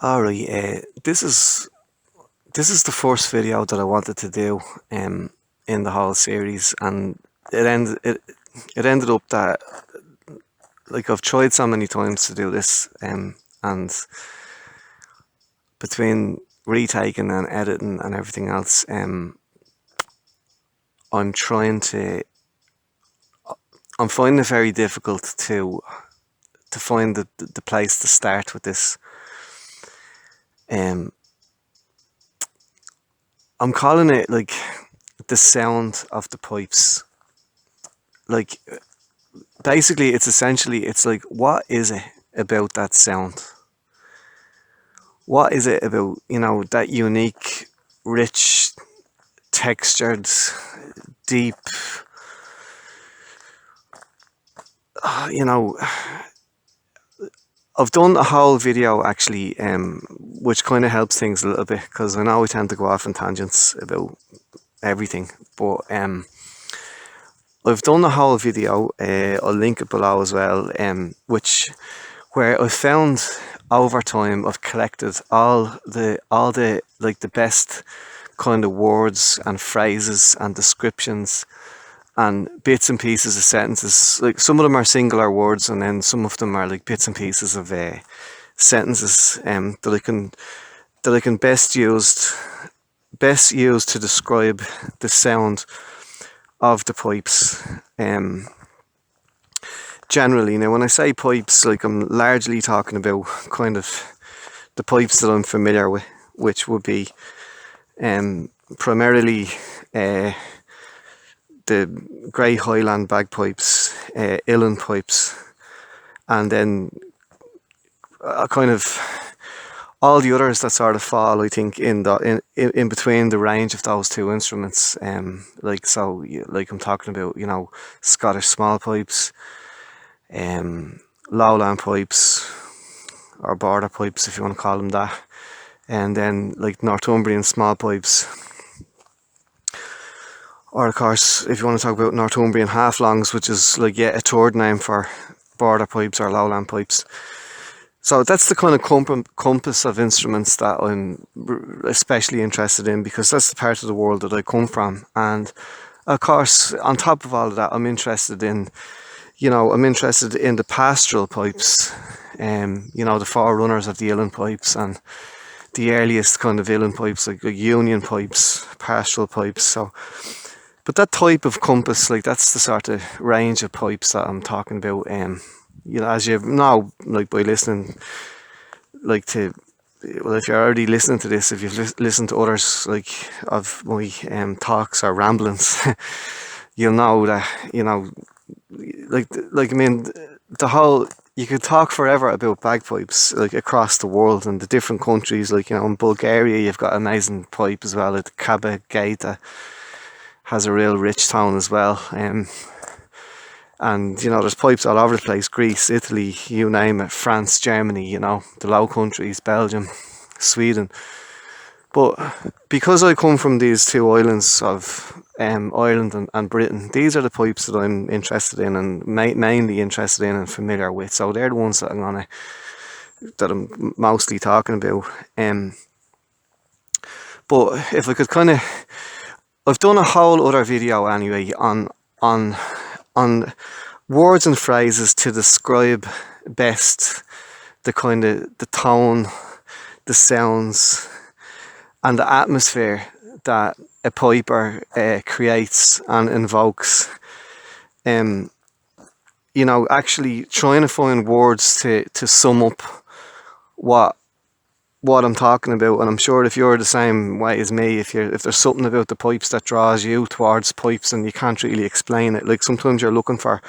Alright, this is the first video that I wanted to do in the whole series, and it ended up that like I've tried so many times to do this, and between retaking and editing and everything else, I'm trying to I'm finding it very difficult to find the place to start with this. Um, I'm calling it like the sound of the pipes. Like basically, it's like, what is it about that sound? What is it about, that unique, rich, textured, deep, you know, I've done a whole video actually, which kind of helps things a little bit because I know I tend to go off on tangents about everything, but I've done a whole video. I'll link it below as well. Which where I found over time I've collected all the like the best kind of words and phrases and descriptions and bits and pieces of sentences. Like some of them are singular words, and then some of them are like bits and pieces of sentences that I can best use to describe the sound of the pipes. Generally, now when I say pipes, like I'm largely talking about kind of the pipes that I'm familiar with, which would be primarily the Grey Highland bagpipes, uilleann pipes, and then kind of all the others that sort of fall, I think, in between the range of those two instruments. Like I'm talking about, Scottish small pipes, lowland pipes, or border pipes, if you want to call them that, and then like Northumbrian small pipes, or of course, if you want to talk about Northumbrian half-longs, which is like yet a third name for border pipes or lowland pipes. So that's the kind of compass of instruments that I'm especially interested in, because that's the part of the world that I come from. And of course, on top of all of that, I'm interested in the pastoral pipes, the forerunners of the uilleann pipes and the earliest kind of uilleann pipes, like union pipes, pastoral pipes. So, but that type of compass, like that's the sort of range of pipes that I'm talking about. As you know, like by listening, like to, well, if you're already listening to this, if you've listened to others, like of my talks or ramblings, you'll know that like I mean, the whole, you could talk forever about bagpipes like across the world and the different countries. Like in Bulgaria, you've got amazing pipe as well. Like Kaba Gate has a real rich tone as well. And there's pipes all over the place: Greece, Italy, you name it, France, Germany, the Low Countries, Belgium, Sweden. But because I come from these two islands of Ireland and Britain, these are the pipes that I'm interested in and mainly interested in and familiar with. So they're the ones that I'm mostly talking about. But if I could I've done a whole other video anyway on words and phrases to describe best the tone, the sounds, and the atmosphere that a piper creates and invokes. Actually trying to find words to sum up what I'm talking about. And I'm sure if you're the same way as me, if there's something about the pipes that draws you towards pipes and you can't really explain it, like sometimes you're looking for,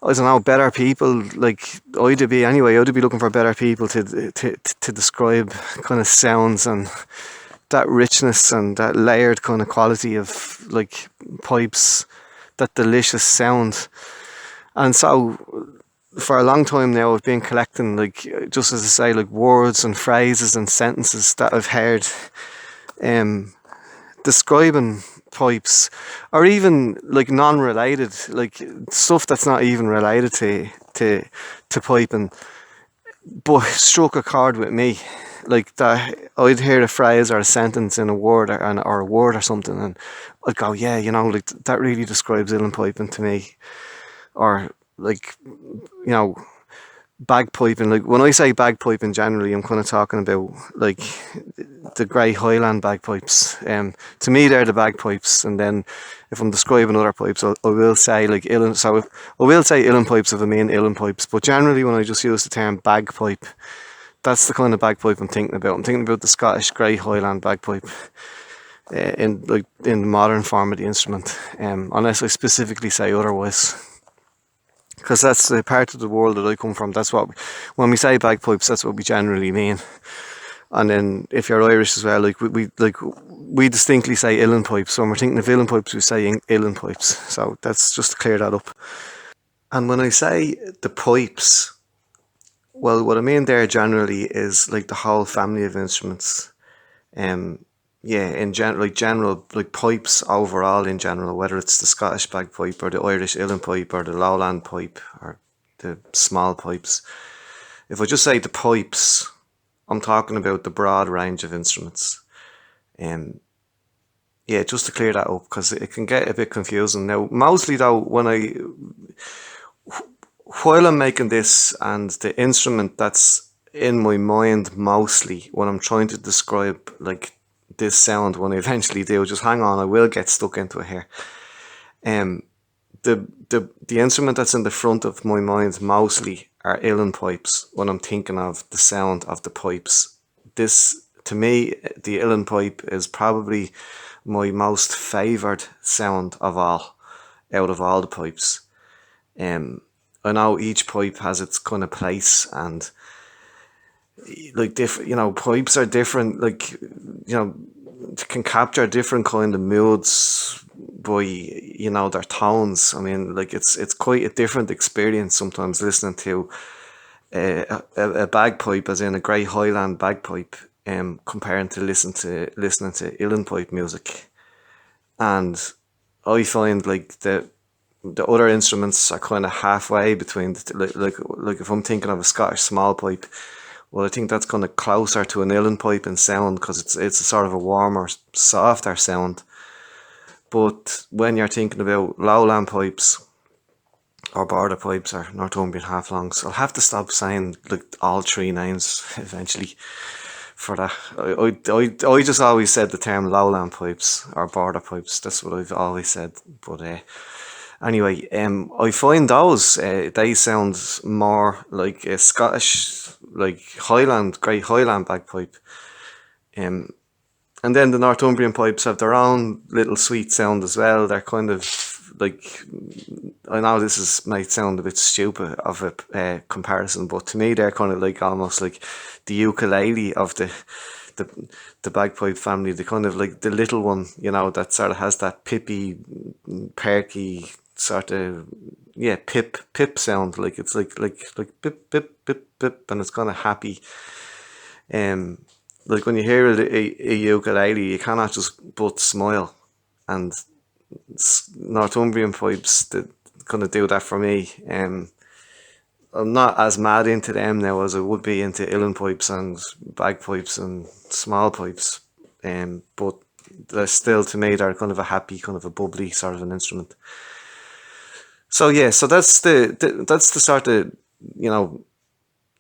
I don't know, better people. Like I'd be looking for better people to describe kind of sounds and that richness and that layered kind of quality of like pipes, that delicious sound. And so for a long time now, I've been collecting, like, just as I say, like words and phrases and sentences that I've heard describing pipes, or even like non-related, like stuff that's not even related to piping, but struck a chord with me. like that, I'd hear a phrase or a sentence in a word or a word or something, and I'd go, yeah, like that really describes uilleann piping to me. Or like, bagpiping. Like when I say bagpiping, generally, I'm kind of talking about like the Grey Highland bagpipes. To me, they're the bagpipes, and then if I'm describing other pipes, I will say like uilleann. So I will say uilleann pipes if I mean uilleann pipes, but generally, when I just use the term bagpipe, that's the kind of bagpipe I'm thinking about. I'm thinking about the Scottish Grey Highland bagpipe. In the modern form of the instrument, unless I specifically say otherwise, because that's the part of the world that I come from. That's what, when we say bagpipes, that's what we generally mean. And then if you're Irish as well, we distinctly say uilleann pipes. So when we're thinking of uilleann pipes, we say uilleann pipes. So that's just to clear that up. And when I say the pipes, well, what I mean there generally is like the whole family of instruments. Um, yeah, in general, like pipes overall in general, whether it's the Scottish bagpipe or the Irish uilleann pipe or the Lowland pipe or the small pipes. If I just say the pipes, I'm talking about the broad range of instruments. Um, yeah, just to clear that up, because it can get a bit confusing. Now, mostly though, while I'm making this, and the instrument that's in my mind mostly when I'm trying to describe like this sound, when I eventually do, just hang on, I will get stuck into it here. Um, the instrument that's in the front of my mind mostly are uilleann pipes when I'm thinking of the sound of the pipes. This, to me, the uilleann pipe is probably my most favoured sound of all, out of all the pipes. I know each pipe has its kind of place, and like different, pipes are different. Like, can capture different kind of moods by their tones. I mean, like it's quite a different experience sometimes listening to a bagpipe, as in a Grey Highland bagpipe, comparing to listening to uilleann pipe music. And I find like the other instruments are kind of halfway between like if I'm thinking of a Scottish small pipe, well, I think that's kind of closer to an uilleann pipe in sound, because it's a sort of a warmer, softer sound. But when you're thinking about lowland pipes or border pipes or Northumbrian half longs, I'll have to stop saying like all three names eventually for that. I just always said the term lowland pipes or border pipes. That's what I've always said. But anyway, I find those they sound more like a Scottish, like Highland, Great Highland bagpipe. Um, and then the Northumbrian pipes have their own little sweet sound as well. They're kind of like, I know this might sound a bit stupid of a comparison, but to me they're kind of like almost like the ukulele of the the bagpipe family. The kind of like the little one, that sort of has that pippy, perky sort of, yeah, pip sound. Like it's like pip pip pip pip, and it's kind of happy. Um, like when you hear a ukulele, you cannot just but smile. And Northumbrian pipes that kind of do that for me. I'm not as mad into them now as I would be into uilleann pipes and bagpipes and small pipes. But they're still, to me, they're kind of a happy, kind of a bubbly sort of an instrument. So yeah, so that's the sort of, you know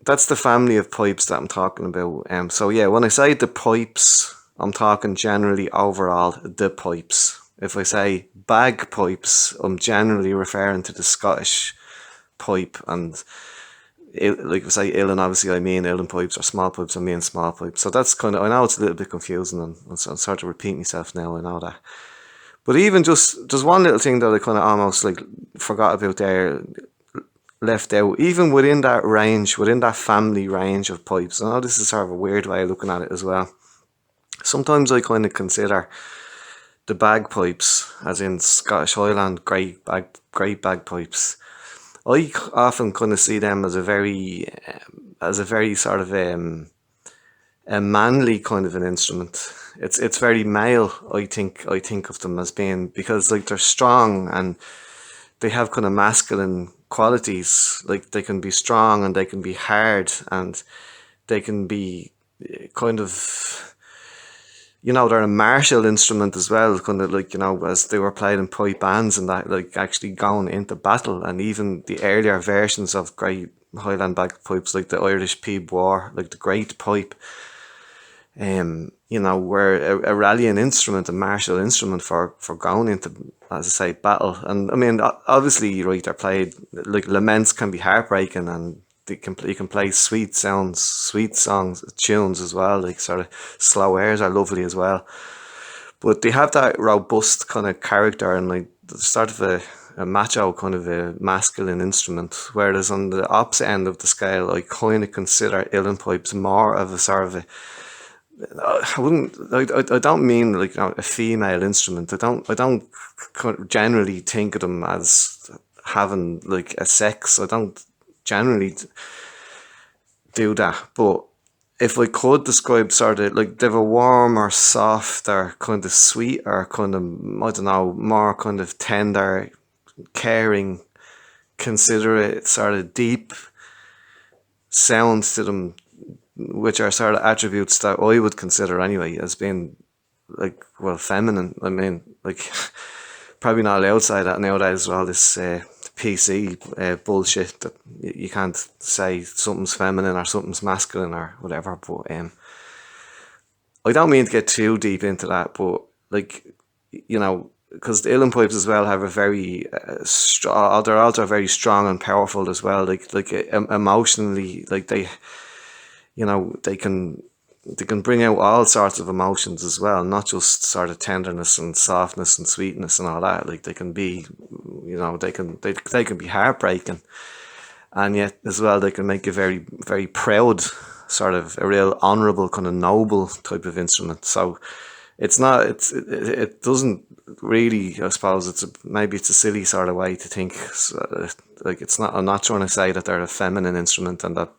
that's the family of pipes that I'm talking about. So yeah, when I say the pipes, I'm talking generally overall the pipes. If I say bagpipes, I'm generally referring to the Scottish pipe, and like if I say uilleann, obviously I mean uilleann pipes, or small pipes, I mean small pipes. So that's kind of, I know it's a little bit confusing, and I'm sort of repeating myself now, I know that. But even just one little thing that I kind of almost like forgot about there, left out, even within that range, within that family range of pipes. I know this is sort of a weird way of looking at it as well. Sometimes I kind of consider the bagpipes, as in Scottish Highland great bagpipes. I often kind of see them as a very sort of a manly kind of an instrument. It's very male. I think of them as being, because like they're strong, and they have kind of masculine qualities. Like they can be strong, and they can be hard, and they can be kind of, you know, they're a martial instrument as well, kind of like, you know, as they were played in pipe bands and that, like actually going into battle. And even the earlier versions of great Highland bagpipes, like the Irish Peigh, like the Great Pipe, you know, were a rallying instrument, a martial instrument for going into, as I say, battle. And I mean, obviously, right, they're played, like laments can be heartbreaking, and you can play sweet sounds, sweet songs, tunes as well, like sort of slow airs are lovely as well. But they have that robust kind of character and like sort of a macho kind of a masculine instrument. Whereas on the opposite end of the scale, I kind of consider uilleann pipes more of a sort of a, I wouldn't. I don't mean like, you know, a female instrument. I don't generally think of them as having like a sex. I don't generally do that. But if I could describe sort of like they've a warmer, softer, kind of sweeter, kind of, I don't know, more kind of tender, caring, considerate, sort of deep sounds to them, which are sort of attributes that I would consider anyway as being like, well, feminine. I mean, like, probably not allowed to say that nowadays with all this PC bullshit that you can't say something's feminine or something's masculine or whatever. But I don't mean to get too deep into that, but like, you know, because the uilleann pipes as well have a very strong. They're also very strong and powerful as well. Like emotionally, like you know, they can bring out all sorts of emotions as well, not just sort of tenderness and softness and sweetness and all that. Like they can be, you know, they can be heartbreaking, and yet as well they can make a very very proud, sort of a real honourable kind of noble type of instrument. So it's not, it doesn't really, I suppose it's maybe it's a silly sort of way to think. So, like it's not, I'm not trying to say that they're a feminine instrument and that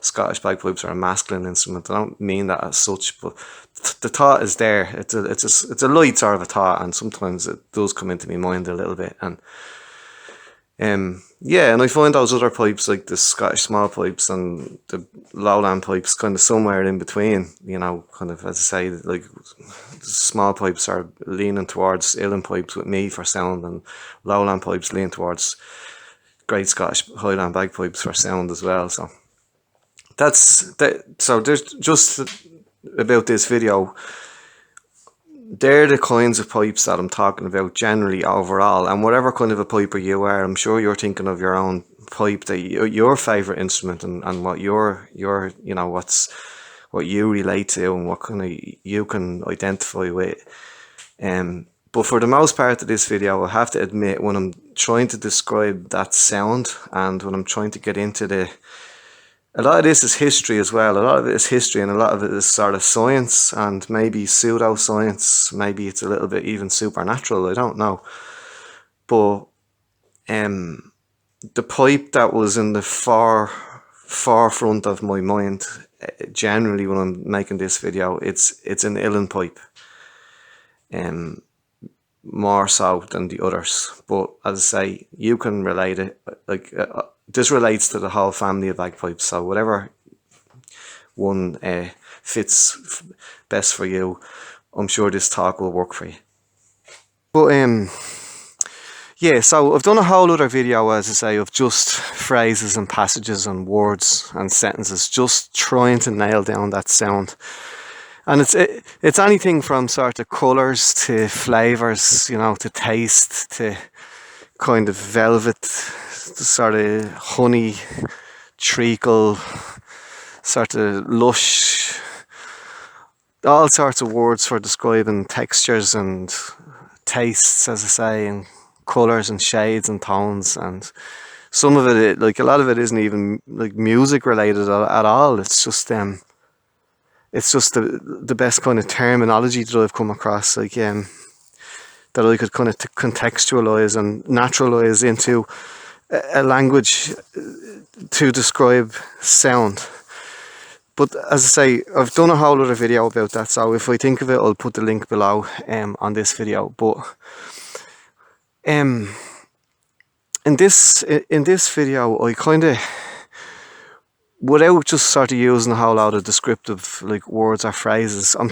Scottish bagpipes are a masculine instrument. I don't mean that as such, but the thought is there. It's a light sort of a thought, and sometimes it does come into my mind a little bit. And yeah, and I find those other pipes like the Scottish small pipes and the lowland pipes kind of somewhere in between, you know, kind of, as I say, like the small pipes are leaning towards uilleann pipes with me for sound, and lowland pipes lean towards great Scottish Highland bagpipes for sound as well. So that's that. So there's just about this video. They're the kinds of pipes that I'm talking about generally overall, and whatever kind of a piper you are, I'm sure you're thinking of your own pipe, that your favorite instrument, and what your you know, what you relate to and what kind of you can identify with. But for the most part of this video, I have to admit, when I'm trying to describe that sound and when I'm trying to get into a lot of this is history as well. A lot of it is history, and a lot of it is sort of science and maybe pseudoscience. Maybe it's a little bit even supernatural. I don't know. But the pipe that was in the forefront of my mind, generally when I'm making this video, it's an uilleann pipe. More so than the others. But as I say, you can relate it. Like this relates to the whole family of bagpipes. So whatever one fits best for you, I'm sure this talk will work for you. But yeah, so I've done a whole other video, as I say, of just phrases and passages and words and sentences, just trying to nail down that sound. And it's anything from sort of colours to flavours, you know, to taste, to kind of velvet, sort of honey, treacle, sort of lush, all sorts of words for describing textures and tastes, as I say, and colours and shades and tones. And some of it, like a lot of it, isn't even like music related at all. It's just the best kind of terminology that I've come across, like that I could kind of contextualize and naturalize into a language to describe sound. But as I say, I've done a whole other video about that, so if I think of it, I'll put the link below on this video. But in this video, I kind of without just sort of using a whole lot of descriptive like words or phrases, I'm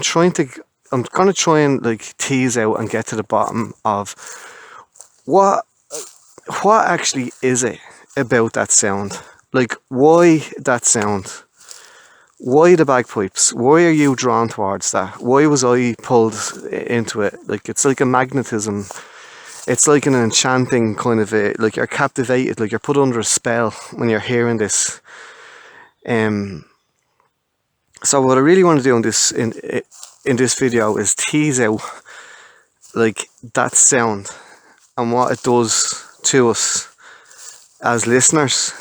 gonna try and like tease out and get to the bottom of what actually is it about that sound? Like, why that sound? Why the bagpipes? Why are you drawn towards that? Why was I pulled into it? Like, it's like a magnetism. It's like an enchanting kind of like you're captivated, like you're put under a spell when you're hearing this. So what I really want to do in this video is tease out like that sound and what it does to us as listeners.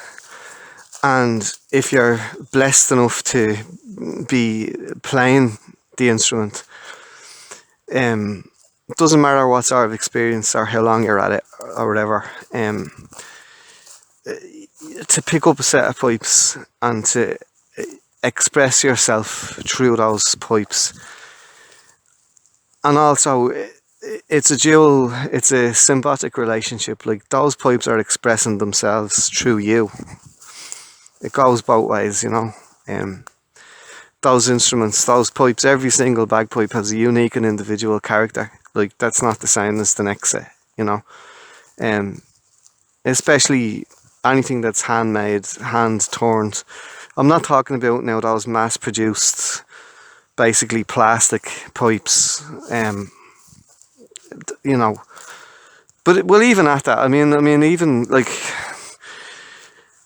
And if you're blessed enough to be playing the instrument, it doesn't matter what sort of experience or how long you're at it or whatever, to pick up a set of pipes and to express yourself through those pipes. And also, it's a symbiotic relationship. Like, those pipes are expressing themselves through you. It goes both ways, you know. Those instruments, those pipes, every single bagpipe has a unique and individual character. Like, that's not the same as the next set, you know. Especially anything that's handmade, hand turned. I'm not talking about now those mass produced, basically plastic pipes, you know. But well, even at that, I mean, even like,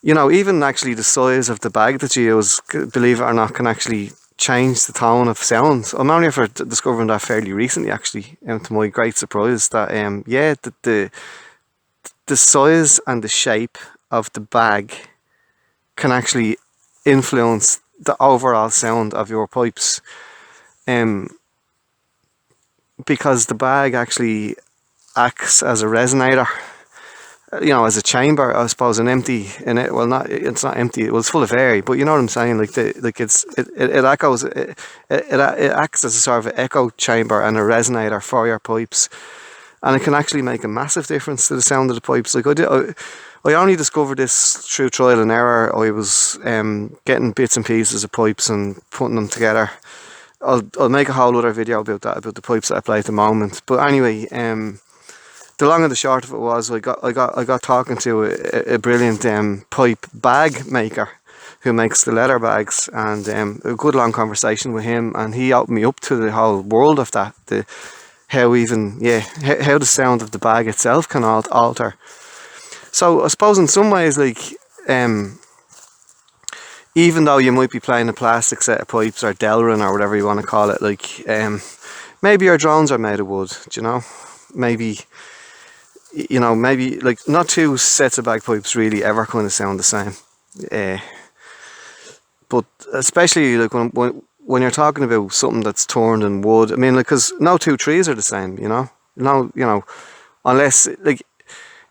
you know, even actually the size of the bag that you use, believe it or not, can actually change the tone of sound. I'm only for discovering that fairly recently, actually, to my great surprise. That yeah, the size and the shape of the bag can actually influence the overall sound of your pipes. Because the bag actually acts as a resonator, you know, as a chamber, I suppose, an empty in it. Well, it's not empty. Well, it's full of air, but you know what I'm saying. Like it echoes. It acts as a sort of an echo chamber and a resonator for your pipes, and it can actually make a massive difference to the sound of the pipes. Like I only discovered this through trial and error. I was getting bits and pieces of pipes and putting them together. I'll make a whole other video about that, about the pipes that I play at the moment. But anyway, the long and the short of it was I got talking to a brilliant pipe bag maker who makes the leather bags, and a good long conversation with him, and he opened me up to the whole world of that, how the sound of the bag itself can alter. So I suppose in some ways, like, even though you might be playing a plastic set of pipes or Delrin or whatever you want to call it, like, maybe your drones are made of wood, do you know? Maybe like not two sets of bagpipes really ever kind of sound the same. But especially like when you're talking about something that's turned in wood, I mean, like, because no two trees are the same, you know? No, you know, unless, like,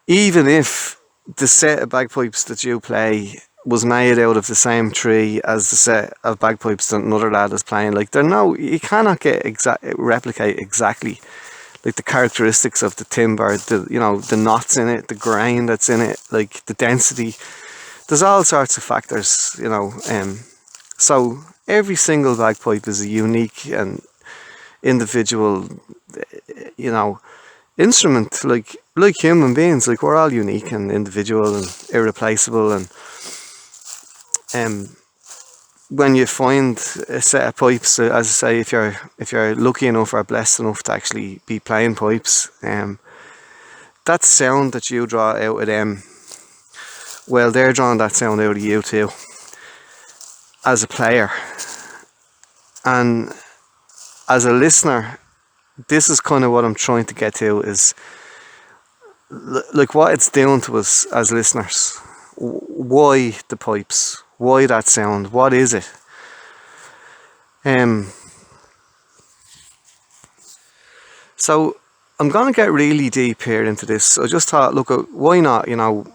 even if the set of bagpipes that you play was made out of the same tree as the set of bagpipes that another lad is playing, like, you cannot replicate exactly like the characteristics of the timber, the knots in it, the grain that's in it, like the density. There's all sorts of factors, you know. So every single bagpipe is a unique and individual, you know, instrument. Like human beings, like, we're all unique and individual and irreplaceable. And when you find a set of pipes, as I say, if you're lucky enough or blessed enough to actually be playing pipes, that sound that you draw out of them, well, they're drawing that sound out of you too, as a player. And as a listener, this is kind of what I'm trying to get to, is like what it's doing to us as listeners. Why the pipes? Why that sound? What is it? So I'm gonna get really deep here into this. I just thought, look, why not? You know,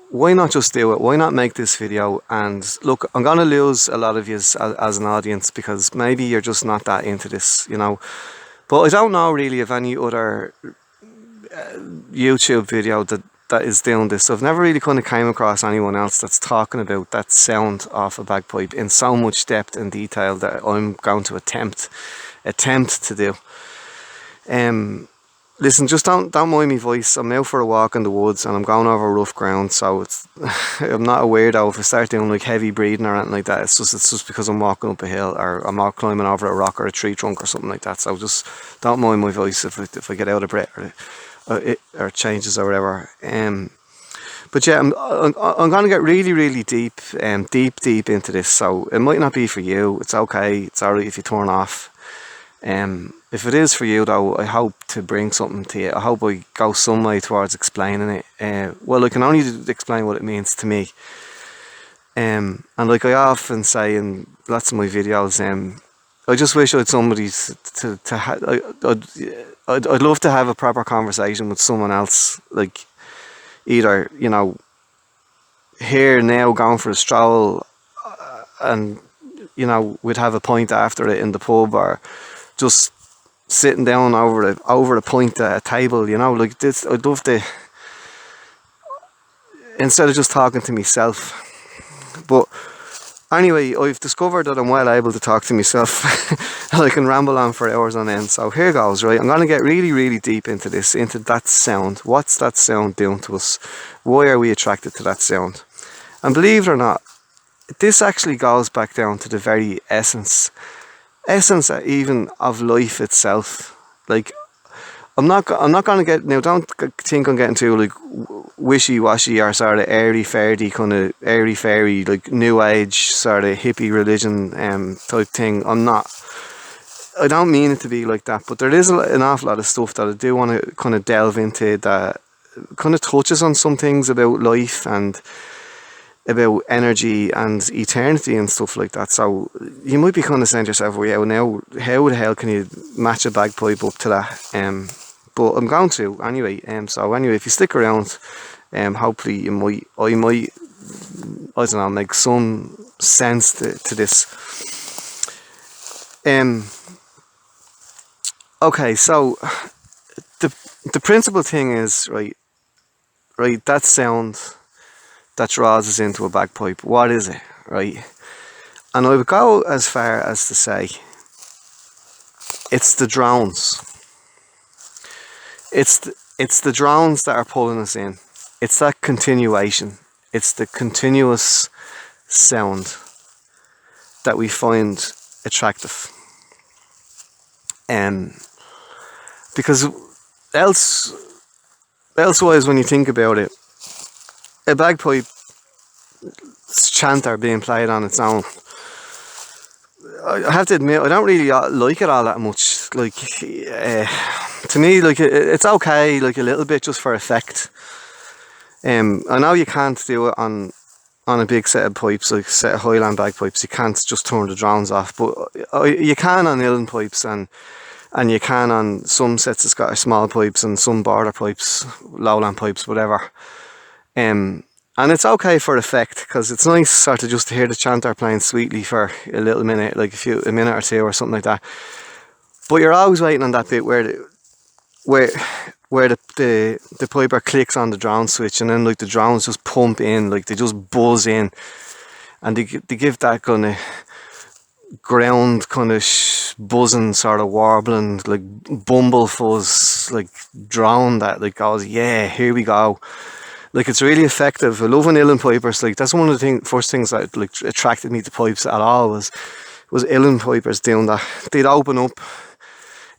why not just do it? Why not make this video? And look, I'm gonna lose a lot of you as an audience, because maybe you're just not that into this, you know. But I don't know really of any other YouTube video that that is doing this. So I've never really kind of came across anyone else that's talking about that sound off a bagpipe in so much depth and detail that I'm going to attempt to do. Listen, just don't mind my voice. I'm out for a walk in the woods and I'm going over rough ground, so it's I'm not a weirdo if I start doing like heavy breathing or anything like that. It's just because I'm walking up a hill or I'm out climbing over a rock or a tree trunk or something like that. So just don't mind my voice if I get out of breath or it changes or whatever. But yeah, I'm going to get really deep into this. So it might not be for you. It's okay. It's alright if you turn off. If it is for you though, I hope to bring something to you. I hope I go some way towards explaining it. Well, I can only explain what it means to me. And like I often say in lots of my videos, I just wish I had somebody I'd love to have a proper conversation with someone else, like either, you know, here now going for a stroll and, you know, we'd have a pint after it in the pub, or just sitting down over a pint at a table, you know, like this. I'd love to, instead of just talking to myself. But anyway, I've discovered that I'm well able to talk to myself. I can ramble on for hours on end. So here goes, right? I'm going to get really deep into this, into that sound. What's that sound doing to us? Why are we attracted to that sound? And believe it or not, this actually goes back down to the very essence even of life itself. Like, I'm not going to get, now don't think I'm getting too like wishy-washy or sort of airy fairy like new age sort of hippie religion type thing. I don't mean it to be like that, but there is an awful lot of stuff that I do want to kind of delve into that kind of touches on some things about life and about energy and eternity and stuff like that. So you might be kind of saying to yourself, well, yeah, now how the hell can you match a bagpipe up to that? But I'm going to anyway. So anyway, if you stick around, hopefully I don't know, make some sense to this. Okay, so the principal thing is right, that sound that draws us into a bagpipe. What is it, right? And I would go as far as to say it's the drones. It's the drones that are pulling us in. It's that continuation. It's the continuous sound that we find attractive. Because elsewise, when you think about it, a bagpipe chanter being played on its own, I have to admit, I don't really like it all that much. Like, to me, like it's okay, like a little bit just for effect. I know you can't do it on a big set of pipes, like a set of Highland bagpipes. You can't just turn the drones off, but you can on uilleann pipes and you can on some sets of Scottish small pipes and some border pipes, lowland pipes, whatever. And it's okay for effect, because it's nice sort of just to hear the chanter playing sweetly for a little minute, like a minute or two or something like that. But you're always waiting on that bit where the piper clicks on the drone switch, and then like the drones just pump in, like they just buzz in, and they give that kind of ground kind of buzzing, sort of warbling, like bumble fuzz, like drone that like goes, yeah, here we go. Like, it's really effective. I love when uilleann pipers, like, that's one of the first things that like attracted me to pipes at all was uilleann pipers doing that. They'd open up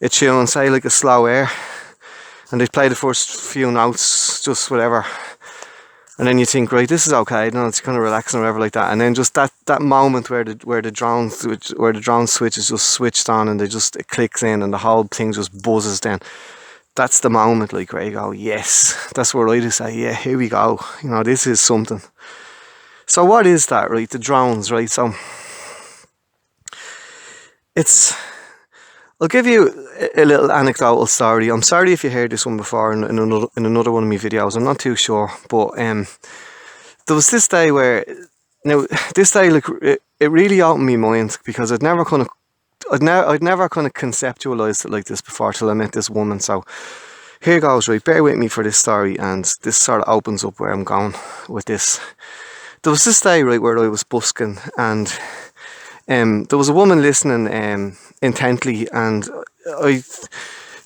a tune, say like a slow air, and they'd play the first few notes, just whatever, and then you think, right, this is okay, no, it's kind of relaxing or whatever like that, and then just that moment where the drone switch is just switched on, and it clicks in, and the whole thing just buzzes then. That's the moment, like, where you go, yes, that's where I just say, yeah, here we go, you know, this is something. So what is that, right? The drones, right? So I'll give you a little anecdotal story. I'm sorry if you heard this one before in another one of my videos. I'm not too sure, but there was this day where, like, it really opened my mind, because I'd never kind of conceptualized it like this before till I met this woman. So here goes, right, bear with me for this story, and this sort of opens up where I'm going with this. There was this day, right, where I was busking, and there was a woman listening intently, and I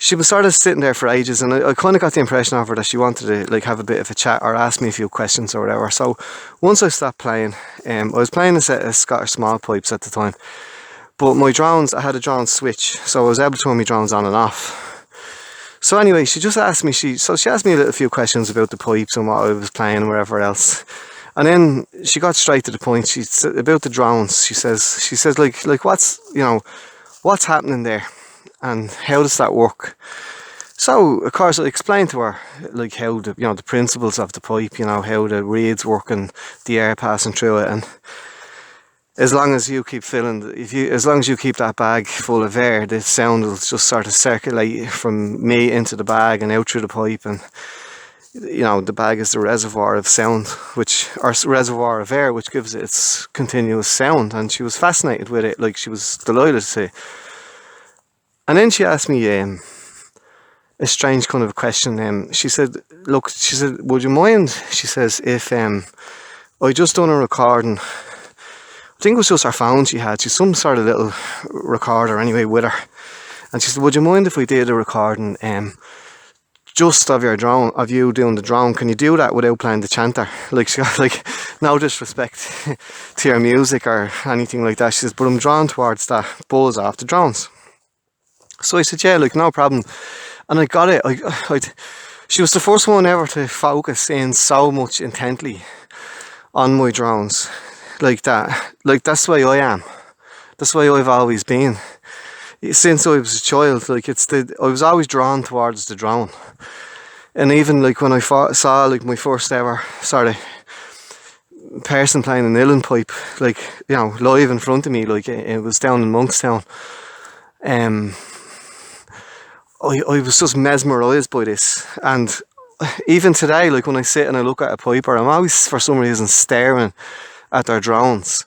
she was sort of sitting there for ages, and I kind of got the impression of her that she wanted to like have a bit of a chat or ask me a few questions or whatever. So once I stopped playing, I was playing a set of Scottish small pipes at the time, but my drones, I had a drone switch, so I was able to turn my drones on and off. So anyway, she just asked me, she asked me a few questions about the pipes and what I was playing and whatever else. And then she got straight to the point. She said about the drones. She says like what's happening there, and how does that work? So of course I explained to her like how the principles of the pipe, how the reeds work and the air passing through it, and as long as you keep as long as you keep that bag full of air, the sound will just sort of circulate from me into the bag and out through the pipe, and the bag is the reservoir of sound, or reservoir of air, which gives it its continuous sound. And she was fascinated with it, like she was delighted to. And then she asked me a strange kind of question. She said, "Look," she said, "would you mind?" She says, "if I just done a recording." I think it was just her phone she had. She's some sort of little recorder anyway with her. And she said, "Would you mind if we did a recording just of your drone, of you doing the drone? Can you do that without playing the chanter?" Like, she got like, no disrespect to your music or anything like that. She says, "But I'm drawn towards that buzz off the drones." So I said, "Yeah, like no problem." And I got it. She was the first one ever to focus in so much intently on my drones. Like that. Like, that's the way I am. That's the way I've always been. Since I was a child, like I was always drawn towards the drone. And even like when I saw like my first ever sort of person playing an uilleann pipe, like, live in front of me, like it was down in Monkstown. I was just mesmerised by this. And even today, like when I sit and I look at a piper, I'm always for some reason staring at their drones.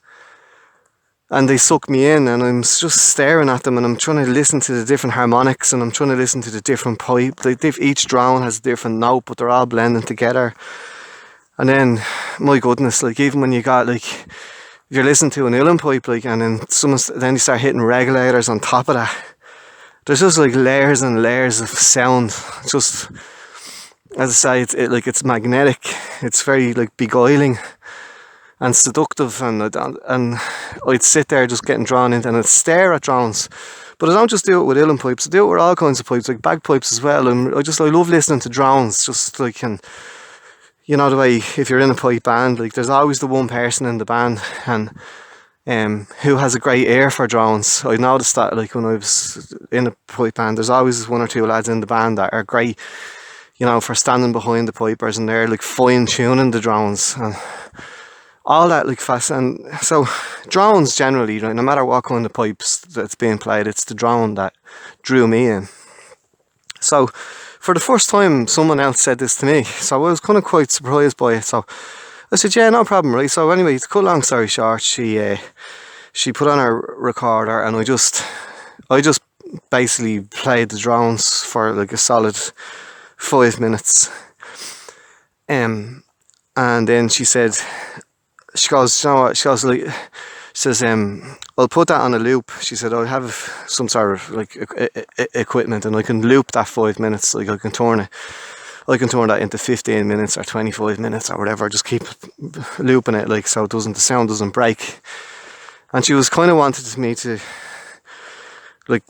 And they suck me in, and I'm just staring at them, and I'm trying to listen to the different harmonics, and I'm trying to listen to the different pipe. Each drone has a different note, but they're all blending together. And then, my goodness, like even when you got like, if you're listening to an uilleann pipe, like, and then you start hitting regulators on top of that. There's just like layers and layers of sound. Just, as I say, it's magnetic. It's very like beguiling and seductive, and I'd sit there just getting drawn into, and I'd stare at drones. But I don't just do it with uilleann pipes, I do it with all kinds of pipes, like bagpipes as well. And I love listening to drones, just like, and the way if you're in a pipe band, like there's always the one person in the band and who has a great ear for drones. I noticed that like when I was in a pipe band, there's always one or two lads in the band that are great, for standing behind the pipers, and they're like fine tuning the drones and all that, like fast. And so drones generally, right, no matter what kind of pipes that's being played, it's the drone that drew me in. So for the first time someone else said this to me, so I was kind of quite surprised by it. So I said, "Yeah, no problem," right? So anyway, to cut long story short, she put on her recorder, and I just basically played the drones for like a solid 5 minutes. And then she said, she goes, like, she says, "I'll put that on a loop." She said, "I have some sort of like equipment, and I can loop that 5 minutes. Like I can turn that into 15 minutes or 25 minutes or whatever. Just keep looping it, like, so the sound doesn't break." And she was kind of wanted me to, like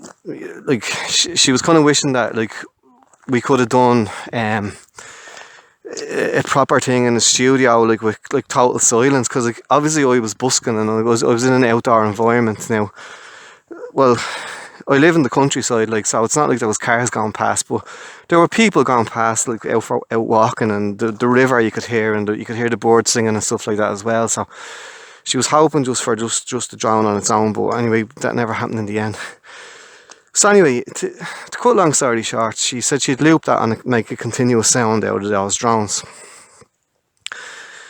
she was kind of wishing that like we could have done a proper thing in the studio, like with like total silence, because like obviously I was busking and I was in an outdoor environment. Now, well, I live in the countryside, like, so it's not like there was cars going past, but there were people going past, like out walking, and the river you could hear, and you could hear the birds singing and stuff like that as well. So she was hoping just to drown on its own, but anyway, that never happened in the end. So anyway, to cut long story short, she said she'd loop that and make a continuous sound out of those drones.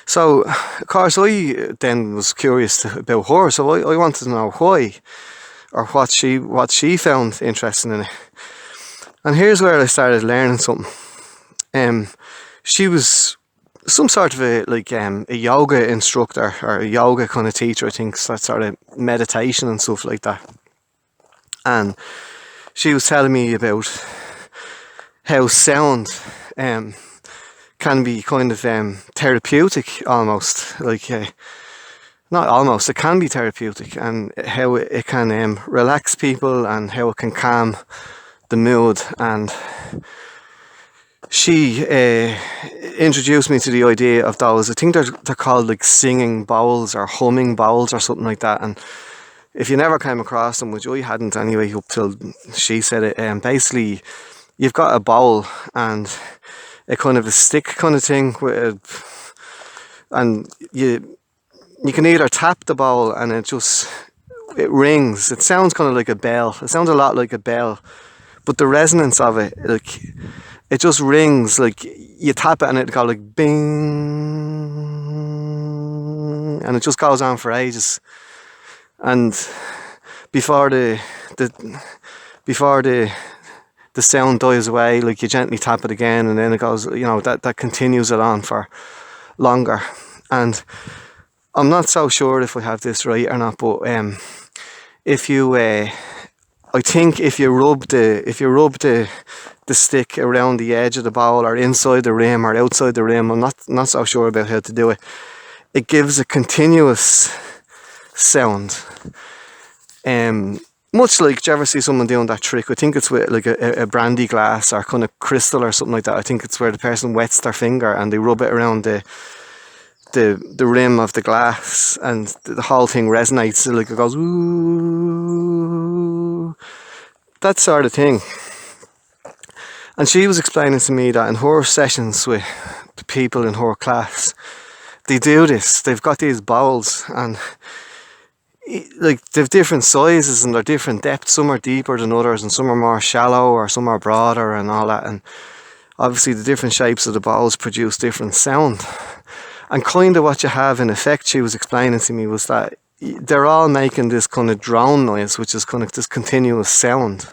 So of course I then was curious about her, so I wanted to know why, or what she found interesting in it. And here's where I started learning something. She was some sort of a yoga instructor or a yoga kind of teacher, I think, that sort of meditation and stuff like that. And she was telling me about how sound can be kind of therapeutic almost, not almost, it can be therapeutic, and how it can relax people and how it can calm the mood. And she introduced me to the idea of those, I think they're called like singing bowls or humming bowls or something like that. And if you never came across them, which I hadn't anyway up till she said it, basically you've got a bowl and a kind of a stick kind of thing and you can either tap the bowl and it rings. It sounds kind of like a bell. It sounds a lot like a bell, but the resonance of it, like, it just rings. Like, you tap it and it goes like bing, and it just goes on for ages. And before the sound dies away, like, you gently tap it again, and then it goes. That continues it on for longer. And I'm not so sure if I have this right or not, but if you, I think if you rub the stick around the edge of the bowl or inside the rim or outside the rim, I'm not so sure about how to do it. It gives a continuous sound. Much like, do you ever see someone doing that trick? I think it's with like a brandy glass or kind of crystal or something like that. I think it's where the person wets their finger and they rub it around the rim of the glass, and the whole thing resonates, like it goes ooh, that sort of thing. And she was explaining to me that in her sessions with the people in her class, they do this. They've got these bowls, and like, they've different sizes and they're different depths. Some are deeper than others, and some are more shallow, or some are broader, and all that. And obviously the different shapes of the bowls produce different sound. And kind of what you have in effect, she was explaining to me, was that they're all making this kind of drone noise, which is kind of this continuous sound,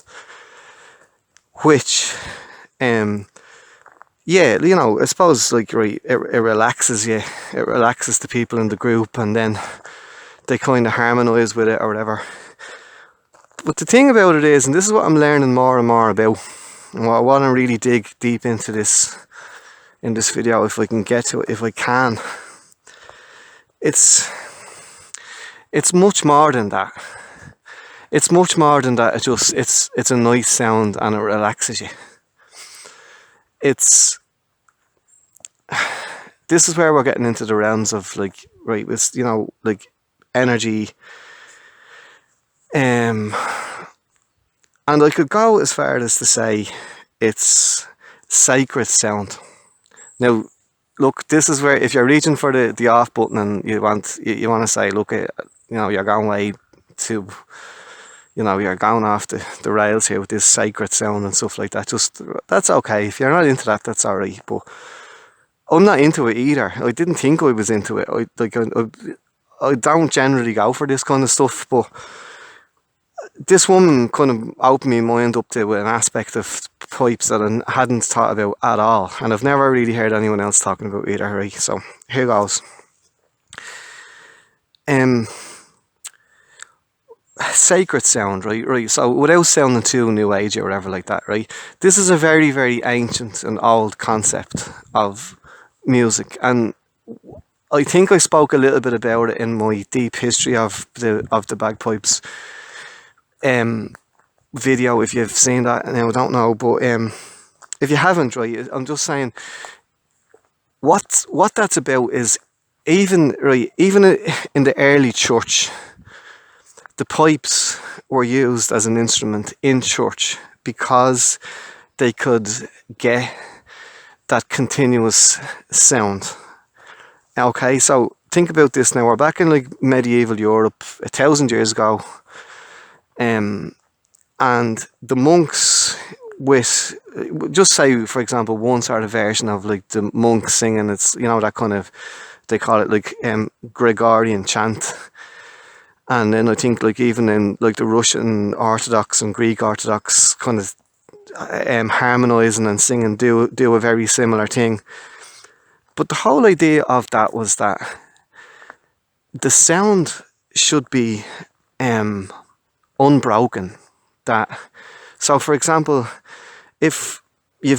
which, I suppose, like, right, it relaxes you. It relaxes the people in the group, and then they kind of harmonise with it or whatever. But the thing about it is, and this is what I'm learning more and more about, and what I want to really dig deep into this in this video, if I can get to it, if I can. It's much more than that. It's much more than that. It's a nice sound and it relaxes you. This is where we're getting into the realms of, like, right, it's, like, energy. And I could go as far as to say it's sacred sound. Now, look, this is where, if you're reaching for the off button and you want to say, look, you're going way too, you're going off the rails here with this sacred sound and stuff like that. That's okay. If you're not into that, that's alright. But I'm not into it either. I didn't think I was into it. I don't generally go for this kind of stuff, but this woman kind of opened my mind up to an aspect of pipes that I hadn't thought about at all, and I've never really heard anyone else talking about either, right? So here goes. Sacred sound, right? So without sounding too new age or whatever like that, right? This is a very, very ancient and old concept of music, and I think I spoke a little bit about it in my deep history of the bagpipes video. If you've seen that, now I don't know, but if you haven't, right, I'm just saying what that's about is, even in the early church, the pipes were used as an instrument in church because they could get that continuous sound. Okay, so think about this now. We're back in, like, medieval Europe 1,000 years ago, and the monks, with, just say for example, one sort of version of, like, the monks singing, it's, that kind of, they call it, like, Gregorian chant. And then I think, like, even in, like, the Russian Orthodox and Greek Orthodox kind of harmonising and singing do a very similar thing. But the whole idea of that was that the sound should be unbroken. That so, for example, if you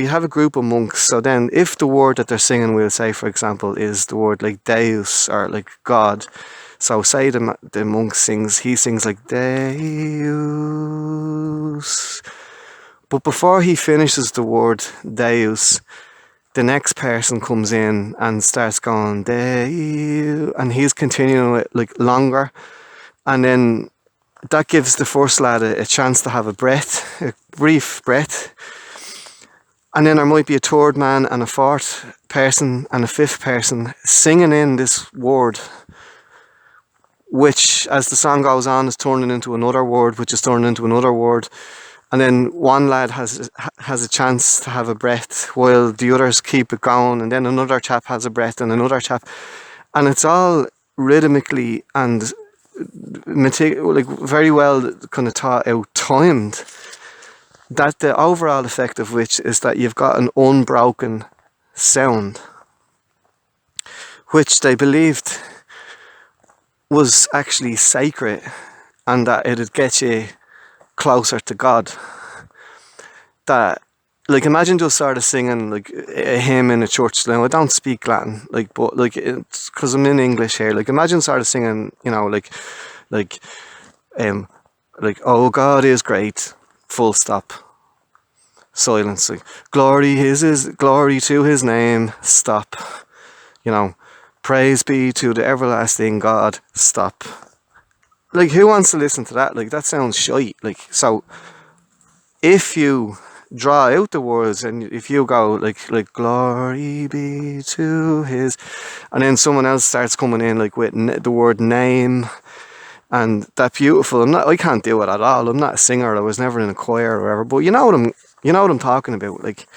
have a group of monks, so then if the word that they're singing, we'll say, for example, is the word like Deus or like God. So say the monk he sings like Deus, but before he finishes the word Deus, the next person comes in and starts going Deus, and he's continuing it like longer, and then that gives the first lad a chance to have a brief breath. And then there might be a third man and a fourth person and a fifth person singing in this word, which, as the song goes on, is turning into another word, which is turning into another word. And then one lad has a chance to have a breath while the others keep it going. And then another chap has a breath and another chap. And it's all rhythmically and very well kind of thought out, timed. That the overall effect of which is that you've got an unbroken sound, which they believed was actually sacred and that it'd get you closer to God. That, like, imagine just sort of singing like a hymn in a church. Now, I don't speak Latin, but it's because I'm in English here. Like, imagine sort of singing, like, oh, God is great, full stop, silence. Like, glory to his name, stop. Praise be to the everlasting God, stop. Like, who wants to listen to that? Like, that sounds shite. Like, so if you draw out the words and if you go like glory be to his, and then someone else starts coming in like with the word name, and that beautiful. I can't do it at all. I'm not a singer. I was never in a choir or whatever. But you know what I'm talking about. Like,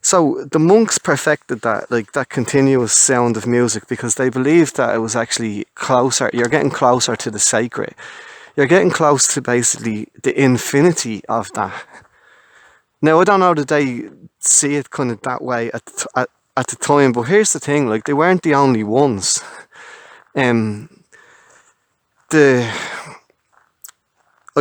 so the monks perfected that, like, that continuous sound of music, because they believed that it was actually closer. You're getting closer to the sacred. You're getting close to basically the infinity of that. Now, I don't know that they see it kind of that way at the time, but here's the thing: like, they weren't the only ones. I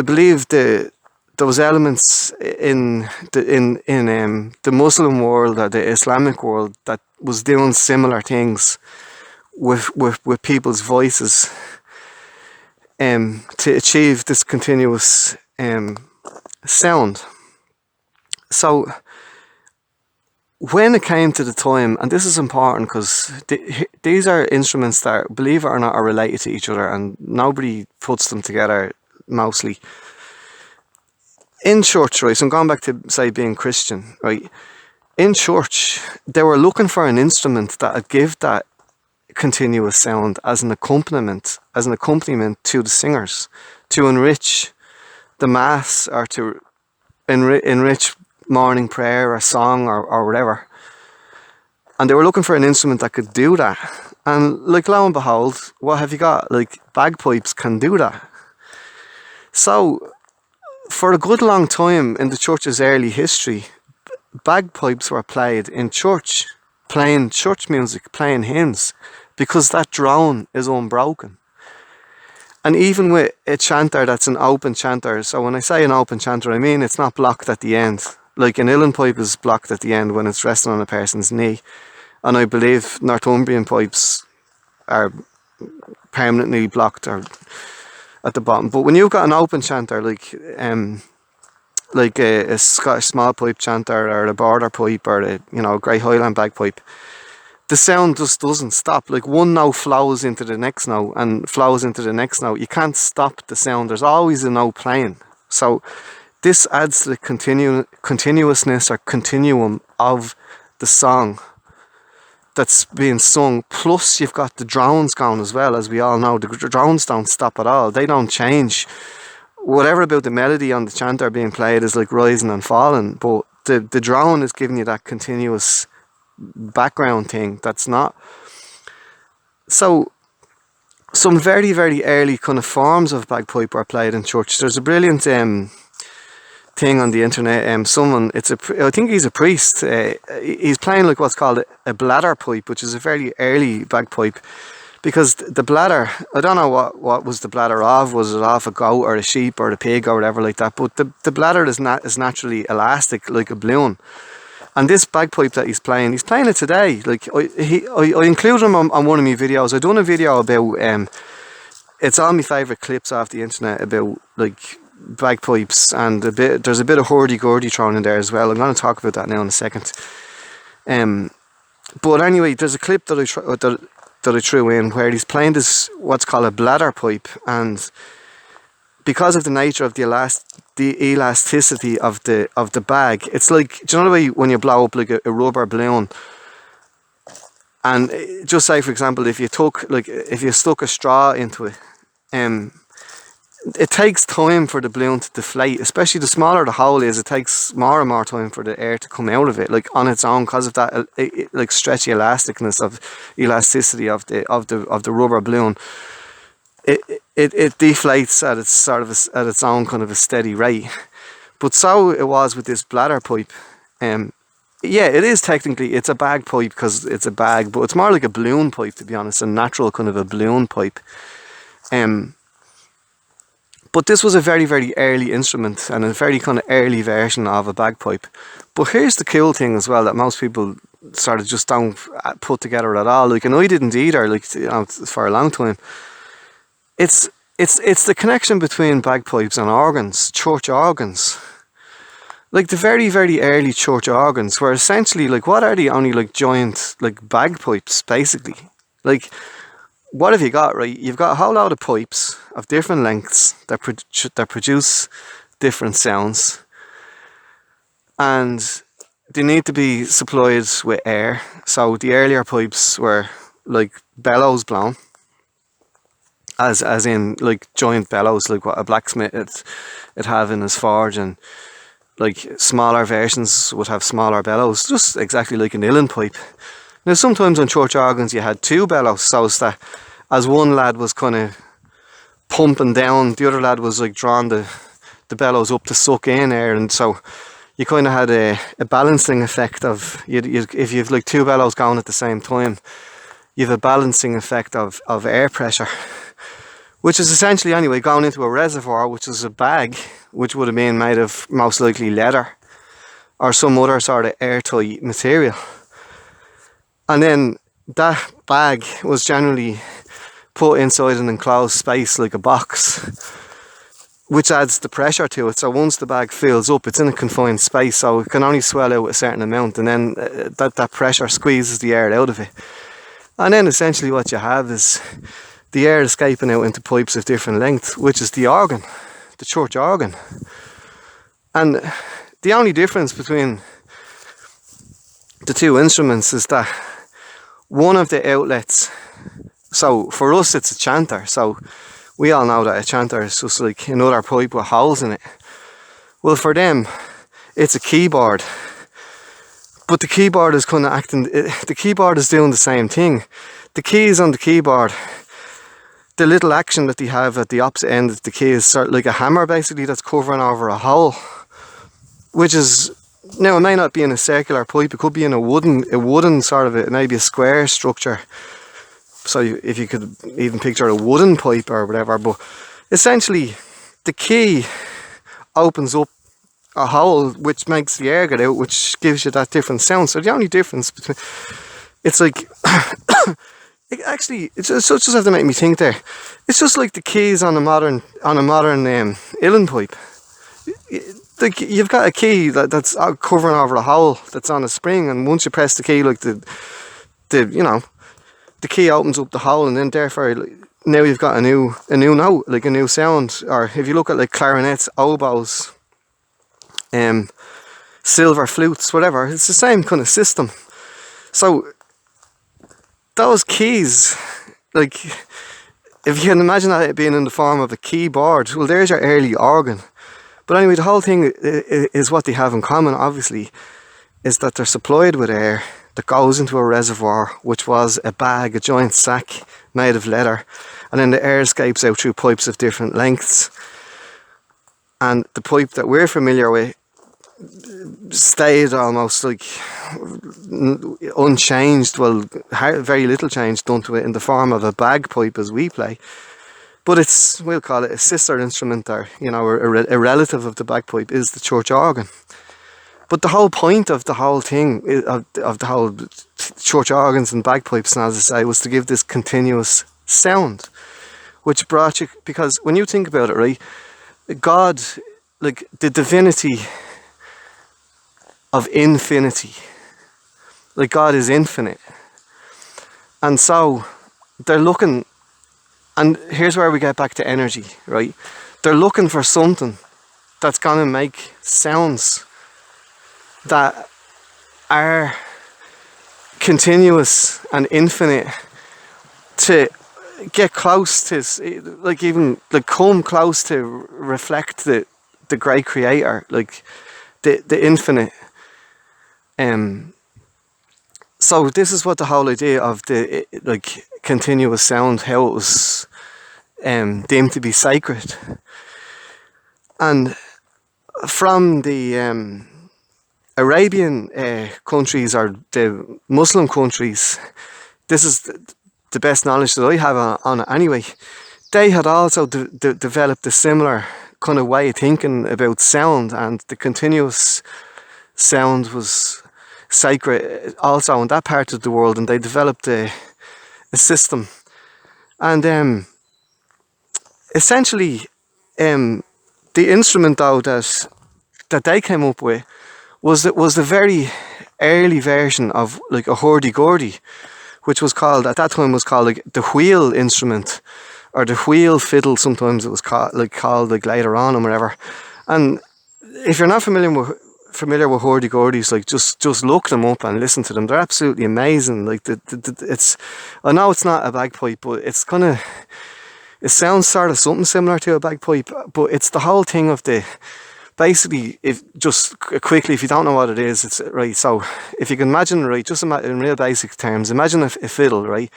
believe there was elements in the Muslim world or the Islamic world that was doing similar things with people's voices to achieve this continuous sound. So when it came to the time, and this is important because these are instruments that, believe it or not, are related to each other, and nobody puts them together mostly. In church, right, so I'm going back to, say, being Christian, right, in church, they were looking for an instrument that would give that continuous sound as an accompaniment to the singers, to enrich the mass or to enrich morning prayer or song or whatever. And they were looking for an instrument that could do that. And like, lo and behold, what have you got? Like, bagpipes can do that. So for a good long time in the church's early history, bagpipes were played in church, playing church music, playing hymns, because that drone is unbroken. And even with a chanter that's an open chanter, so when I say an open chanter, I mean it's not blocked at the end. Like, an uilleann pipe is blocked at the end when it's resting on a person's knee. And I believe Northumbrian pipes are permanently blocked or at the bottom. But when you've got an open chanter, like a Scottish small pipe chanter or a border pipe or a Grey Highland bagpipe, the sound just doesn't stop. Like, one note flows into the next note and flows into the next note. You can't stop the sound. There's always a note playing. So this adds to the continuousness or continuum of the song that's being sung. Plus, you've got the drones going as well. As we all know, the drones don't stop at all. They don't change. Whatever about the melody on the chanter being played is like rising and falling, but the drone is giving you that continuous background thing that's not. So some very, very early kind of forms of bagpipe were played in church. There's a brilliant thing on the internet. I think he's a priest. He's playing like what's called a bladder pipe, which is a very early bagpipe. Because the bladder, I don't know what was the bladder of. Was it off a goat or a sheep or a pig or whatever like that? But the bladder is naturally elastic like a balloon. And this bagpipe that he's playing it today. Like I included him on one of my videos. I done a video about it's all my favourite clips off the internet about like bagpipes, and there's a bit of hurdy-gurdy thrown in there as well. I'm going to talk about that now in a second. But anyway, there's a clip that I threw in where he's playing this what's called a bladder pipe, and because of the nature of the elasticity of the bag, it's like, do you know the way when you blow up like a rubber balloon, and just say for example if you stuck a straw into it, it takes time for the balloon to deflate, especially the smaller the hole is. It takes more and more time for the air to come out of it, like on its own, because of that like stretchy elasticness of elasticity of the rubber balloon. It deflates at its own kind of a steady rate. But so it was with this bladder pipe. Yeah, it is technically, it's a bag pipe because it's a bag, but it's more like a balloon pipe, to be honest, a natural kind of a balloon pipe. But this was a very, very early instrument and a very kind of early version of a bagpipe. But here's the cool thing as well that most people sort of just don't put together at all. Like, and I didn't either, like, you know, for a long time. It's the connection between bagpipes and organs, church organs. Like the very, very early church organs were essentially like, what are they? Only like giant like bagpipes, basically. Like, what have you got, right? You've got a whole load of pipes of different lengths that produce different sounds, and they need to be supplied with air. So the earlier pipes were like bellows blown, as in like giant bellows, like what a blacksmith would have in his forge, and like smaller versions would have smaller bellows, just exactly like an uilleann pipe. Now sometimes on church organs you had two bellows, so it's that as one lad was kind of pumping down, the other lad was like drawing the bellows up to suck in air, and so you kind of had a balancing effect of, if you've like two bellows going at the same time, you have a balancing effect of air pressure, which is essentially anyway going into a reservoir, which is a bag, which would have been made of most likely leather or some other sort of airtight material. And then that bag was generally put inside an enclosed space like a box, which adds the pressure to it. So once the bag fills up, it's in a confined space, so it can only swell out a certain amount, and then that pressure squeezes the air out of it. And then essentially what you have is the air escaping out into pipes of different length, which is the organ, the church organ. And the only difference between the two instruments is that one of the outlets, so for us it's a chanter, so we all know that a chanter is just like another pipe with holes in it. Well, for them it's a keyboard, but the keyboard is kind of the keyboard is doing the same thing. The keys on the keyboard, the little action that they have at the opposite end of the key is sort of like a hammer basically that's covering over a hole, which is, now it may not be in a circular pipe, it could be in a wooden sort of, it may be a square structure. So if you could even picture a wooden pipe or whatever, but essentially the key opens up a hole which makes the air get out, which gives you that different sound. So the only difference between, it's like it just have to make me think there. It's just like the keys on a modern uilleann pipe. Like you've got a key that's covering over a hole that's on a spring, and once you press the key, like the key opens up the hole, and then therefore now you've got a new note, like a new sound. Or if you look at like clarinets, oboes, silver flutes, whatever, it's the same kind of system. So those keys, like if you can imagine that being in the form of a keyboard, well, there's your early organ. But anyway, the whole thing is what they have in common, obviously, is that they're supplied with air that goes into a reservoir, which was a bag, a giant sack made of leather, and then the air escapes out through pipes of different lengths. and the pipe that we're familiar with stayed almost like unchanged. Well, very little change done to it in the form of a bagpipe as we play. But we'll call it a sister instrument, or a relative of the bagpipe is the church organ. But the whole point of the whole thing, of the whole church organs and bagpipes, and as I say, was to give this continuous sound, which brought you, because when you think about it, right, God, like the divinity of infinity, like God is infinite, and so they're looking, and here's where we get back to energy, right? They're looking for something that's gonna make sounds that are continuous and infinite, to get close to, like, even like come close to reflect the great creator, like the infinite. So this is what the whole idea of the like continuous sound, how it was deemed to be sacred. And from the Arabian countries, or the Muslim countries, this is the best knowledge that I have on it anyway. They had also developed a similar kind of way of thinking about sound, and the continuous sound was sacred also in that part of the world, and they developed a system. And essentially, the instrument though that they came up with was the very early version of like a hurdy-gurdy, which was called, at that time, was called like the wheel instrument, or the wheel fiddle. Sometimes it was called like later on, or whatever. And if you're not familiar with hurdy-gurdies, like just look them up and listen to them. They're absolutely amazing. Like it's, I know it's not a bagpipe, but it's kind of, it sounds sort of something similar to a bagpipe, but it's the whole thing of the, basically, if just quickly, if you don't know what it is, it's right. So if you can imagine, right, just in real basic terms, imagine a fiddle, right?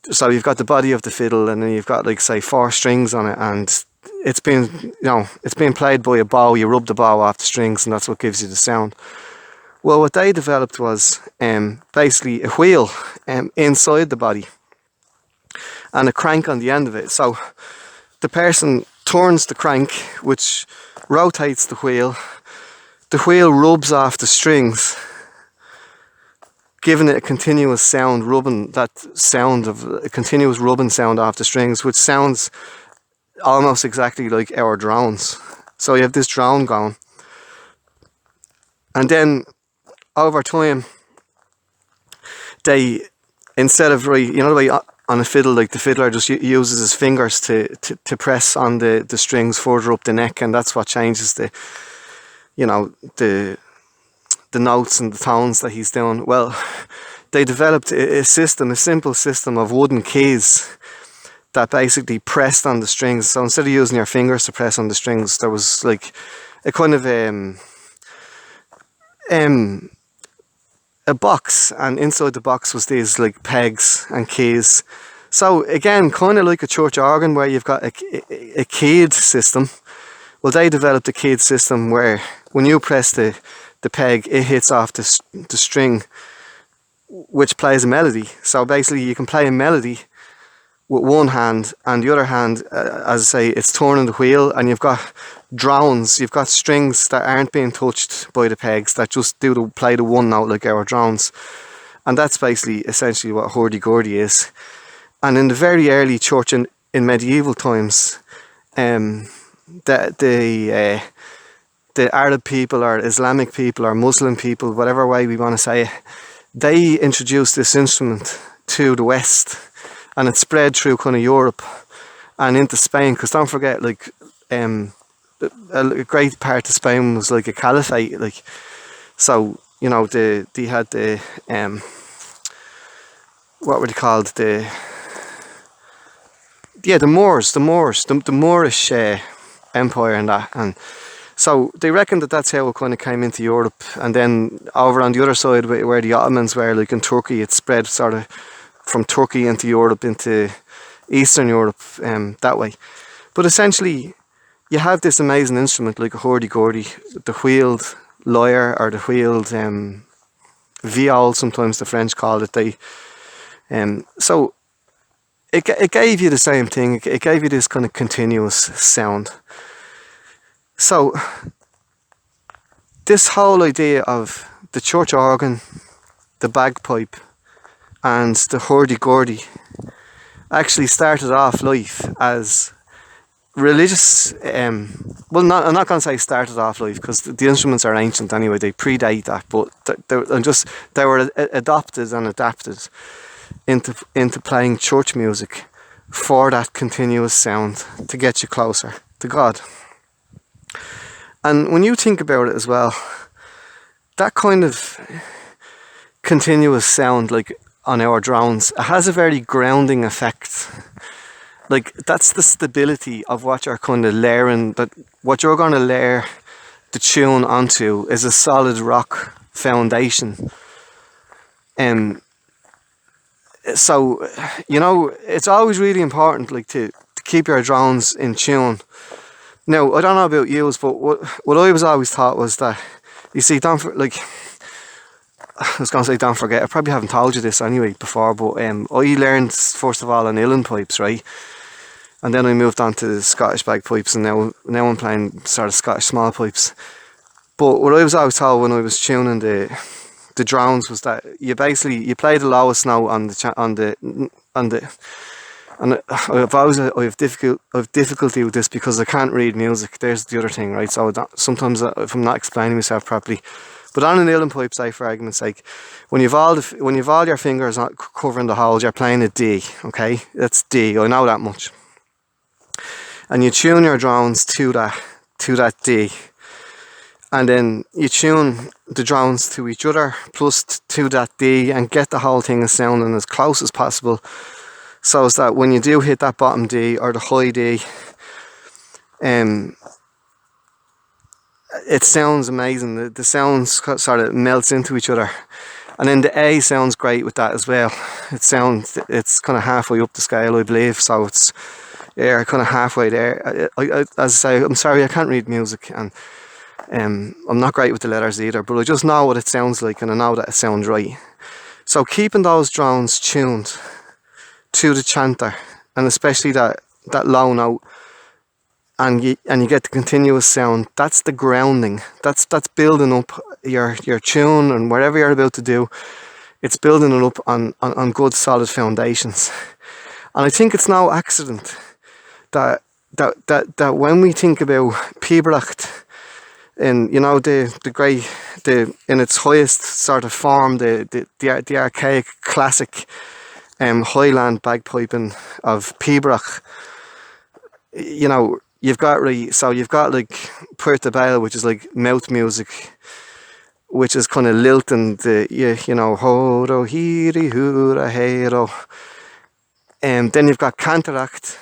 So you've got the body of the fiddle, and then you've got, like, say, 4 strings on it, and it's being played by a bow. You rub the bow off the strings, and that's what gives you the sound. Well, what they developed was basically a wheel inside the body, and a crank on the end of it. So the person turns the crank, which rotates the wheel. The wheel rubs off the strings, giving it a continuous sound, rubbing that sound of a continuous rubbing sound off the strings, which sounds almost exactly like our drones. So you have this drone going, and then over time, they, instead of, right, the way on a fiddle, like the fiddler just uses his fingers to press on the strings further up the neck, and that's what changes the notes and the tones that he's doing. Well, they developed a simple system of wooden keys that basically pressed on the strings. So instead of using your fingers to press on the strings, there was like a kind of a box, and inside the box was these like pegs and keys. So again, kind of like a church organ, where you've got a keyed system. Well, they developed a keyed system where when you press the peg, it hits off the string, which plays a melody. So basically, you can play a melody with one hand, and the other hand, as I say, it's turning the wheel, and you've got drones. You've got strings that aren't being touched by the pegs, that just play the one note like our drones. And that's basically essentially what hurdy-gurdy is. And in the very early church, in medieval times, the Arab people, or Islamic people, or Muslim people, whatever way we want to say it, they introduced this instrument to the West, and it spread through kind of Europe and into Spain. Because don't forget, like, a great part of Spain was like a caliphate, like, so they had the what were they called, the Moors, the Moorish empire, and that. And so they reckon that that's how it kind of came into Europe, and then over on the other side where the Ottomans were, like in Turkey, it spread sort of from Turkey into Europe, into Eastern Europe, that way. But essentially, you have this amazing instrument like a hurdy-gurdy, the wheeled lyre or the wheeled viol, sometimes the French call it. So it gave you the same thing. It gave you this kind of continuous sound. So this whole idea of the church organ, the bagpipe, and the hurdy-gurdy actually started off life as religious. Well, I'm not going to say started off life because the instruments are ancient anyway. They predate that, but they were adopted and adapted into playing church music for that continuous sound to get you closer to God. And when you think about it as well, that kind of continuous sound, like on our drones, it has a very grounding effect. Like, that's the stability of what you're kind of layering, that what you're going to layer the tune onto is a solid rock foundation. So, you know, it's always really important, like, to keep your drones in tune. Now, I don't know about you, but what I was always taught was that, you see, I was going to say don't forget, I probably haven't told you this anyway before, but I learned first of all on uilleann pipes, right? And then I moved on to the Scottish bagpipes, and now I'm playing sort of Scottish small pipes. But what I was always told when I was tuning the drones was that you play the lowest note and I've difficulty with this because I can't read music. There's the other thing, right? So sometimes if I'm not explaining myself properly, but on an uilleann pipe, say for argument's sake, when you've all your fingers covering the holes, you're playing a D. Okay, that's D. I know that much. And you tune your drones to that D, and then you tune the drones to each other plus to that D, and get the whole thing sounding as close as possible, so as that when you do hit that bottom D or the high D, it sounds amazing. The sounds sort of melts into each other, and then the A sounds great with that as well. It's kind of halfway up the scale, I believe, so it's kind of halfway there. As I say, I'm sorry, I can't read music, and I'm not great with the letters either, but I just know what it sounds like, and I know that it sounds right. So keeping those drones tuned to the chanter, and especially that low note, and you get the continuous sound, that's the grounding. That's building up your tune, and whatever you're about to do, it's building it up on good solid foundations. And I think it's no accident that when we think about Pibrocht, in, you know, the in its highest sort of form, the archaic classic Highland bagpiping of Pibroch, you know, you've got like Puerto Bale, which is like mouth music, which is kind of lilting you know, horo hiri hura hero. Then you've got Cantaracht,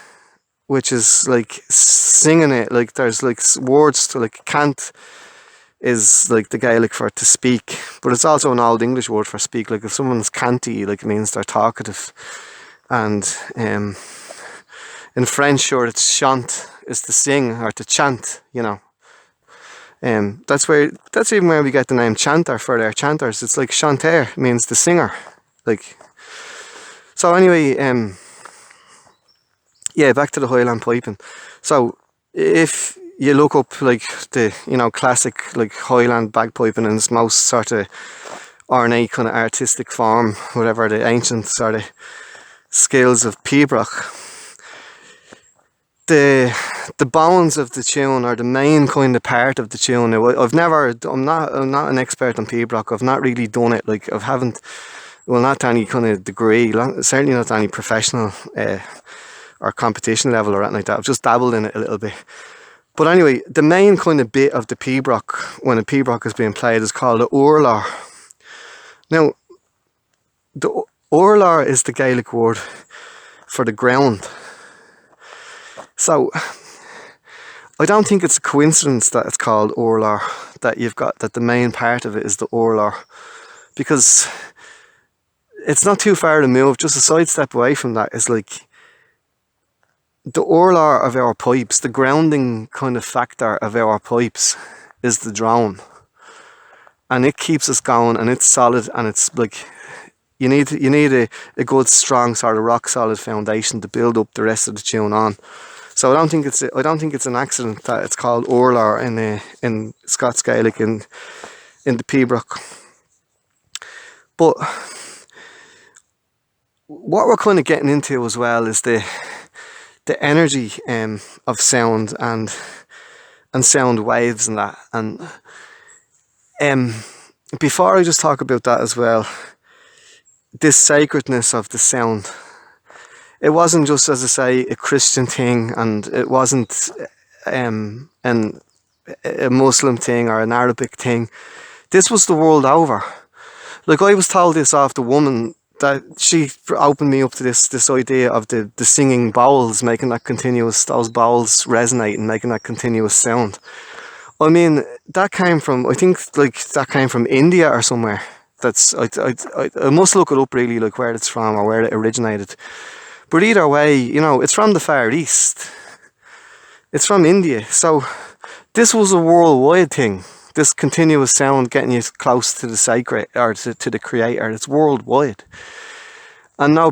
which is like singing it, like there's like words to, like, cant is like the Gaelic for to speak, but it's also an old English word for speak. Like if someone's canty, like, it means they're talkative. And in French, sure, it's chant is to sing or to chant, you know. That's even where we get the name chanter for their chanters. It's like chanteur means the singer, like. So anyway, yeah, back to the Highland piping. So if you look up like the, you know, classic like Highland bagpiping in its most sort of ornate kind of artistic form, whatever the ancient sort of skills of Pibroch, the bones of the tune, or the main kind of part of the tune. I'm not an expert on Pibroch. I've not really done it. Like, not to any kind of degree, certainly not to any professional or competition level or anything like that. I've just dabbled in it a little bit. But anyway, the main kind of bit of the Pibroch, when a Pibroch is being played, is called the urlar. Now, the urlar is the Gaelic word for the ground. So I don't think it's a coincidence that it's called urlar, that the main part of it is the urlar, because it's not too far to move. Just a side step away from that is like, the urlar of our pipes, the grounding kind of factor of our pipes, is the drone, and it keeps us going, and it's solid, and it's like you need a good strong sort of rock solid foundation to build up the rest of the tune on. So I don't think it's an accident that it's called urlar in Scots Gaelic in the Pibroch. But what we're kind of getting into as well is the energy of sound and sound waves and that. And before I just talk about that as well, this sacredness of the sound. It wasn't just, as I say, a Christian thing, and it wasn't a Muslim thing or an Arabic thing. This was the world over. Like, I was told this off the woman that she opened me up to this idea of the singing bowls, making that continuous, those bowls resonate and making that continuous sound. I mean, that came from, I think, like, that came from India or somewhere. I must look it up really, like where it's from or where it originated. But either way, you know, it's from the Far East. It's from India. So this was a worldwide thing. This continuous sound getting you close to the sacred or to the creator. It's worldwide. And no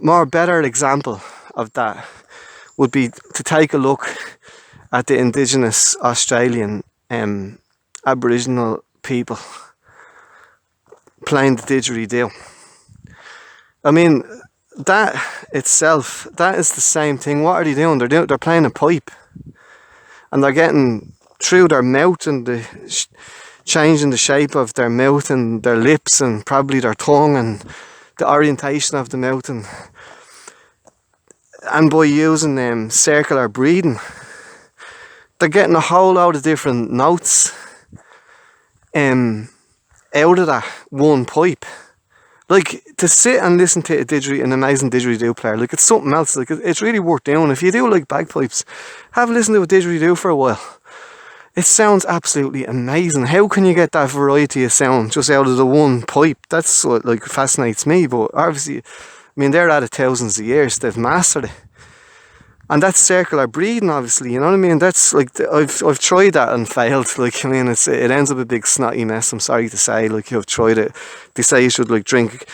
more better example of that would be to take a look at the indigenous Australian Aboriginal people playing the didgeridoo. I mean, that itself, that is the same thing. What are they doing? They're playing a pipe, and they're getting through their mouth and changing the shape of their mouth and their lips and probably their tongue and the orientation of the mouth, and by using circular breathing, they're getting a whole load of different notes out of that one pipe. Like, to sit and listen to an amazing didgeridoo player, like, it's something else. Like, it's really worth doing. If you do like bagpipes, have a listen to a didgeridoo for a while. It sounds absolutely amazing. How can you get that variety of sound just out of the one pipe? That's what, like, fascinates me. But obviously, I mean, they're at it thousands of years. They've mastered it. And that's circular breathing, obviously, you know what I mean? That's like, I've tried that and failed. Like, I mean, it ends up a big snotty mess, I'm sorry to say. Like, you've tried it. They say you should, like, drink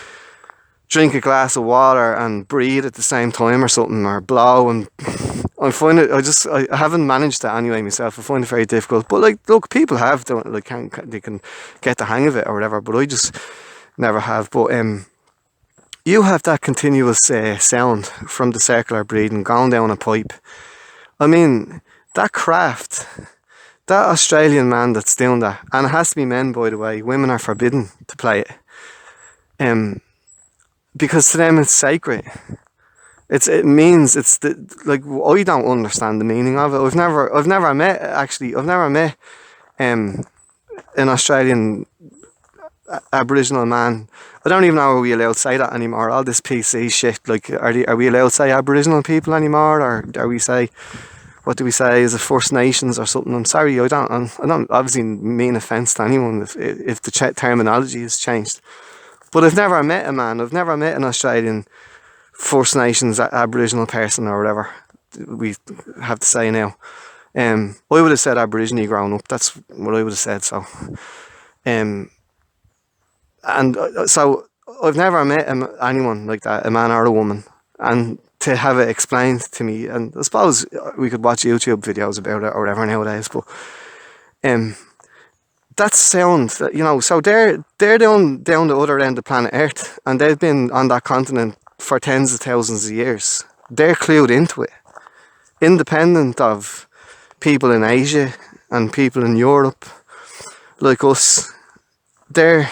a glass of water and breathe at the same time or something, or blow, and I find it, I haven't managed that anyway myself. I find it very difficult. But, like, look, people have done it, like, they can get the hang of it or whatever, but I just never have. But, you have that continuous sound from the circular breathing going down a pipe. I mean, that craft, that Australian man that's doing that, and it has to be men, by the way, women are forbidden to play it, because to them it's sacred. It means it's like, I don't understand the meaning of it. I've never met an Australian Aboriginal man. I don't even know, are we allowed to say that anymore? All this PC shit, like, are we allowed to say Aboriginal people anymore, or are we say, what do we say? Is it First Nations or something? I'm sorry, I don't obviously mean offence to anyone if the terminology has changed. But I've never met a man. I've never met an Australian First Nations Aboriginal person or whatever we have to say now. I would have said Aborigine growing up. That's what I would have said. So, and so I've never met anyone like that, a man or a woman, and to have it explained to me, and I suppose we could watch YouTube videos about it or whatever nowadays, but that sound, that, you know, so they're down the other end of planet Earth, and they've been on that continent for tens of thousands of years. They're clued into it, independent of people in Asia and people in Europe like us. They're,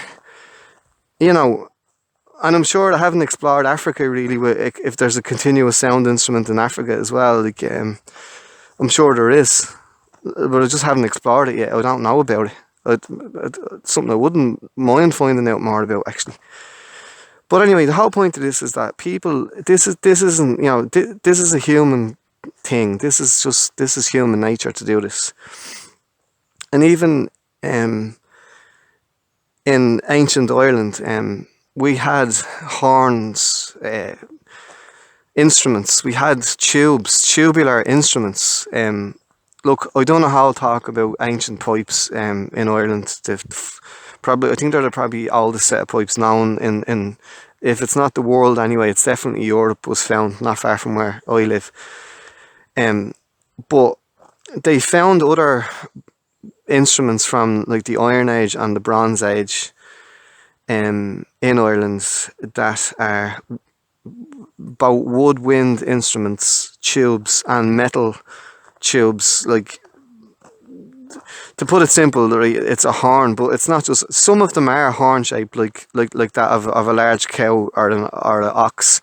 you know, and I'm sure I haven't explored Africa really, if there's a continuous sound instrument in Africa as well. Like, I'm sure there is, but I just haven't explored it yet. I don't know about it. It's something I wouldn't mind finding out more about, actually. But anyway, the whole point of this is that people, this isn't, you know, this is a human thing. This is human nature to do this. And even in ancient Ireland, we had horns instruments. We had tubes, tubular instruments. Look, I don't know how to talk about ancient pipes in Ireland. Probably, I think they're probably oldest set of pipes known in, if it's not the world anyway, it's definitely Europe. Was found not far from where I live. But they found other instruments from like the Iron Age and the Bronze Age in Ireland that are both woodwind instruments, tubes, and metal tubes. Like, to put it simple, right, it's a horn, but it's not just. Some of them are horn shaped, like that of a large cow or an ox.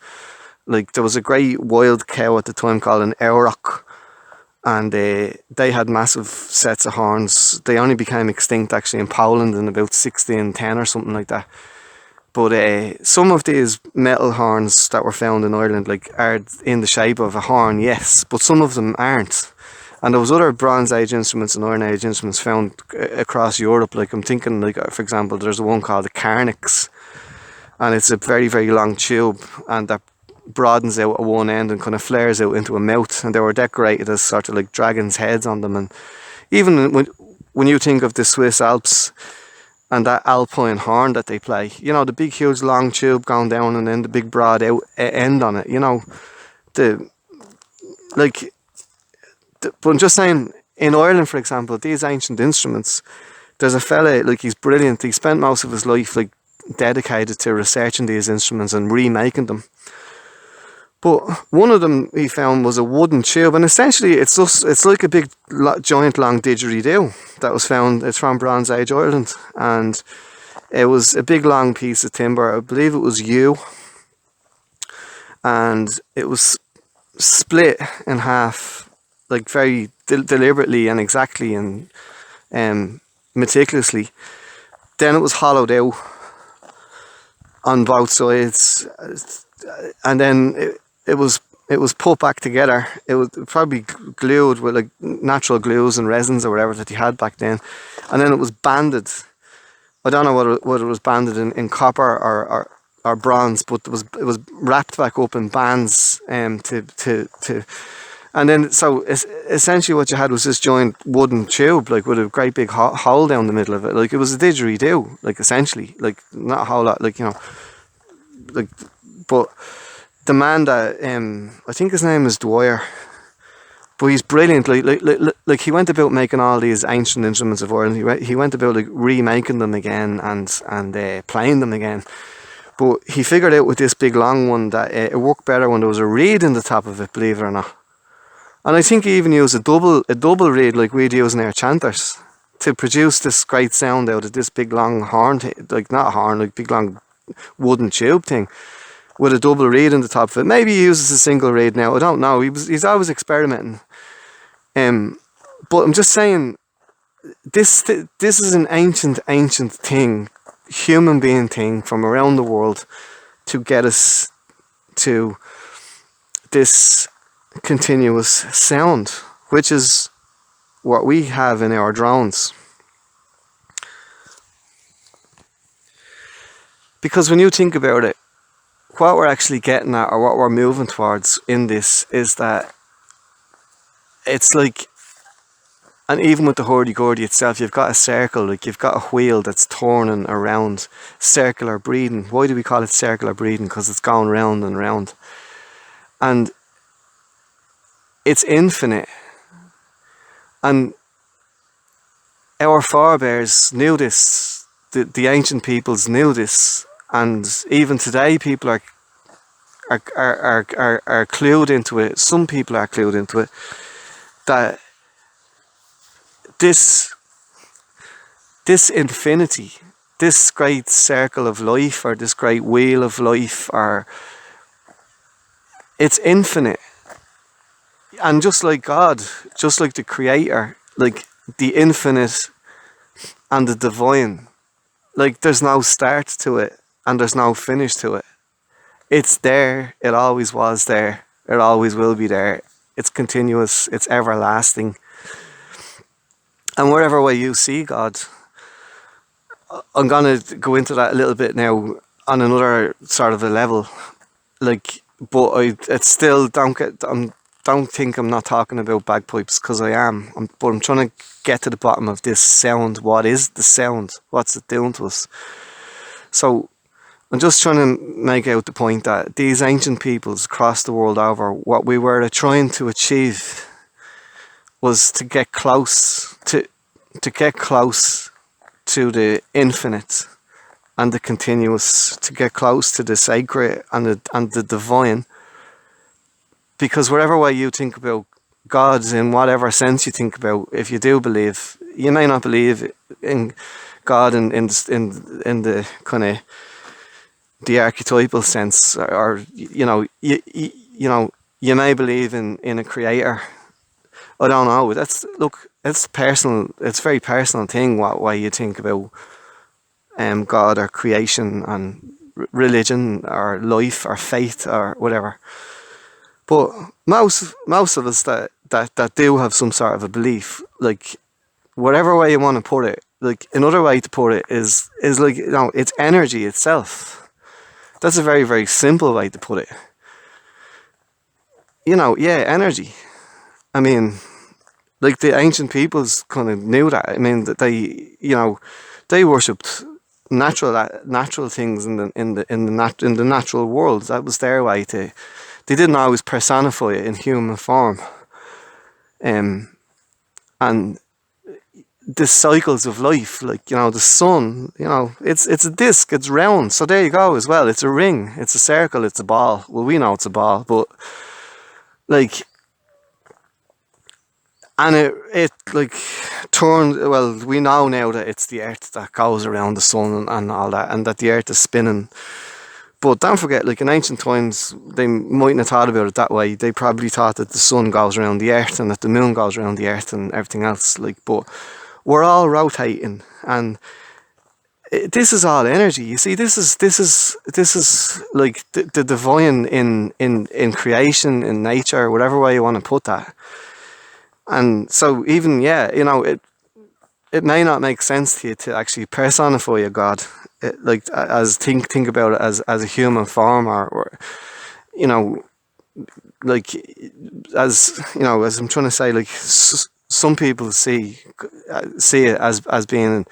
Like, there was a great wild cow at the time called an auroch, and they had massive sets of horns. They only became extinct actually in Poland in about 1610 or something like that. But some of these metal horns that were found in Ireland, like, are in the shape of a horn, yes, but some of them aren't. And there was other Bronze Age instruments and Iron Age instruments found across Europe. Like, I'm thinking, like, for example, there's one called the carnix, and it's a very, very long tube, and that broadens out at one end and kind of flares out into a mouth. And they were decorated as sort of like dragons' heads on them. And even when you think of the Swiss Alps and that alpine horn that they play, you know, the big, huge, long tube going down and then the big broad out end on it, you know, the like. But I'm just saying, in Ireland, for example, these ancient instruments, there's a fella, like, he's brilliant. He spent most of his life, like, dedicated to researching these instruments and remaking them. But one of them he found was a wooden tube, and essentially it's like a big, giant, long didgeridoo that was found. It's from Bronze Age Ireland, and it was a big, long piece of timber. I believe it was yew, and it was split in half, like, very deliberately and exactly and meticulously. Then it was hollowed out on both sides, and then it was put back together. It was probably glued with, like, natural glues and resins or whatever that he had back then, and then it was banded. I don't know whether it was banded in copper or bronze, but it was wrapped back up in bands to. And then, so essentially what you had was this giant wooden tube, like, with a great big hole down the middle of it. Like, it was a didgeridoo, like, essentially. Like, not a whole lot, like, you know, like, but the man that, I think his name is Dwyer, but he's brilliant. Like he went about making all these ancient instruments of Ireland. He went about, like, remaking them again and playing them again. But he figured out with this big long one that it worked better when there was a reed in the top of it, believe it or not. And I think he even used a double reed like we'd use in our chanters to produce this great sound out of this big long horn, like, not a horn, like, big long wooden tube thing with a double reed in the top of it. Maybe he uses a single reed now, I don't know. He's always experimenting. But I'm just saying, this is an ancient thing, human being thing from around the world to get us to this continuous sound, which is what we have in our drones. Because when you think about it, what we're actually getting at, or what we're moving towards in this, is that it's like, and even with the hurdy-gurdy itself, you've got a circle, like, you've got a wheel that's turning around, circular breathing. Why do we call it circular breathing? Because it's going round and round. And it's infinite. And our forebears knew this. The ancient peoples knew this. And even today, people are clued into it. Some people are clued into it. That this infinity, this great circle of life, or this great wheel of life, or it's infinite. And just like God, just like the Creator, like the infinite and the divine, like, there's no start to it and there's no finish to it. It's there, it always was there, it always will be there. It's continuous, it's everlasting. And wherever way you see God, I'm going to go into that a little bit now on another sort of a level. Like, but it's still don't think I'm not talking about bagpipes, because I am. But I'm trying to get to the bottom of this sound. What is the sound? What's it doing to us? So I'm just trying to make out the point that these ancient peoples across the world over, what we were trying to achieve was to get close to get close to the infinite and the continuous, to get close to the sacred and the divine. Because whatever way you think about God, in whatever sense you think about, if you do believe, you may not believe in God in the kind of the archetypal sense, or you may believe in a creator. I don't know. It's personal. It's a very personal thing what way you think about God or creation and religion or life or faith or whatever. But most of us that do have some sort of a belief, like whatever way you want to put it, like another way to put it is like, it's energy itself. That's a very, very simple way to put it. Yeah, energy. I mean, like the ancient peoples kind of knew that. I mean, that they worshipped natural things in the natural world. That was their way to. They didn't always personify it in human form. And the cycles of life, like the sun, it's a disc, it's round. So there you go as well. It's a ring, it's a circle, it's a ball. Well, we know it's a ball, but like. And it like turned, well, we know now that it's the earth that goes around the sun and all that, and that the earth is spinning. But don't forget, like in ancient times, they mightn't have thought about it that way. They probably thought that the sun goes around the earth and that the moon goes around the earth and everything else. Like, but we're all rotating, and this is all energy. You see, this is like the divine in creation, in nature, whatever way you want to put that. And so even, it may not make sense to you to actually personify a god, like as think about it as a human form, or like as I'm trying to say, like some people see it as being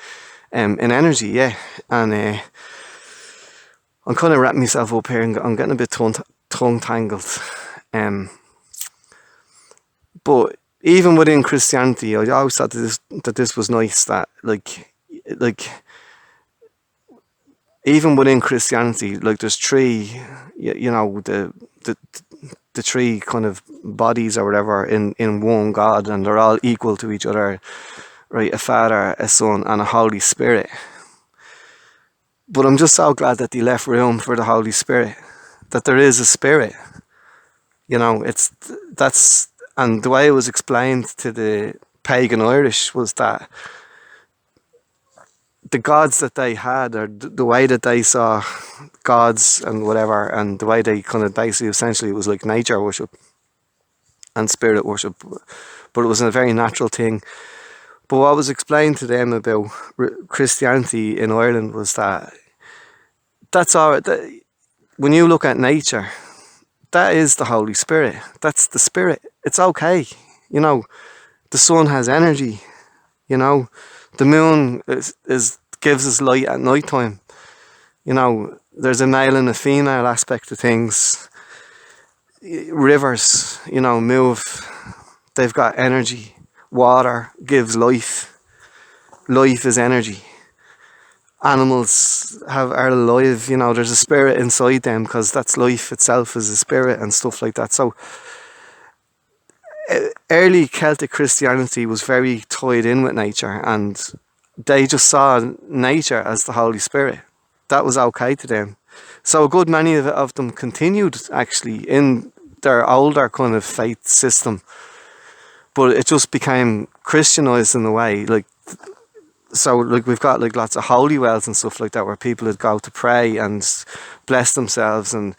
in energy, yeah. And I'm kind of wrapping myself up here, and I'm getting a bit tongue tangled, but. Even within Christianity, I always thought that this was nice. That like even within Christianity, like there's three, the three kind of bodies or whatever in one God, and they're all equal to each other, right? A Father, a Son, and a Holy Spirit. But I'm just so glad that they left room for the Holy Spirit. That there is a spirit. That's. And the way it was explained to the pagan Irish was that the gods that they had, or the way that they saw gods and whatever, and the way they kind of basically essentially, it was like nature worship and spirit worship, but it was a very natural thing. But what was explained to them about Christianity in Ireland was that that's all. When you look at nature, that is the Holy Spirit. That's the Spirit. It's okay. The sun has energy. The moon gives us light at night time. There's a male and a female aspect to things. Rivers, move. They've got energy. Water gives life. Life is energy. Animals are alive, there's a spirit inside them, because that's life itself is a spirit and stuff like that. So early Celtic Christianity was very tied in with nature, and they just saw nature as the Holy Spirit. That was okay to them. So a good many of them continued actually in their older kind of faith system, but it just became Christianized in a way. So we've got like lots of holy wells and stuff like that, where people would go to pray and bless themselves and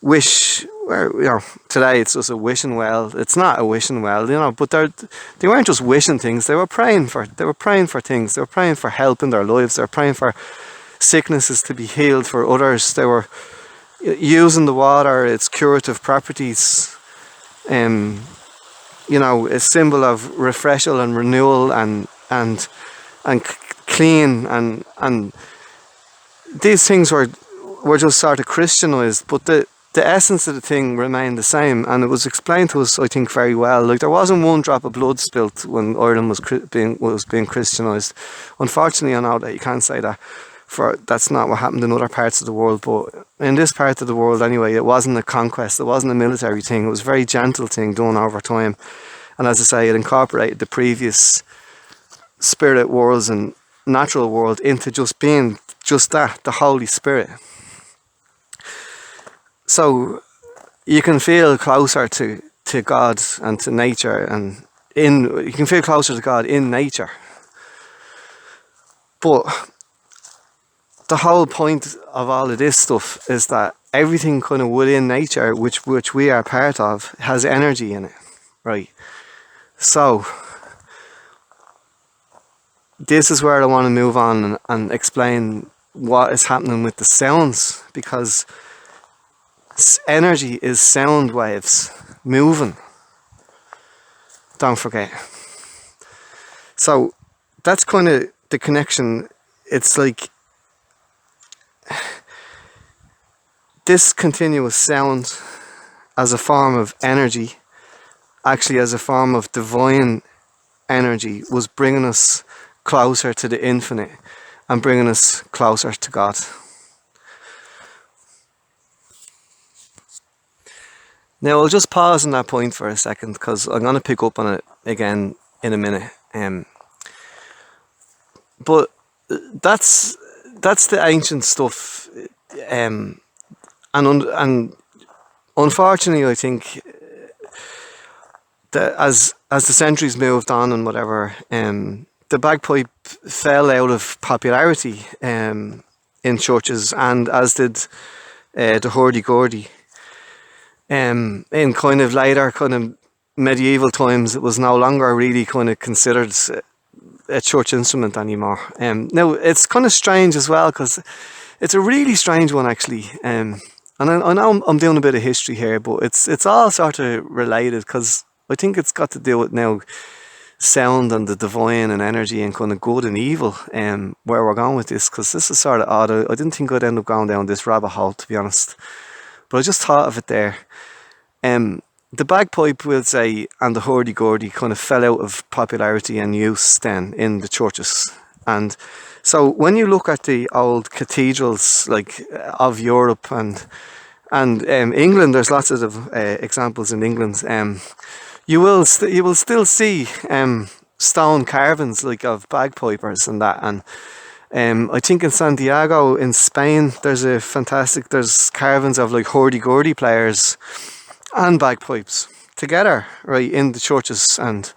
wish. Where today it's just a wishing well. It's not a wishing well, but they weren't just wishing things. They were praying for things. They were praying for help in their lives. They were praying for sicknesses to be healed for others. They were using the water, its curative properties, um, a symbol of refreshal and renewal and clean, and these things were just sort of Christianized, but the essence of the thing remained the same, and it was explained to us, I think, very well. Like, there wasn't one drop of blood spilt when Ireland was being Christianized. Unfortunately, I know that you can't say that, for that's not what happened in other parts of the world, but in this part of the world anyway, it wasn't a conquest, it wasn't a military thing, it was a very gentle thing done over time. And as I say, it incorporated the previous spirit worlds and natural world into just being just that, the Holy Spirit. So you can feel closer to God and to nature, and you can feel closer to God in nature. But the whole point of all of this stuff is that everything kind of within nature, which we are part of, has energy in it, right? So this is where I want to move on and explain what is happening with the sounds, because energy is sound waves moving. Don't forget. So that's kind of the connection. It's like this continuous sound as a form of energy, actually as a form of divine energy, was bringing us closer to the infinite and bringing us closer to God. Now I'll just pause on that point for a second, because I'm going to pick up on it again in a minute. But that's the ancient stuff, and unfortunately, I think that as the centuries moved on and whatever, the bagpipe fell out of popularity in churches, and as did the hurdy-gurdy. In kind of later kind of medieval times, it was no longer really kind of considered a church instrument anymore. Now it's kind of strange as well, because it's a really strange one actually. And I know I'm doing a bit of history here, but it's all sort of related, because I think it's got to do with now sound and the divine and energy and kind of good and evil, where we're going with this, because this is sort of odd. I didn't think I'd end up going down this rabbit hole, to be honest, but I just thought of it there. The bagpipe, we'll say, and the hurdy-gurdy kind of fell out of popularity and use then in the churches. And so when you look at the old cathedrals like of Europe and England, there's lots of examples in England. You will still see stone carvings like of bagpipers and that. And I think in Santiago in Spain, there's carvings of like hurdy-gurdy players and bagpipes together, right, in the churches. And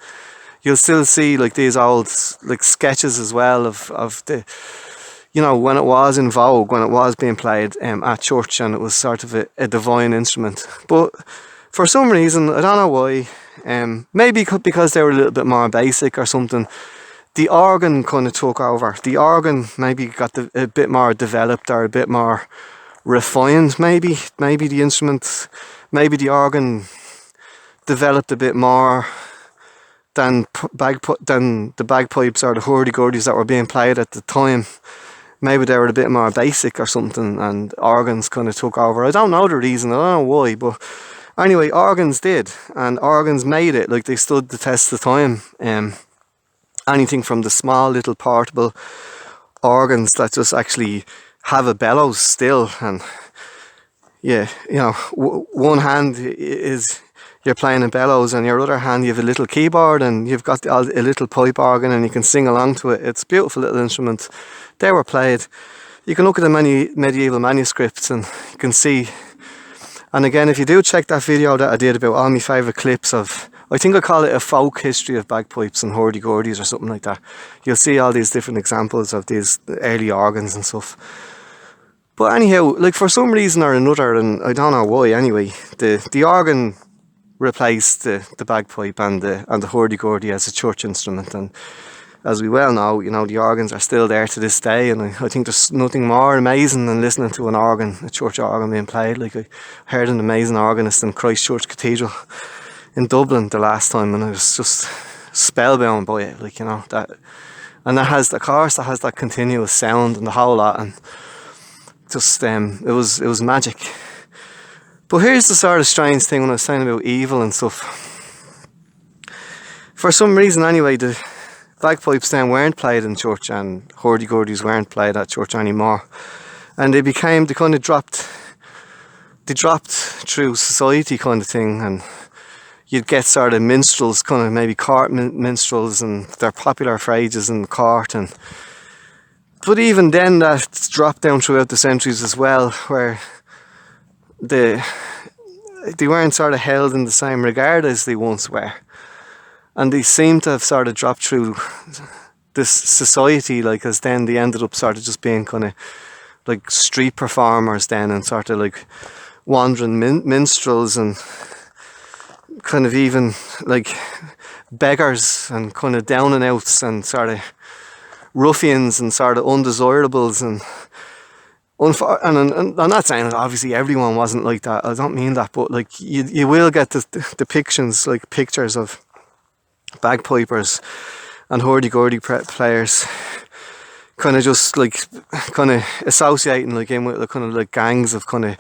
you'll still see like these old like sketches as well of the, when it was in vogue, when it was being played at church, and it was sort of a divine instrument. But for some reason, I don't know why, maybe because they were a little bit more basic or something, the organ kind of took over. The organ maybe got a bit more developed or a bit more refined, maybe the instrument, maybe the organ developed a bit more than the bagpipes or the hurdy-gurdies that were being played at the time. Maybe they were a bit more basic or something, and organs kind of took over. I don't know the reason, I don't know why, but anyway, organs did, and organs made it, like they stood the test of time. Anything from the small little portable organs that just actually have a bellows still, and yeah, one hand is you're playing a bellows, and your other hand you have a little keyboard, and you've got a little pipe organ, and you can sing along to it. It's a beautiful little instrument. They were played. You can look at the many medieval manuscripts and you can see. And again, if you do check that video that I did about all my favourite clips of, I think I call it a folk history of bagpipes and hurdy-gurdies or something like that, you'll see all these different examples of these early organs and stuff. But anyhow, like for some reason or another, and I don't know why anyway, the organ replaced the bagpipe and the hurdy-gurdy as a church instrument, as we well know, the organs are still there to this day, and I think there's nothing more amazing than listening to an organ, a church organ being played. Like, I heard an amazing organist in Christchurch Cathedral in Dublin the last time, and I was just spellbound by it. Like, that, and that has, of course, that continuous sound and the whole lot, and just it was magic. But here's the sort of strange thing when I was saying about evil and stuff. For some reason, anyway, the bagpipes then weren't played in church, and hurdy-gurdies weren't played at church anymore, and they kind of dropped through society kind of thing, and you'd get sort of minstrels, kind of maybe court minstrels, and they're popular phrases in court, but even then that's dropped down throughout the centuries as well, where they weren't sort of held in the same regard as they once were. And they seem to have sort of dropped through this society, like, as then they ended up sort of just being kind of like street performers then, and sort of like wandering minstrels, and kind of even like beggars, and kind of down and outs, and sort of ruffians, and sort of undesirables, and I'm not saying that obviously everyone wasn't like that, I don't mean that, but like you will get the depictions, like pictures of bagpipers and hurdy-gurdy players kind of just like kind of associating like in with the kind of like gangs of kind of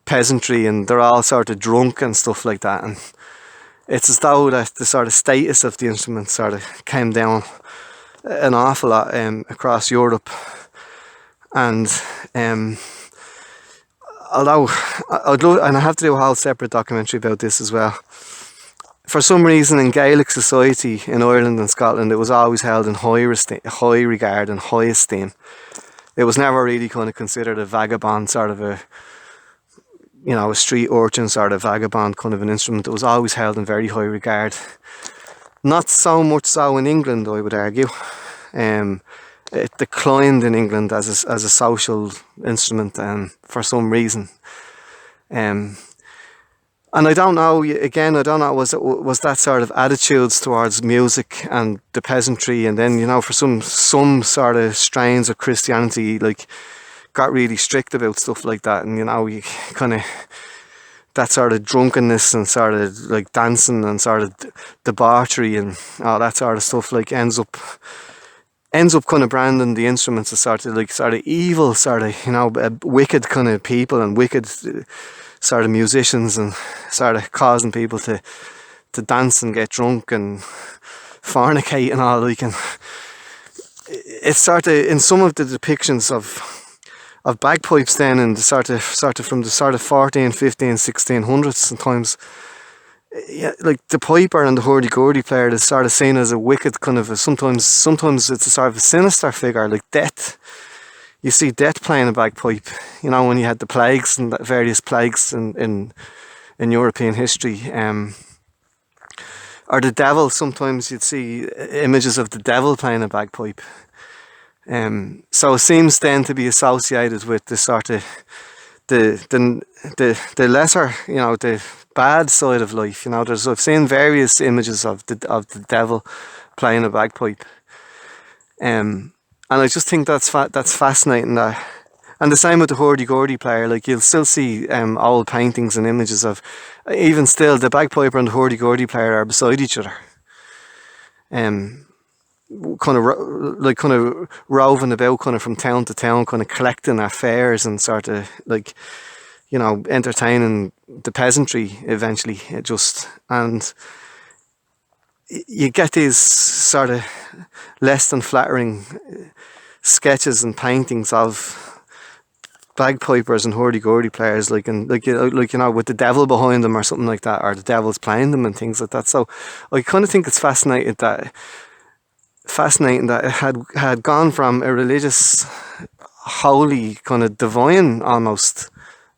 peasantry, and they're all sort of drunk and stuff like that, and it's as though that the sort of status of the instrument sort of came down an awful lot across Europe. And although I'd love, and I have to do a whole separate documentary about this as well, for some reason in Gaelic society in Ireland and Scotland, it was always held in high regard and high esteem. It was never really kind of considered a vagabond sort of a street urchin sort of vagabond kind of an instrument. It was always held in very high regard. Not so much so in England, I would argue. It declined in England as a social instrument for some reason. And I don't know, was that sort of attitudes towards music and the peasantry, and then, for some sort of strains of Christianity, like, got really strict about stuff like that, and, you kind of, that sort of drunkenness and sort of, like, dancing and sort of debauchery and all that sort of stuff, like, ends up kind of branding the instruments as sort of evil, sort of, wicked kind of people, and wicked sort of musicians, and sort of causing people to dance and get drunk and fornicate and all, like, and it's sort of in some of the depictions of bagpipes then, and sort of from the sort of 14, 15, 1600s sometimes, yeah, like the piper and the hurdy-gurdy player is sort of seen as a wicked kind of sometimes it's a sort of a sinister figure, like Death. You see Death playing a bagpipe, when you had the plagues and various plagues in European history. Or the devil, sometimes you'd see images of the devil playing a bagpipe. So it seems then to be associated with the sort of the lesser, the bad side of life. I've seen various images of the devil playing a bagpipe. And I just think that's fascinating. And the same with the hurdy-gurdy player. Like, you'll still see old paintings and images of, even still, the bagpiper and the hurdy-gurdy player are beside each other. Kind of roving about, kind of from town to town, kind of collecting at fairs and sort of like, entertaining the peasantry eventually. And you get these sort of less than flattering sketches and paintings of bagpipers and hurdy-gurdy players, like with the devil behind them or something like that, or the devil's playing them and things like that. So I kind of think it's fascinating that it had gone from a religious, holy, kind of divine almost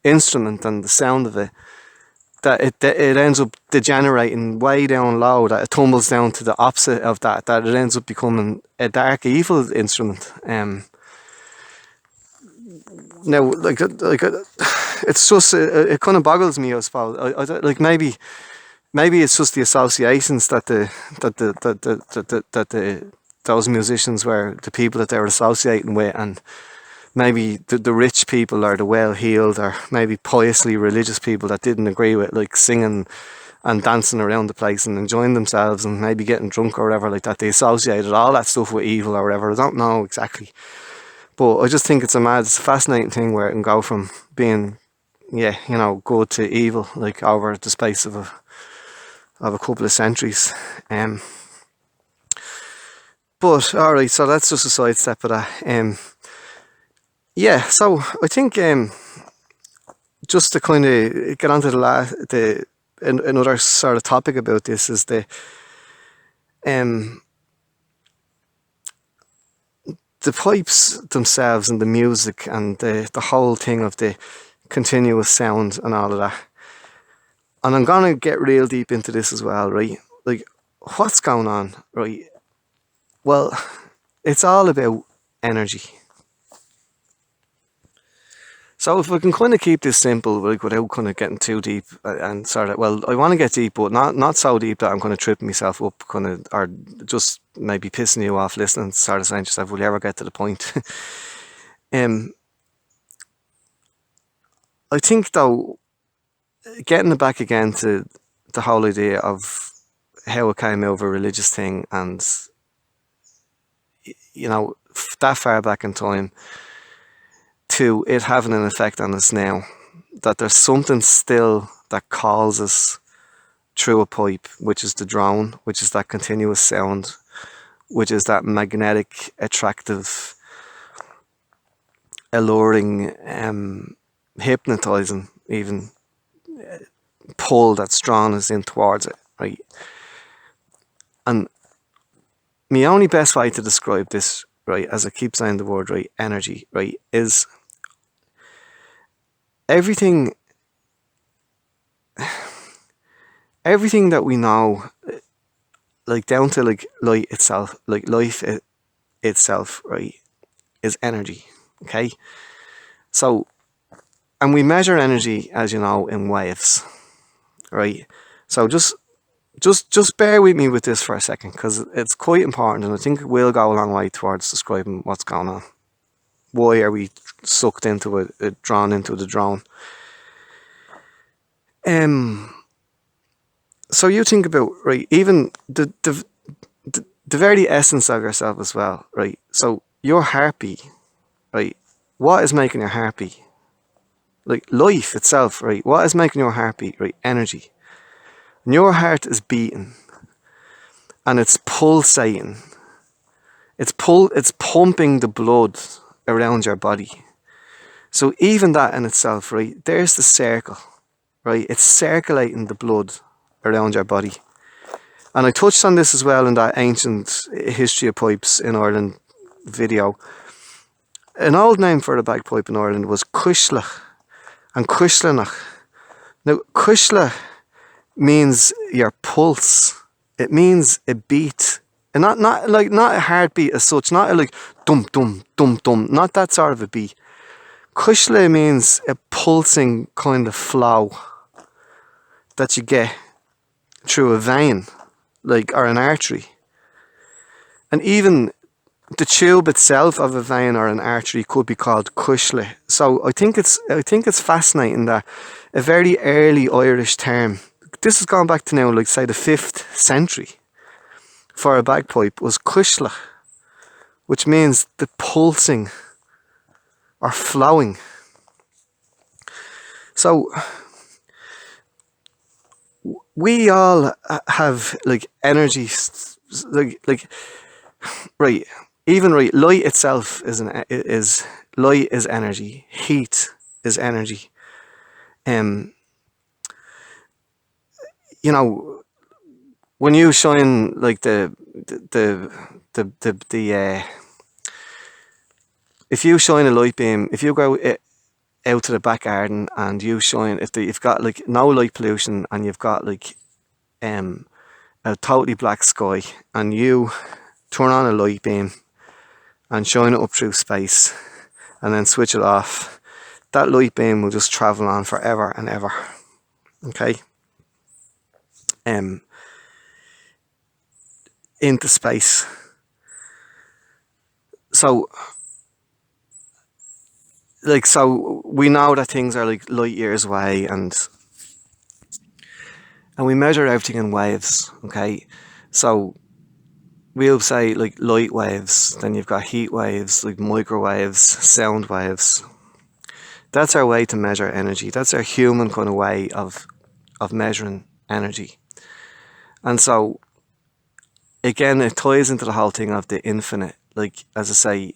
instrument, and the sound of it, that it ends up degenerating way down low, that it tumbles down to the opposite of that it ends up becoming a dark, evil instrument. Now, it's just, it kind of boggles me, I suppose. I like, maybe it's just the associations that the those musicians were the people that they were associating with, and maybe the rich people or the well-heeled or maybe piously religious people that didn't agree with like singing and dancing around the place and enjoying themselves and maybe getting drunk or whatever like that. They associated all that stuff with evil or whatever. I don't know exactly. But I just think it's a fascinating thing where it can go from being, yeah, you know, good to evil, like over the space of a couple of centuries. But alright, so that's just a sidestep of that. Yeah, so I think just to kind of get onto another sort of topic about this is um, the pipes themselves and the music and the whole thing of the continuous sound and all of that. And I'm gonna get real deep into this as well, right? Like, what's going on, right? Well, it's all about energy. So if we can kind of keep this simple, like without kind of getting too deep and sort of, well, I want to get deep, but not so deep that I'm kind of tripping myself up, kind of, or just maybe pissing you off listening, sort of saying to yourself, will you ever get to the point? I think though, getting it back again to the whole idea of how it came out of a religious thing, and you know, that far back in time, to it having an effect on us now, that there's something still that calls us through a pipe, which is the drone, which is that continuous sound, which is that magnetic, attractive, alluring, hypnotizing, even pull that's drawn us in towards it, right? And my only best way to describe this, right, as I keep saying the word, right, energy, right, is everything that we know, like down to like light itself, like life itself, right, is energy. Okay, so, and we measure energy, as you know, in waves, right? So just bear with me with this for a second, because it's quite important, and I think it will go a long way towards describing what's going on. Why are we sucked into it, drawn into the drone? So you think about, right, even the very essence of yourself as well, right? So your heartbeat, right? What is making your heartbeat? Like life itself, right? What is making your heartbeat, right? Energy. And your heart is beating and it's pulsating. It's pumping the blood around your body. So even that in itself, right? There's the circle, right? It's circulating the blood around your body. And I touched on this as well in that ancient history of pipes in Ireland video. An old name for the bagpipe in Ireland was cuislach and cuislanach. Now, cuisla means your pulse. It means a beat. And not a heartbeat as such, not a like dum dum dum dum, not that sort of a beat. Cuisla means a pulsing kind of flow that you get through a vein, like, or an artery. And even the tube itself of a vein or an artery could be called cuisla. So I think it's fascinating that a very early Irish term, this has gone back to now, like say the 5th century, for a bagpipe was cuisla, which means the pulsing or flowing. So we all have like energy, like right. Even right, light itself is light is energy. Heat is energy. You know, when you shine like the if you shine a light beam, if you go out to the back garden and you shine, you've got like no light pollution and you've got like a totally black sky, and you turn on a light beam and shine it up through space and then switch it off, that light beam will just travel on forever and ever. Okay? Into space. So, like, so we know that things are like light years away, and we measure everything in waves. Okay, so we'll say like light waves, then you've got heat waves, like microwaves, sound waves. That's our way to measure energy. That's our human kind of way of measuring energy. And so again, it ties into the whole thing of the infinite. Like, as I say,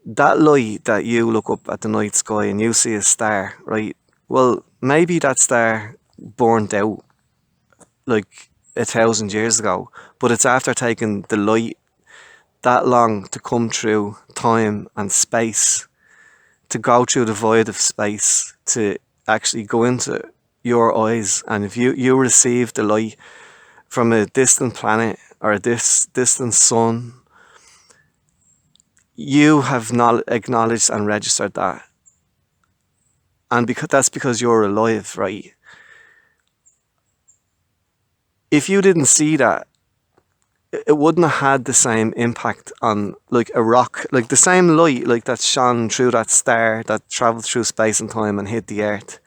that light that you look up at the night sky and you see a star, right? Well, maybe that star burnt out like 1,000 years ago, but it's after taking the light that long to come through time and space, to go through the void of space, to actually go into your eyes. And if you receive the light from a distant planet or a distant sun, you have not acknowledged and registered that. And that's because you're alive, right? If you didn't see that, it wouldn't have had the same impact on like a rock, like the same light like that shone through that star that traveled through space and time and hit the earth.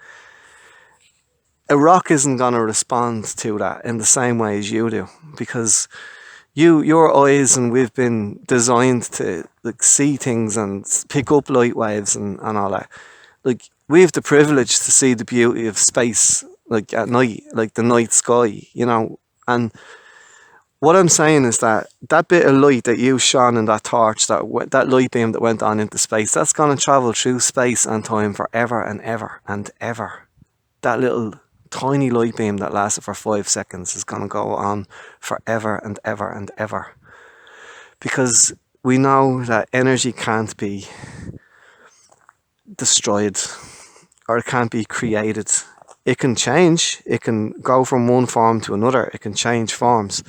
A rock isn't going to respond to that in the same way as you do, because your eyes and we've been designed to like see things and pick up light waves and all that. Like, we have the privilege to see the beauty of space like at night, like the night sky, and what I'm saying is that that bit of light that you shone in that torch, that light beam that went on into space, that's going to travel through space and time forever and ever and ever. That little tiny light beam that lasted for 5 seconds is going to go on forever and ever and ever. Because we know that energy can't be destroyed or it can't be created. It can change. It can go from one form to another. It can change forms.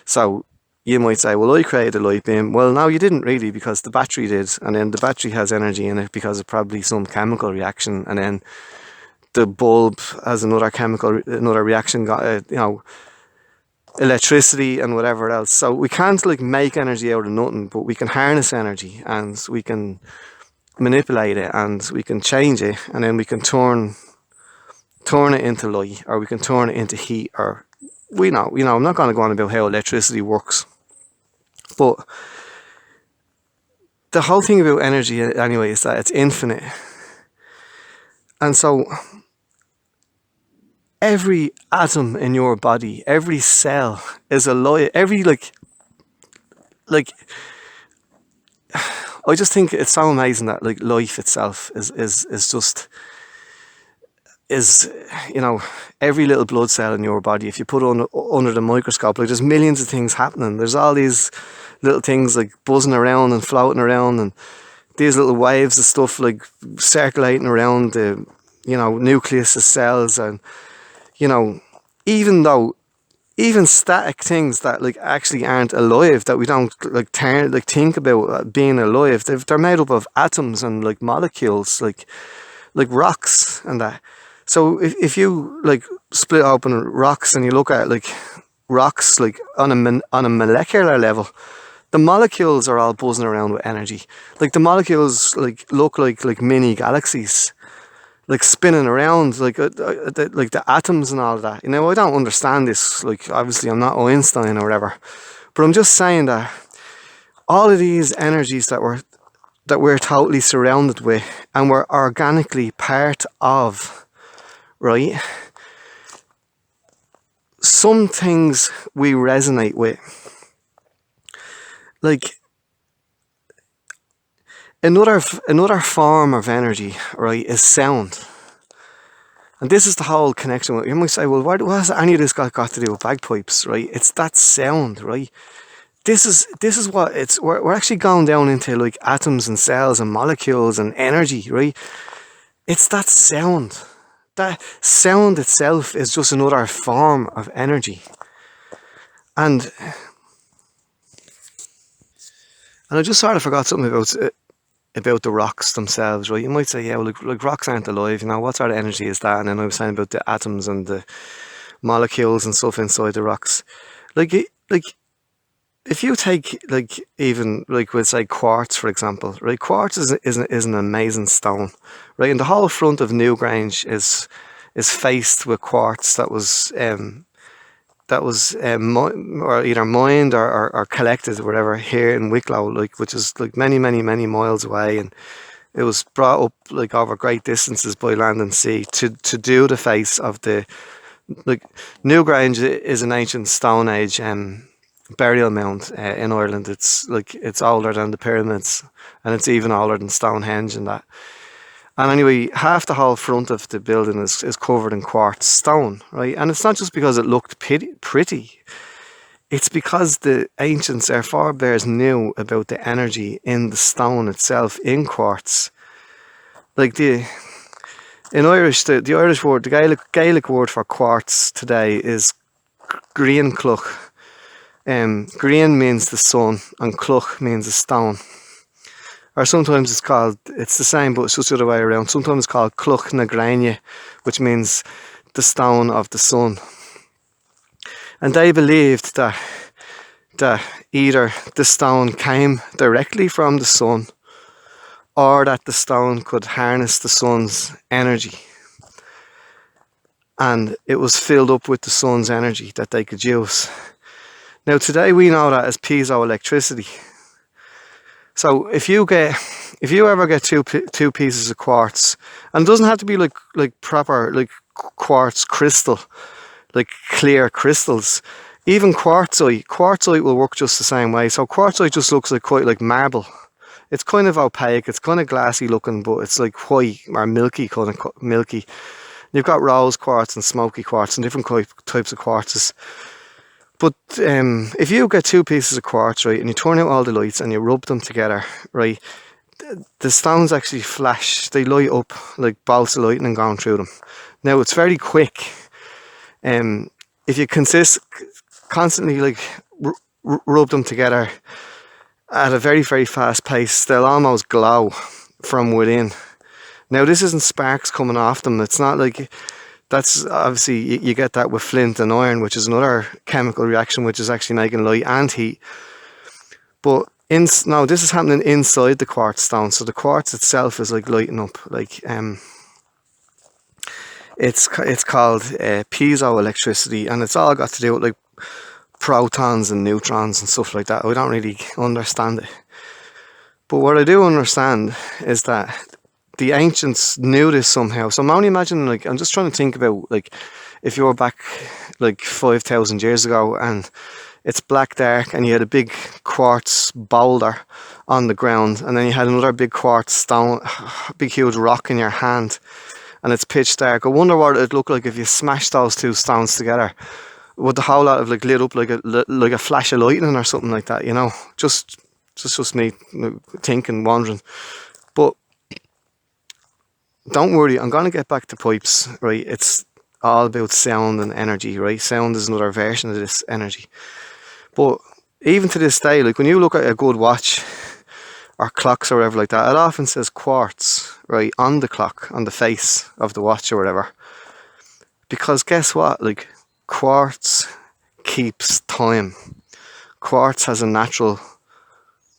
So you might say, well, I created a light beam. Well, no, you didn't really, because the battery did. And then the battery has energy in it because of probably some chemical reaction. And then the bulb has another reaction, got, electricity and whatever else. So we can't like make energy out of nothing, but we can harness energy and we can manipulate it and we can change it, and then we can turn it into light, or we can turn it into heat, or I'm not going to go on about how electricity works, but the whole thing about energy anyway is that it's infinite. And so every atom in your body, every cell is a light. Every like I just think it's so amazing that like life itself is just every little blood cell in your body. If you put it under the microscope, like, there's millions of things happening. There's all these little things like buzzing around and floating around, and these little waves of stuff like circulating around the nucleus of cells. And even static things that like actually aren't alive, that we don't like think about being alive, they're made up of atoms and like molecules, like rocks and that. So if you like split open rocks and you look at like rocks like on a molecular level, the molecules are all buzzing around with energy. Like, the molecules like look like mini galaxies, like spinning around, like the atoms and all of that. I don't understand this. Like, obviously, I'm not Einstein or whatever, but I'm just saying that all of these energies that we're totally surrounded with and we're organically part of, right? Some things we resonate with. Like, another form of energy, right, is sound. And this is the whole connection with, you might say, well, what has any of this got to do with bagpipes, right? It's that sound, right? This is what it's, we're actually going down into like atoms and cells and molecules and energy, right? It's that sound. That sound itself is just another form of energy. And I just sort of forgot something about the rocks themselves, right? You might say, yeah, well, like rocks aren't alive, what sort of energy is that? And then I was saying about the atoms and the molecules and stuff inside the rocks. Like if you take like even like we'll say quartz for example, right? Quartz is an amazing stone, right? And the whole front of Newgrange is faced with quartz or either mined or collected or whatever here in Wicklow, like which is like many miles away, and it was brought up like over great distances by land and sea to do the face of the like Newgrange is an ancient Stone Age burial mound in Ireland. It's like it's older than the pyramids, and it's even older than Stonehenge and that. And anyway, half the whole front of the building is covered in quartz stone, right? And it's not just because it looked pretty. It's because the ancients, our forebears, knew about the energy in the stone itself, in quartz. Like in Irish, the Irish word, the Gaelic word for quartz today is grian cloch. Grian means the sun, and cloch means a stone. Or sometimes it's the same, but it's just the other way around. Sometimes it's called cloch na graine, which means the stone of the sun. And they believed that either the stone came directly from the sun, or that the stone could harness the sun's energy. And it was filled up with the sun's energy that they could use. Now today we know that as piezoelectricity. So if you ever get two pieces of quartz, and it doesn't have to be like proper like quartz crystal, like clear crystals. Even quartzite will work just the same way. So quartzite just looks like quite like marble. It's kind of opaque, it's kind of glassy looking, but it's like white or milky, kind of milky. You've got rose quartz and smoky quartz and different types of quartzes. But if you get two pieces of quartz, right, and you turn out all the lights and you rub them together, right, the stones actually flash. They light up like bolts of lightning going through them. Now it's very quick. If you constantly like rub them together at a very fast pace, they'll almost glow from within. Now this isn't sparks coming off them. It's not like that's obviously you get that with flint and iron, which is another chemical reaction, which is actually making light and heat. But no, this is happening inside the quartz stone. So the quartz itself is like lighting up. Like it's called piezoelectricity, and it's all got to do with like protons and neutrons and stuff like that. I don't really understand it, but what I do understand is that the ancients knew this somehow. So I'm only imagining, like, I'm just trying to think about, like, if you were back like 5,000 years ago and it's black dark and you had a big quartz boulder on the ground, and then you had another big quartz stone, big huge rock in your hand, and it's pitch dark. I wonder what it'd look like if you smashed those two stones together. Would the whole lot have like lit up like a flash of lightning or something like that? You know, just me thinking, wondering. But don't worry, I'm gonna get back to pipes, right? It's all about sound and energy, right? Sound is another version of this energy. But even to this day, like when you look at a good watch or clocks or whatever like that, it often says quartz, right, on the clock, on the face of the watch or whatever. Because guess what? Like, quartz keeps time. Quartz has a natural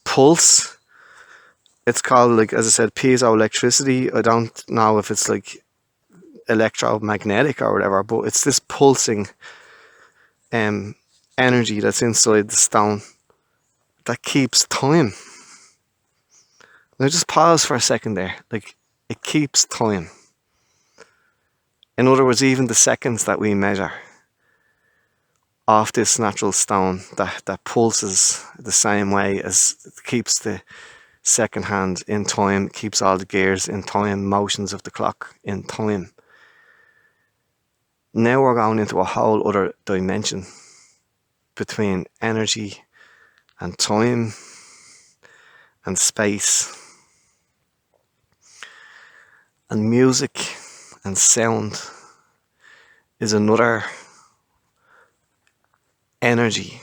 pulse. It's called, like, as I said, piezoelectricity. I don't know if it's like electromagnetic or whatever, but it's this pulsing energy that's inside the stone that keeps time. Now just pause for a second there. Like, it keeps time. In other words, even the seconds that we measure off this natural stone that pulses the same way as it keeps the second hand in time, keeps all the gears in time, motions of the clock in time. Now we're going into a whole other dimension between energy and time and space and music and sound is another energy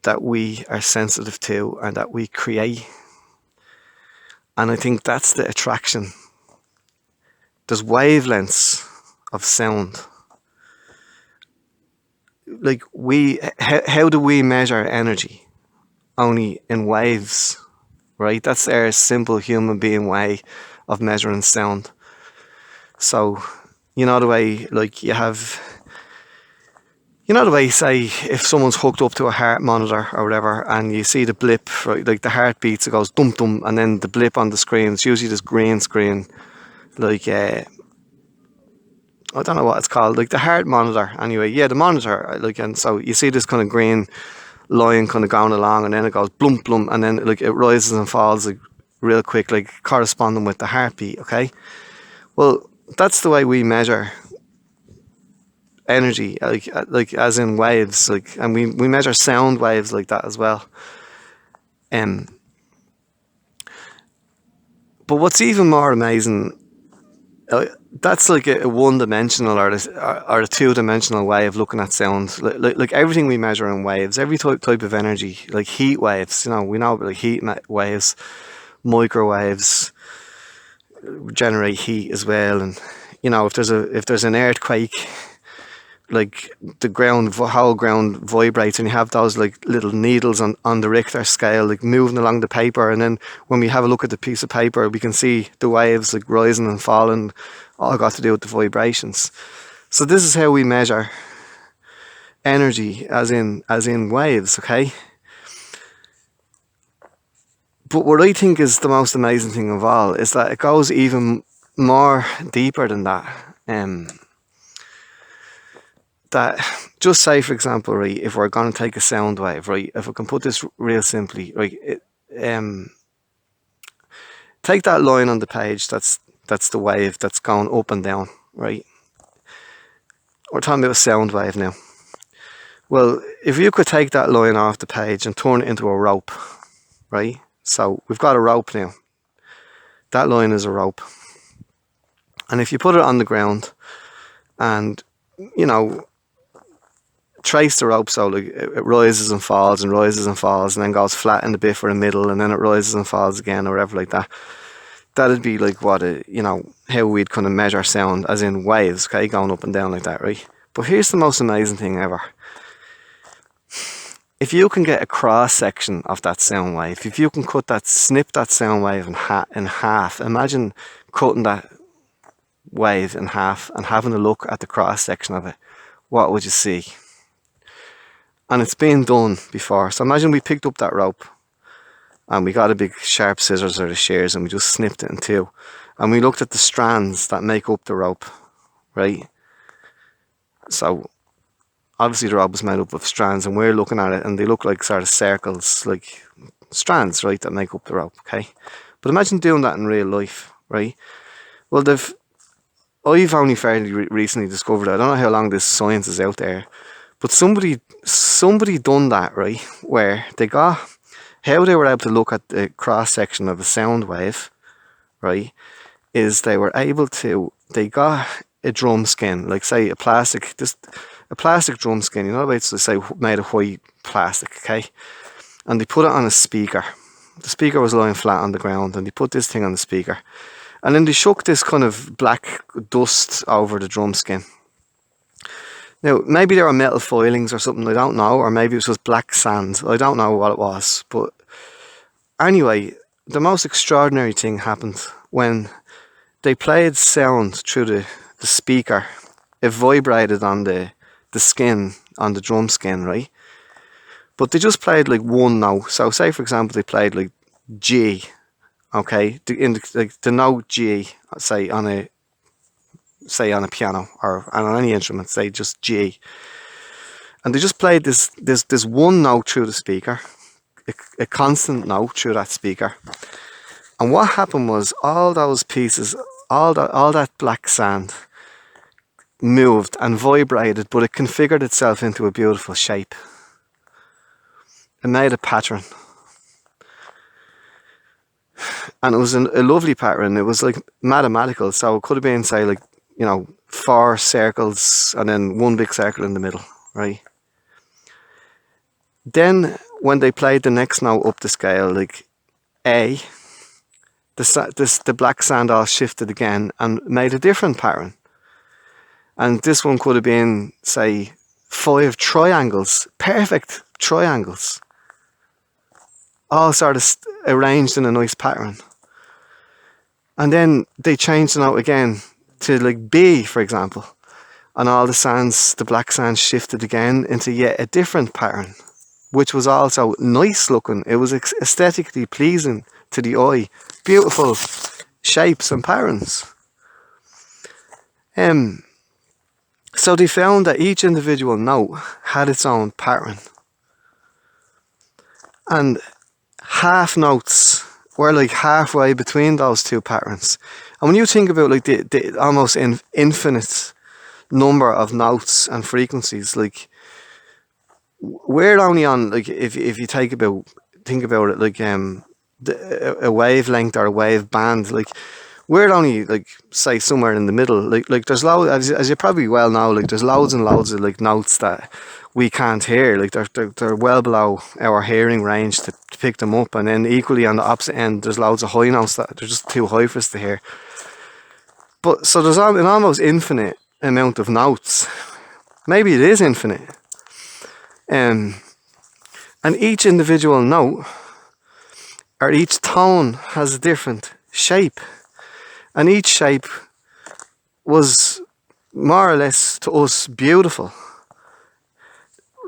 that we are sensitive to and that we create. And I think that's the attraction. There's wavelengths of sound. like how do we measure energy? Only in waves, right? That's our simple human being way of measuring sound. So, you know the way, like you know the way, say, if someone's hooked up to a heart monitor or whatever, and you see the blip, right, like the heartbeats, it goes dum dum, and then the blip on the screen, it's usually this green screen, like, I don't know what it's called, like the heart monitor, anyway, yeah, the monitor, like, and so you see this kind of green line kind of going along, and then it goes blum blum, and then like it rises and falls like real quick, like corresponding with the heartbeat, okay? Well, that's the way we measure energy, like as in waves, like, and we measure sound waves like that as well. Um, but what's even more amazing, that's like a one-dimensional or a two-dimensional way of looking at sound. Like everything we measure in waves, every type of energy, like heat waves. You know, we know about like waves, microwaves generate heat as well, and you know if there's an earthquake, like the whole ground vibrates, and you have those like little needles on the Richter scale, like moving along the paper. And then when we have a look at the piece of paper, we can see the waves like rising and falling, all got to do with the vibrations. So this is how we measure energy, as in waves, okay? But what I think is the most amazing thing of all is that it goes even more deeper than that. That, just say for example, right, if we're going to take a sound wave, right, if I can put this real simply, right, take that line on the page, that's the wave that's going up and down, right? We're talking about a sound wave now. Well, if you could take that line off the page and turn it into a rope, right? So we've got a rope now. That line is a rope. And if you put it on the ground and, you know, trace the rope, so like it rises and falls and then goes flat in the bit for the middle, and then it rises and falls again, or whatever like that. That'd be like how we'd kind of measure sound, as in waves, okay, going up and down like that, right? But here's the most amazing thing ever. If you can get a cross section of that sound wave, if you can snip that sound wave in half, imagine cutting that wave in half and having a look at the cross section of it. What would you see? And it's been done before. So imagine we picked up that rope and we got a big sharp scissors or the shears and we just snipped it in two. And we looked at the strands that make up the rope, right? So obviously the rope is made up of strands, and we're looking at it and they look like sort of circles, like strands, right, that make up the rope, okay? But imagine doing that in real life, right? Well, I've only fairly recently discovered it. I don't know how long this science is out there, but somebody done that, right, where how they were able to look at the cross section of a sound wave, right, is they got a drum skin, like say a plastic drum skin, you know, it's say made of white plastic, okay, and they put it on a speaker. The speaker was lying flat on the ground, and they put this thing on the speaker, and then they shook this kind of black dust over the drum skin. Now, maybe there were metal filings or something, I don't know, or maybe it was just black sand. I don't know what it was. But anyway, the most extraordinary thing happened when they played sound through the speaker. It vibrated on the skin, on the drum skin, right? But they just played like one note. So say, for example, they played like G, okay? The note G, say on a piano or on any instrument, say just G, and they just played this one note through the speaker, a constant note through that speaker. And what happened was all those pieces, all that black sand moved and vibrated, but it configured itself into a beautiful shape. It made a pattern, and it was a lovely pattern. It was like mathematical, so it could have been, say, like, 4 circles and then one big circle in the middle, right? Then when they played the next note up the scale, like A, the black sand all shifted again and made a different pattern. And this one could have been, say, 5 triangles, perfect triangles, all sort of arranged in a nice pattern. And then they changed the note again to like B, for example. And all the sands, the black sands shifted again into yet a different pattern, which was also nice looking. It was aesthetically pleasing to the eye. Beautiful shapes and patterns. So they found that each individual note had its own pattern. And half notes were like halfway between those two patterns. And when you think about like the almost infinite number of notes and frequencies, like we're only on, like, if you think about it, like a wavelength or a wave band, like we're only like say somewhere in the middle. Like there's loads, as you probably well know, like there's loads and loads of like notes that we can't hear. Like they're well below our hearing range to pick them up. And then equally on the opposite end, there's loads of high notes that they're just too high for us to hear. But so there's an almost infinite amount of notes. Maybe it is infinite. And each individual note or each tone has a different shape. And each shape was more or less to us beautiful.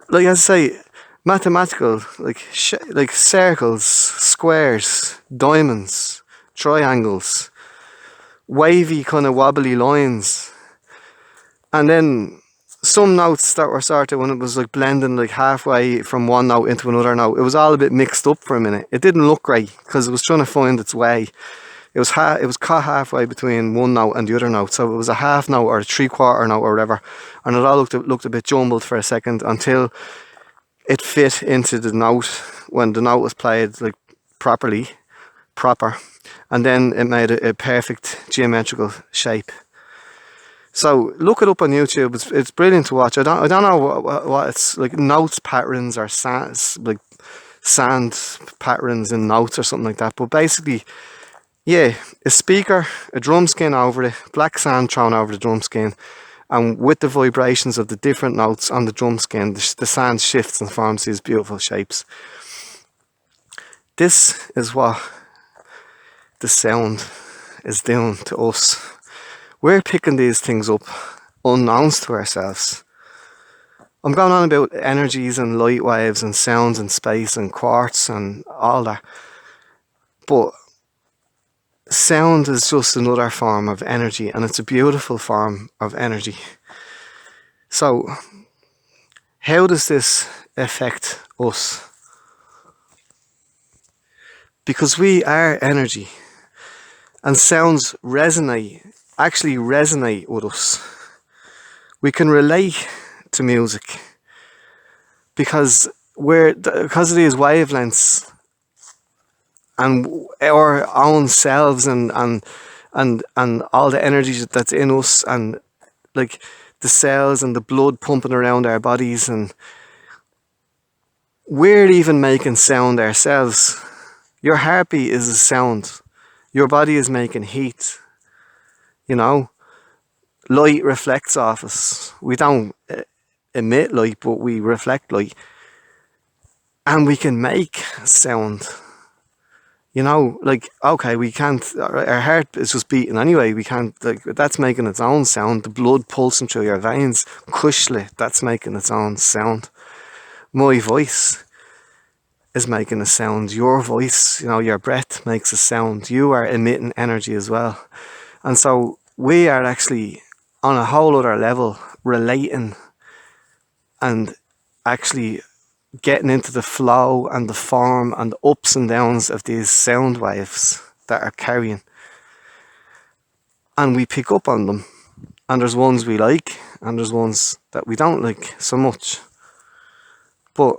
Like I say, mathematical, like circles, squares, diamonds, triangles, wavy kind of wobbly lines. And then some notes that were sort of, when it was like blending like halfway from one note into another note, it was all a bit mixed up for a minute. It didn't look great because it was trying to find its way. It was caught halfway between one note and the other note, so it was a half note or a 3/4 note or whatever, and it all looked a bit jumbled for a second until it fit into the note when the note was played like proper, and then it made a perfect geometrical shape. So look it up on YouTube. It's brilliant to watch. I don't know what it's like, notes patterns or sand patterns in notes or something like that. But basically, yeah, a speaker, a drum skin over it, black sand thrown over the drum skin, and with the vibrations of the different notes on the drum skin, the sand shifts and forms these beautiful shapes. This is what the sound is doing to us. We're picking these things up unknowns to ourselves. I'm going on about energies and light waves and sounds and space and quartz and all that. But sound is just another form of energy, and it's a beautiful form of energy. So, how does this affect us? Because we are energy, and sounds actually resonate with us. We can relate to music because of these wavelengths and our own selves and all the energy that's in us, and like the cells and the blood pumping around our bodies, and we're even making sound ourselves. Your heartbeat is a sound. Your body is making heat. You know, light reflects off us. We don't emit light, but we reflect light, and we can make sound. You know, like, okay, we can't, our heart is just beating anyway. We can't, like, that's making its own sound. The blood pulsing through your veins, cushly, that's making its own sound. My voice is making a sound. Your voice, you know, your breath makes a sound. You are emitting energy as well. And so we are actually on a whole other level relating and actually getting into the flow and the form and the ups and downs of these sound waves that are carrying. And we pick up on them. And there's ones we like, and there's ones that we don't like so much. But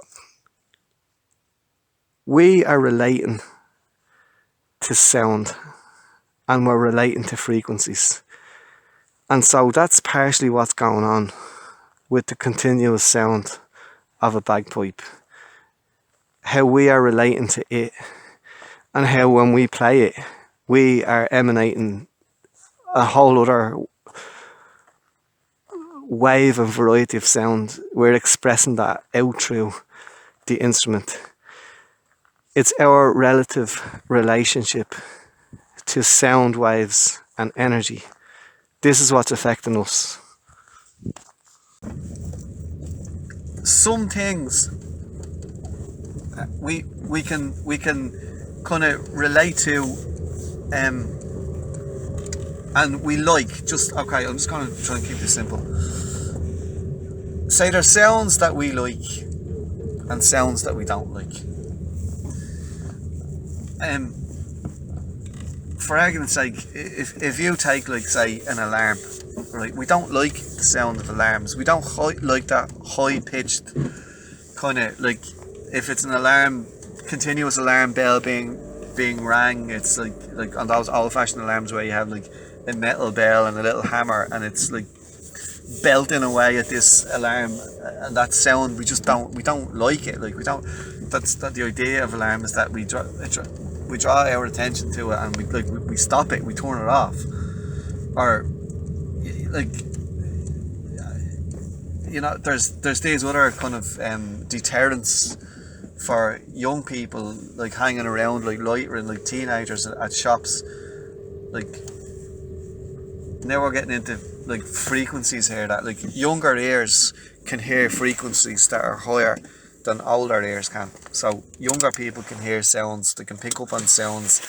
we are relating to sound, and we're relating to frequencies. And so that's partially what's going on with the continuous sound of a bagpipe. How we are relating to it, and how when we play it, we are emanating a whole other wave and variety of sound, we're expressing that out through the instrument. It's our relative relationship to sound waves and energy. This is what's affecting us. Some things we can kind of relate to, and we like. Just okay. I'm just going to try and keep this simple. Say there's sounds that we like and sounds that we don't like. For argument's sake, if you take, like, say, an alarm, right? We don't like the sound of alarms. We don't like that high pitched kind of, like, if it's an alarm, continuous alarm bell being rang. It's like on those old fashioned alarms where you have like a metal bell and a little hammer, and it's like belting away at this alarm, and that sound we don't like it. Like, we don't. That's the idea of alarm, is that we draw our attention to it, and we stop it, we turn it off, or like, you know, there's these other kind of deterrents for young people, like hanging around, like loitering, like teenagers at shops. Like, now we're getting into like frequencies here that like younger ears can hear frequencies that are higher than older ears can. So younger people can hear sounds, they can pick up on sounds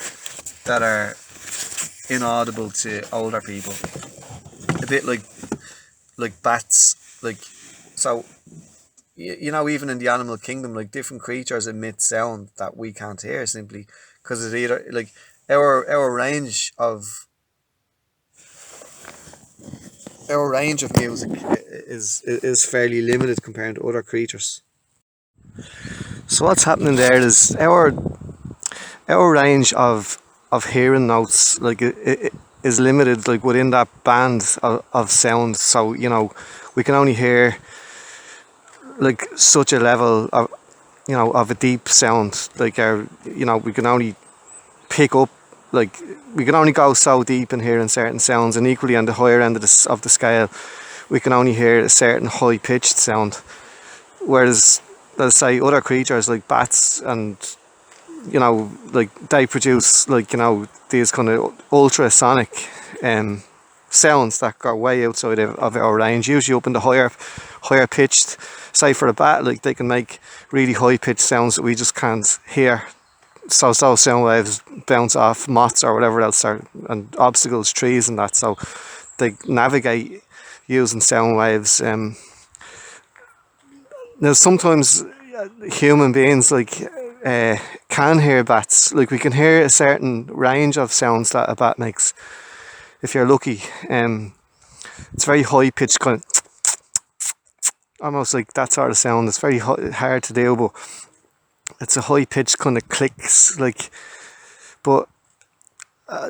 that are inaudible to older people. A bit like bats. Like, so you know, even in the animal kingdom, like, different creatures emit sound that we can't hear, simply because it's either like our range of music is fairly limited compared to other creatures. So what's happening there is our range of hearing notes, like, it is limited, like, within that band of sound. So, you know, we can only hear like such a level of, you know, of a deep sound. Like, you know, we can only pick up, like, we can only go so deep in hearing certain sounds, and equally on the higher end of the scale, we can only hear a certain high pitched sound. Whereas, let's say, other creatures like bats, and, you know, like, they produce, like, you know, these kind of ultrasonic sounds that go way outside of our range, usually up in the higher pitched. Say for a bat, like, they can make really high pitched sounds that we just can't hear. So sound waves bounce off moths or whatever else, and obstacles, trees and that. So they navigate using sound waves. Now sometimes human beings, like, can hear bats. Like, we can hear a certain range of sounds that a bat makes, if you're lucky. It's very high pitched, kind of almost like that sort of sound. It's very hard to do, but it's a high pitched kind of clicks, like. But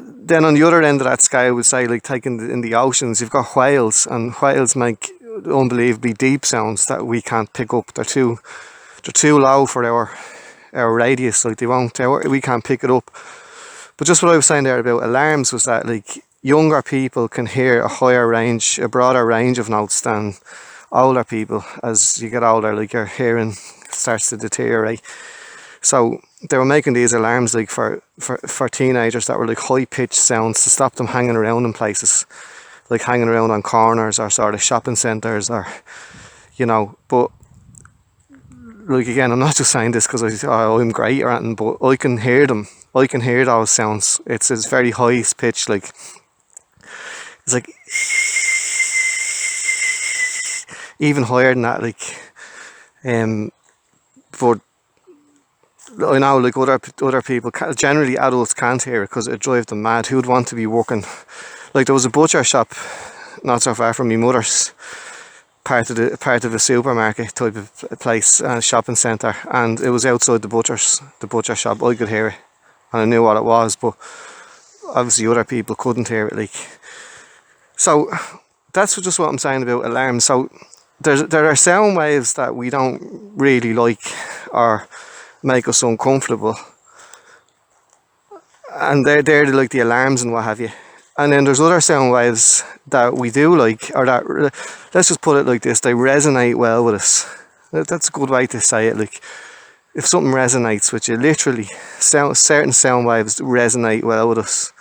then on the other end of that scale, we say, like, taking in the oceans, you've got whales, and whales make unbelievably deep sounds that we can't pick up. They're too low for our radius. Like, we can't pick it up. But just what I was saying there about alarms was that, like, younger people can hear a broader range of notes than older people. As you get older, like, your hearing starts to deteriorate. So they were making these alarms, like, for teenagers, that were like high pitched sounds to stop them hanging around in places, like hanging around on corners or sort of shopping centres, or, you know. But, like, again, I'm not just saying this because I'm great or anything, but I can hear them. I can hear those sounds. It's very high pitched, like, it's like even higher than that, like. But I know, like, other people, generally adults, can't hear it because it drives them mad. Who'd want to be working? Like, there was a butcher shop not so far from my mother's, part of a supermarket type of place, shopping centre, and it was outside the butcher shop. I could hear it, and I knew what it was, but obviously other people couldn't hear it. Like, so that's just what I'm saying about alarms. So there are sound waves that we don't really like or make us uncomfortable, and they're like the alarms and what have you. And then there's other sound waves that we do like, or that, let's just put it like this, they resonate well with us. That's a good way to say it. Like, if something resonates with you, literally, certain sound waves resonate well with us.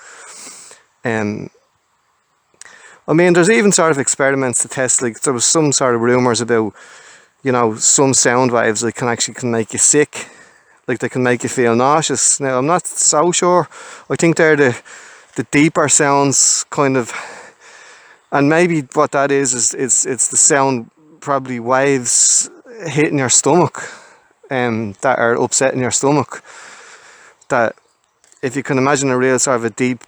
I mean, there's even sort of experiments to test, like, there was some sort of rumours about, you know, some sound waves that can make you sick. Like, they can make you feel nauseous. Now, I'm not so sure. I think they're the deeper sounds, kind of, and maybe what that is it's the sound, probably waves hitting your stomach, that are upsetting your stomach. That, if you can imagine a real sort of a deep,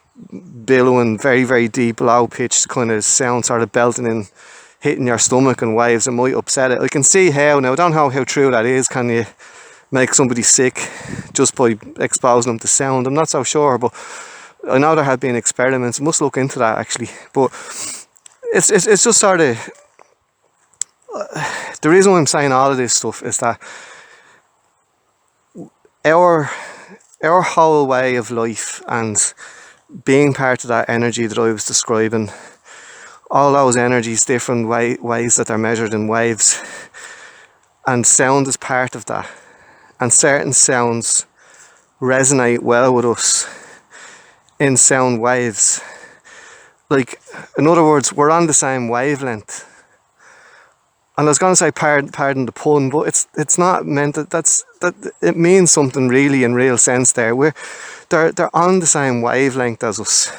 billowing, very, very deep, low pitched kind of sound sort of belting in, hitting your stomach and waves, it might upset it. I can see how. Now, I don't know how true that is. Can you make somebody sick just by exposing them to sound? I'm not so sure, but I know there have been experiments. I must look into that, actually. But it's just sort of, the reason why I'm saying all of this stuff is that our whole way of life, and being part of that energy that I was describing, all those energies, different ways that they're measured in waves, and sound is part of that. And certain sounds resonate well with us in sound waves. Like, in other words, we're on the same wavelength. And I was going to say, pardon the pun, but it's not meant that it means something really in real sense there. They're on the same wavelength as us,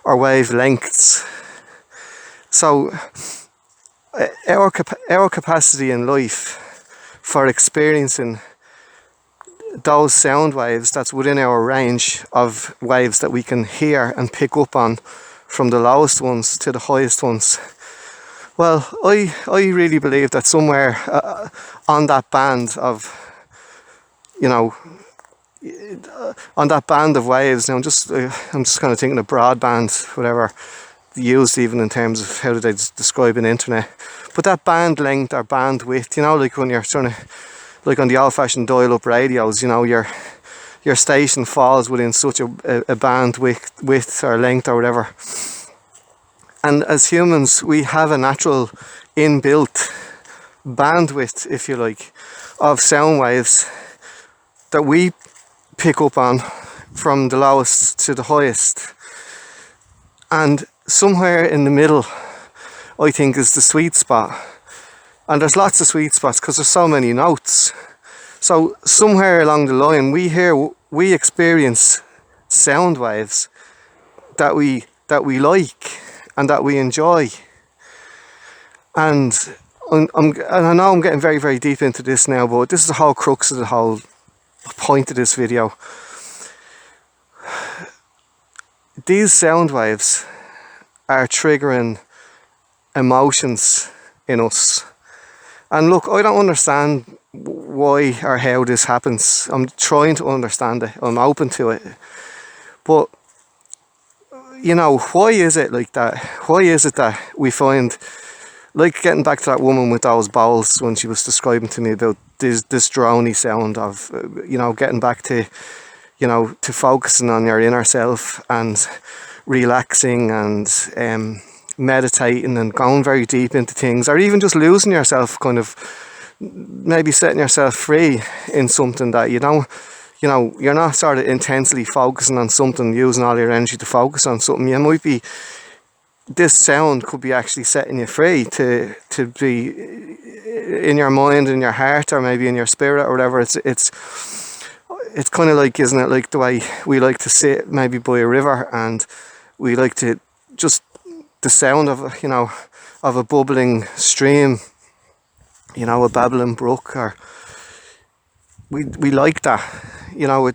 or wavelengths. So our capacity in life for experiencing those sound waves that's within our range of waves that we can hear and pick up on, from the lowest ones to the highest ones. Well, I really believe that somewhere on that band of, you know, on that band of waves, now I'm just kind of thinking of broadband, whatever used even in terms of how do they describe an internet, but that band length or bandwidth, you know, like when you're trying to, like on the old-fashioned dial-up radios, you know, your station falls within such a bandwidth or length or whatever. And as humans, we have a natural inbuilt bandwidth, if you like, of sound waves that we pick up on from the lowest to the highest. And somewhere in the middle, I think, is the sweet spot. And there's lots of sweet spots because there's so many notes. So somewhere along the line, we experience sound waves that we like and that we enjoy. And I know I'm getting very, very deep into this now, but this is the whole crux of the whole point of this video. These sound waves are triggering emotions in us. And look, I don't understand why or how this happens. I'm trying to understand it. I'm open to it. But, you know, why is it like that? Why is it that we find, like getting back to that woman with those bowls when she was describing to me about this droney sound of, you know, getting back to, you know, to focusing on your inner self and relaxing and meditating and going very deep into things, or even just losing yourself, kind of maybe setting yourself free in something that you know, you're not sort of intensely focusing on something, using all your energy to focus on something. You might be, this sound could be actually setting you free to be in your mind, in your heart, or maybe in your spirit or whatever. It's kind of like, isn't it, like the way we like to sit maybe by a river, and we like to just, the sound of, you know, of a bubbling stream, you know, a babbling brook, or we like that, you know.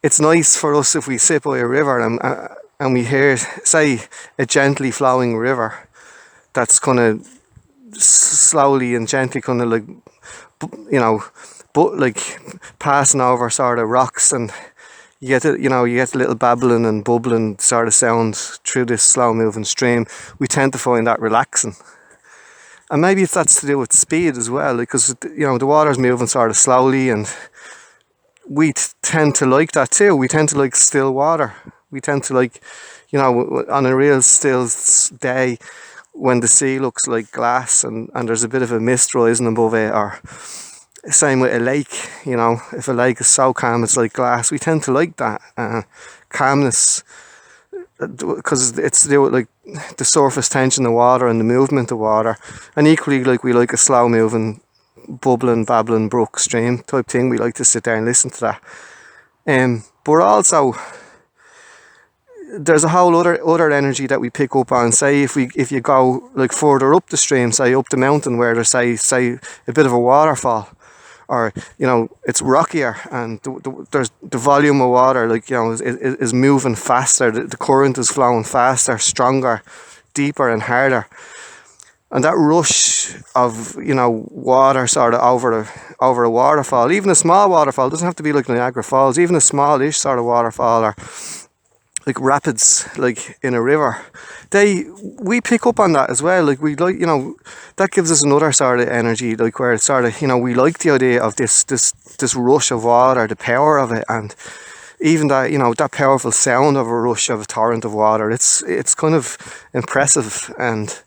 It's nice for us if we sit by a river and we hear, say, a gently flowing river that's kind of slowly and gently kind of like, you know, but like passing over sort of rocks, and you get it, you know, you get a little babbling and bubbling sort of sound through this slow moving stream. We tend to find that relaxing. And maybe that's to do with speed as well, because, you know, the water's moving sort of slowly, and we tend to like that too. We tend to like still water. We tend to like, You know, on a real still day, when the sea looks like glass and there's a bit of a mist rising above it, or same with a lake, you know, if a lake is so calm it's like glass, we tend to like that calmness, because it's to do with like the surface tension of water and the movement of water, and equally like we like a slow moving, bubbling, babbling brook stream type thing. We like to sit there and listen to that. But also there's a whole other energy that we pick up on. Say if you go like further up the stream, say up the mountain where there's say a bit of a waterfall, or you know it's rockier and there's the volume of water, like you know, is moving faster. The current is flowing faster, stronger, deeper and harder, and that rush of, you know, water sort of over a waterfall, even a small waterfall, doesn't have to be like Niagara Falls, even a smallish sort of waterfall, or like rapids, like in a river, we pick up on that as well. Like we like, you know, that gives us another sort of energy, like where it's sort of, you know, we like the idea of this rush of water, the power of it, and even that, you know, that powerful sound of a rush of a torrent of water. It's kind of impressive, and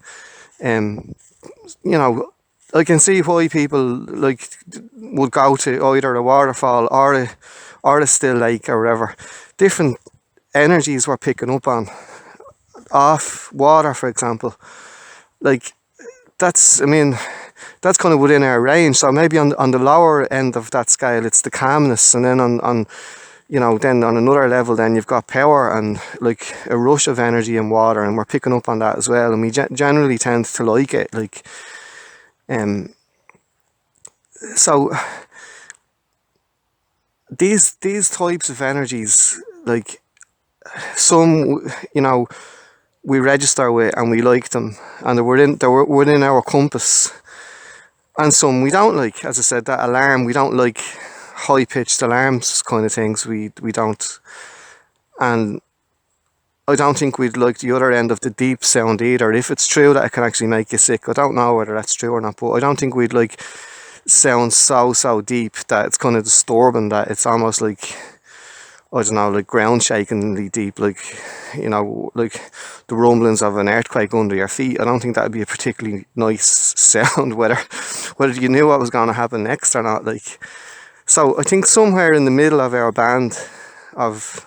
you know, I can see why people like would go to either a waterfall or a still lake or whatever. Different energies we're picking up on off water, for example. Like that's, I mean, that's kind of within our range. So maybe on the lower end of that scale, it's the calmness, and then on you know, then on another level, then you've got power and like a rush of energy in water, and we're picking up on that as well. And we generally tend to like it. Like, so these types of energies, like some, you know, we register with and we like them, and they're within our compass, and some we don't like. As I said, that alarm, we don't like high pitched alarms kind of things. We don't, and I don't think we'd like the other end of the deep sound either. If it's true that it can actually make you sick, I don't know whether that's true or not, but I don't think we'd like sound so deep that it's kind of disturbing, that it's almost like, I don't know, like ground shakingly deep, like, you know, like the rumblings of an earthquake under your feet. I don't think that'd be a particularly nice sound, whether you knew what was going to happen next or not. Like, so I think somewhere in the middle of our band of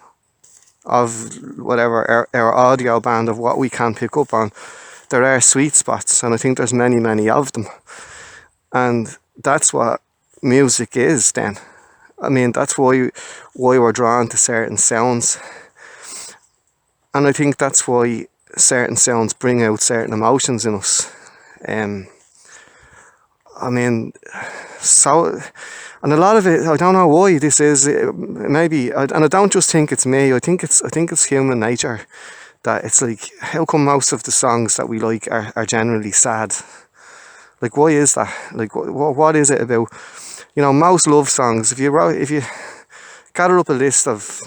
whatever, our audio band of what we can pick up on, there are sweet spots, and I think there's many of them, and that's what music is then. I mean, that's why we're drawn to certain sounds, and I think that's why certain sounds bring out certain emotions in us. I mean, so, and a lot of it, I don't know why this is. Maybe, and I don't just think it's me. I think it's human nature, that it's like, how come most of the songs that we like are generally sad? Like, why is that? Like, what is it about? You know, most love songs, if you gather up a list of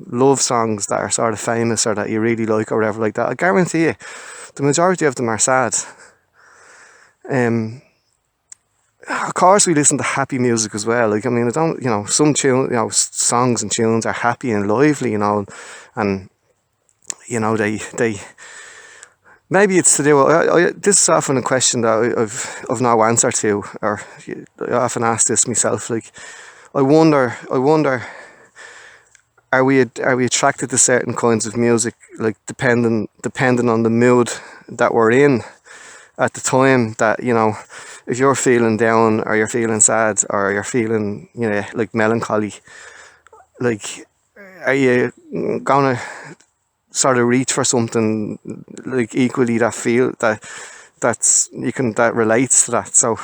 love songs that are sort of famous or that you really like or whatever like that, I guarantee you the majority of them are sad. Of course we listen to happy music as well. Like, I mean, I don't, you know, some tune, you know, songs and tunes are happy and lively, you know, and you know, they maybe it's to do. This is often a question that I've no answer to, or I often ask this myself. Like, I wonder, are we attracted to certain kinds of music, like depending on the mood that we're in at the time? That, you know, if you're feeling down, or you're feeling sad, or you're feeling, you know, like melancholy, like, are you gonna sort of reach for something like equally that relates to that? So,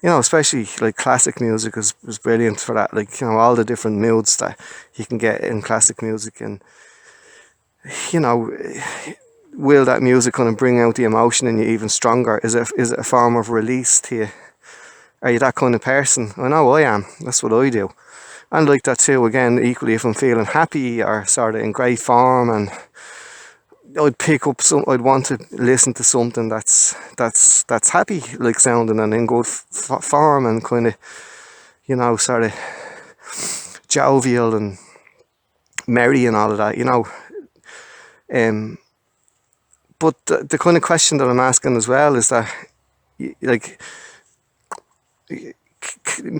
you know, especially like classic music is brilliant for that. Like, you know, all the different moods that you can get in classic music, and you know, will that music kind of bring out the emotion in you even stronger? Is it a form of release to you? Are you that kind of person? I know I am. That's what I do. And like that too, again, equally, if I'm feeling happy or sort of in great form, and I'd want to listen to something that's happy, like sounding, and in good form, and kind of, you know, sort of jovial and merry and all of that, you know. But the kind of question that I'm asking as well is that, like,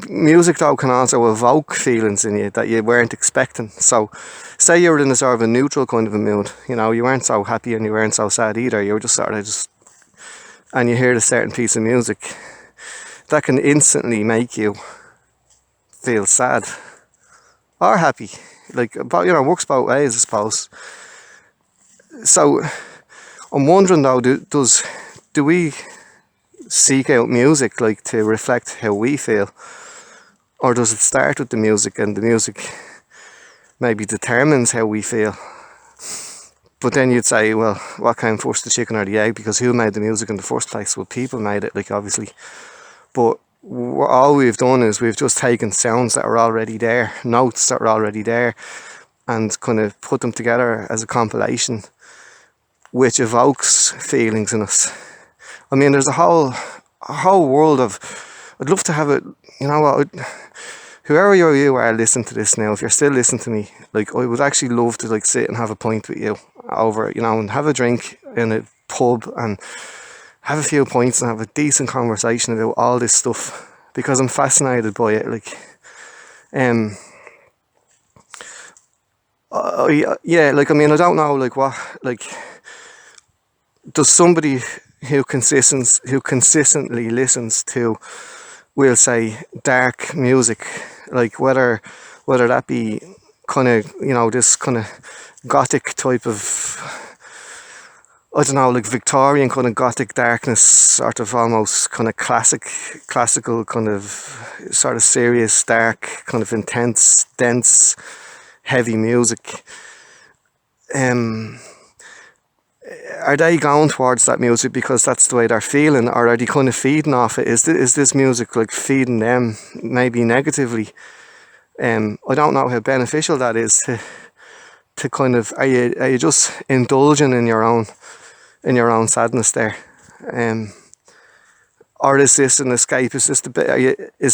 music though can also evoke feelings in you that you weren't expecting. So, say you were in a sort of a neutral kind of a mood, you know, you weren't so happy and you weren't so sad either. You were just sort of just, and you hear a certain piece of music that can instantly make you feel sad or happy. Like, but you know, works both ways, I suppose. So, I'm wondering though, do we seek out music like to reflect how we feel, or does it start with the music and the music maybe determines how we feel? But then you'd say, well, what came first, the chicken or the egg? Because who made the music in the first place? Well, people made it, like, obviously. But all we've done is we've just taken sounds that are already there, notes that are already there, and kind of put them together as a compilation, which evokes feelings in us. I mean, there's a whole world of. I'd love to have it. You know what? Whoever you are listening to this now, if you're still listening to me, like, I would actually love to like sit and have a pint with you over, you know, and have a drink in a pub and have a few pints and have a decent conversation about all this stuff, because I'm fascinated by it. Like, yeah, like, I mean, I don't know, like, what, like, does somebody who consistently listens to, we'll say, dark music, like, whether that be kind of, you know, this kind of gothic type of, I don't know, like Victorian kind of gothic darkness, sort of almost kind of classical kind of sort of serious, dark, kind of intense, dense, heavy music. Are they going towards that music because that's the way they're feeling, or are they kind of feeding off it? Is this music like feeding them maybe negatively? I don't know how beneficial that is to kind of, are you just indulging in your own sadness there, or is this an escape? Is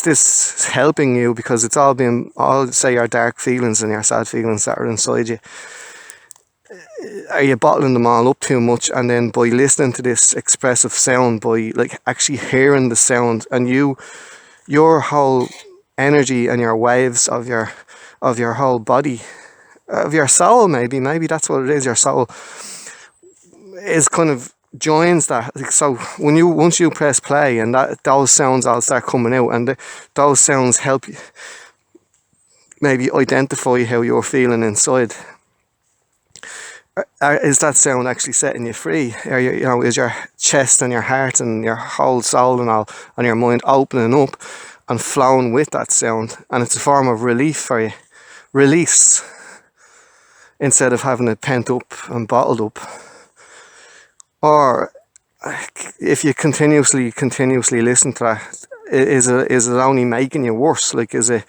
this helping you because it's all say your dark feelings and your sad feelings that are inside you? Are you bottling them all up too much, and then by listening to this expressive sound, by like actually hearing the sound, and your whole energy and your waves of your whole body, of your soul, maybe that's what it is, your soul is kind of joins that. Like, so once you press play and those sounds all start coming out, and those sounds help you maybe identify how you're feeling inside. Is that sound actually setting you free? You know, is your chest and your heart and your whole soul and all and your mind opening up and flowing with that sound? And it's a form of relief for you, release, instead of having it pent up and bottled up. Or if you continuously listen to that, is it only making you worse? Like, is it,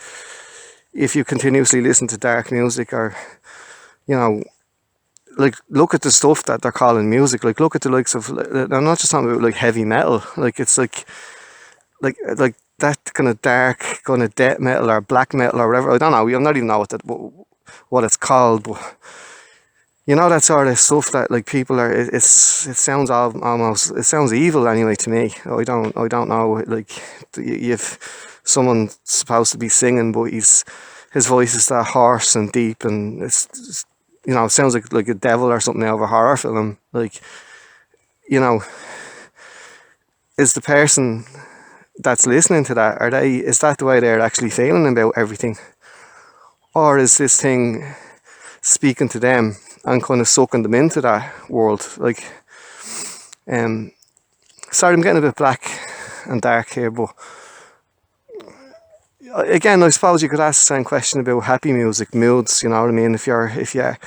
if you continuously listen to dark music, or, you know, like, look at the stuff that they're calling music. Like, look at the likes of, I'm not just talking about like heavy metal. Like, it's like that kind of dark kind of death metal or black metal or whatever. I don't know. I don't even know what it's called, but you know, that sort of stuff that like people are. It sounds almost. It sounds evil anyway to me. I don't know. Like, you've someone supposed to be singing, but his voice is that hoarse and deep, and it's you know, it sounds like a devil or something out of a horror film. Like, you know, is the person that's listening to that, is that the way they're actually feeling about everything? Or is this thing speaking to them and kind of sucking them into that world? Like, sorry, I'm getting a bit black and dark here, but again, I suppose you could ask the same question about happy music, moods, you know what I mean? If you're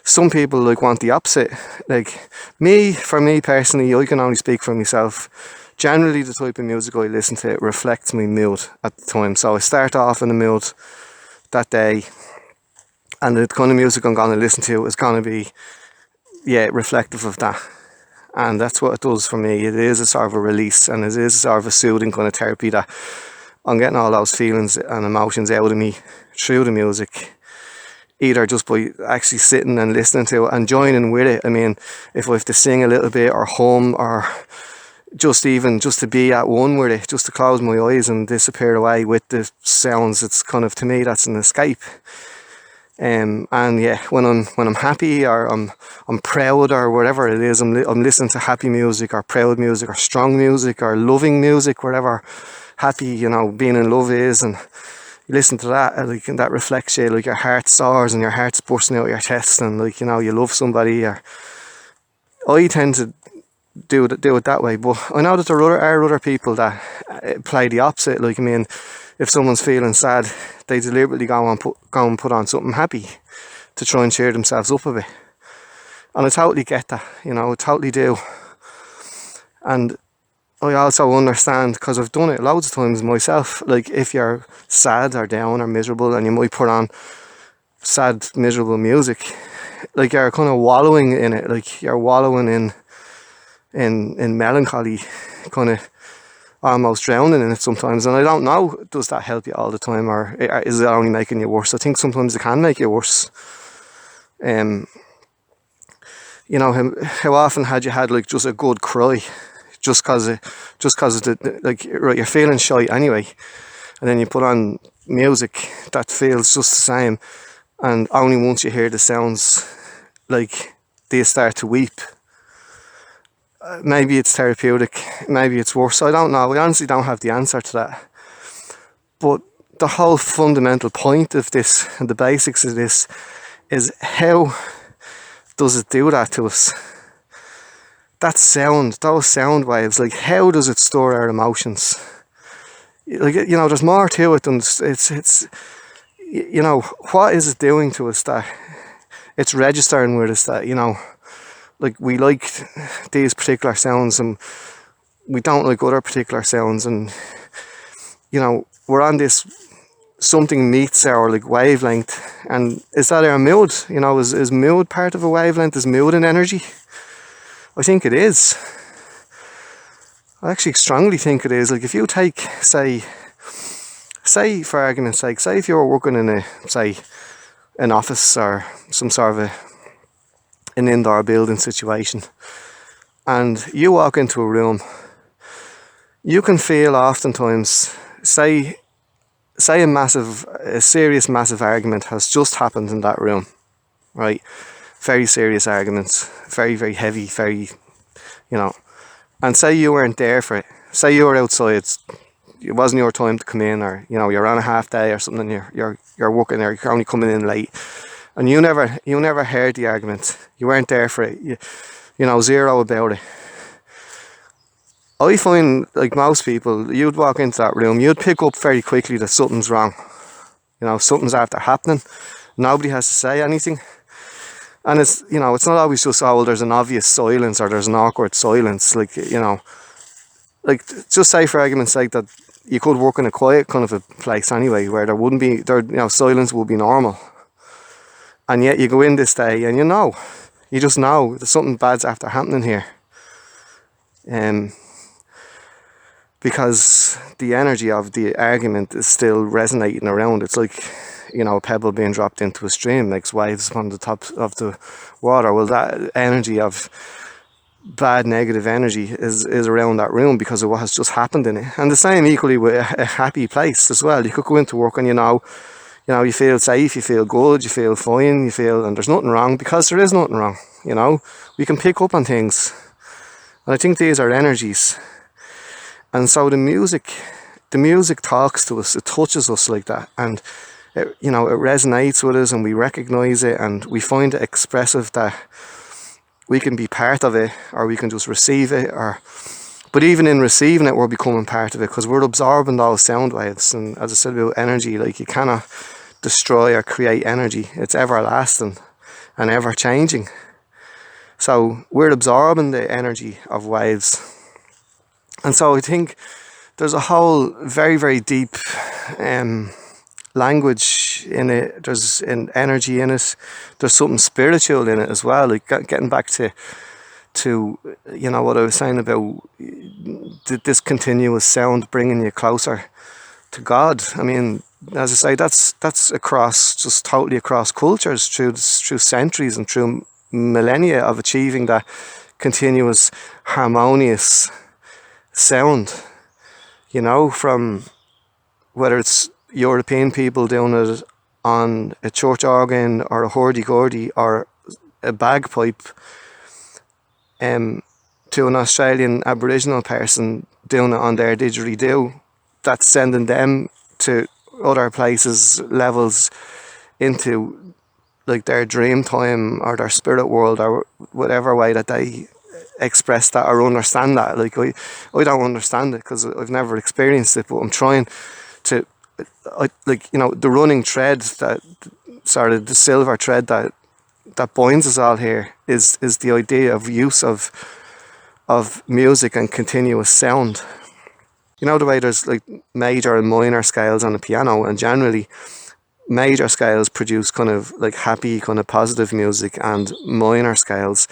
some people like want the opposite. Like, for me personally, I can only speak for myself. Generally, the type of music I listen to reflects my mood at the time. So I start off in a mood that day, and the kind of music I'm going to listen to is going to be, reflective of that. And that's what it does for me. It is a sort of a release, and it is a sort of a soothing kind of therapy that I'm getting all those feelings and emotions out of me through the music. either just by actually sitting and listening to it and joining with it. I mean, if I have to sing a little bit or hum, or just to be at one with it, just to close my eyes and disappear away with the sounds, it's kind of, to me, that's an escape. And yeah, when I'm happy, or I'm proud, or whatever it is, I'm listening to happy music or proud music or strong music or loving music, whatever happy, being in love is, and you listen to that, and like, and that reflects you, like your heart soars and your heart's bursting out of your chest, and like, you love somebody. Or I tend to do it that way, but I know that there are other people that play the opposite. Like, I mean, if someone's feeling sad, they deliberately go and put on something happy to try and cheer themselves up a bit. And I totally get that, I totally do. And I also understand, because I've done it loads of times myself. Like, if you're sad or down or miserable, and you might put on sad, miserable music, like, you're kind of wallowing in it. Like, you're wallowing in melancholy, kind of almost drowning in it sometimes. And I don't know, does that help you all the time, or is it only making you worse? I think sometimes it can make you worse. How often had you had, like, just a good cry, just cause of the, like, right, you're feeling shy anyway, and then you put on music that feels just the same, and only once you hear the sounds, like, do you start to weep. Maybe it's therapeutic, maybe it's worse, I don't know. I honestly don't have the answer to that. But the whole fundamental point of this, and the basics of this, is how does it do that to us? That sound, those sound waves, like, how does it store our emotions? Like, there's more to it than it's what is it doing to us that it's registering with us, that, like, we like these particular sounds and we don't like other particular sounds, and we're on this, something meets our, like, wavelength. And is that our mood? Is mood part of a wavelength? Is mood an energy? I think it is. I actually strongly think it is. Like, if you take, say for argument's sake, say if you were working in an office or some sort of an indoor building situation, and you walk into a room, you can feel oftentimes, say a serious massive argument has just happened in that room, right? Very serious arguments, very, very heavy, very, and say you weren't there for it. Say you were outside, it wasn't your time to come in, or you're on a half day or something, you're working, or you're only coming in late, and you never heard the argument. You weren't there for it. Zero about it. I find, like, most people, you'd walk into that room, you'd pick up very quickly that something's wrong. Something's after happening. Nobody has to say anything. And it's, it's not always just, oh, well, there's an obvious silence or there's an awkward silence. Like, like, just say for argument's sake that you could work in a quiet kind of a place anyway, where there wouldn't be, silence would be normal. And yet you go in this day and you just know that something bad's after happening here. Because the energy of the argument is still resonating around. It's like, a pebble being dropped into a stream makes waves on the top of the water. Well, that energy of bad, negative energy is around that room because of what has just happened in it. And the same equally with a happy place as well. You could go into work and you feel safe, you feel good, you feel fine, and there's nothing wrong, because there is nothing wrong. We can pick up on things, and I think these are energies. And so the music talks to us, it touches us like that, and it resonates with us, and we recognize it, and we find it expressive that we can be part of it, or we can just receive it, but even in receiving it, we're becoming part of it, because we're absorbing those sound waves. And as I said about energy, like, you cannot destroy or create energy. It's everlasting and ever changing. So we're absorbing the energy of waves. And so I think there's a whole very, very deep language in it. There's an energy in it. There's something spiritual in it as well. Like, getting back to what I was saying about this continuous sound bringing you closer to God. I mean, as I say, that's across, just totally across cultures, through centuries and through millennia of achieving that continuous harmonious sound. From whether it's European people doing it on a church organ or a hurdy-gurdy or a bagpipe, to an Australian Aboriginal person doing it on their didgeridoo, that's sending them to other places, levels into like their dream time or their spirit world or whatever way that they express that or understand that. Like I don't understand it because I've never experienced it, but I'm trying to, the running thread, that sort of the silver thread that binds us all here is the idea of use of music and continuous sound. The way there's like major and minor scales on the piano, and generally major scales produce kind of like happy, kind of positive music, and minor scales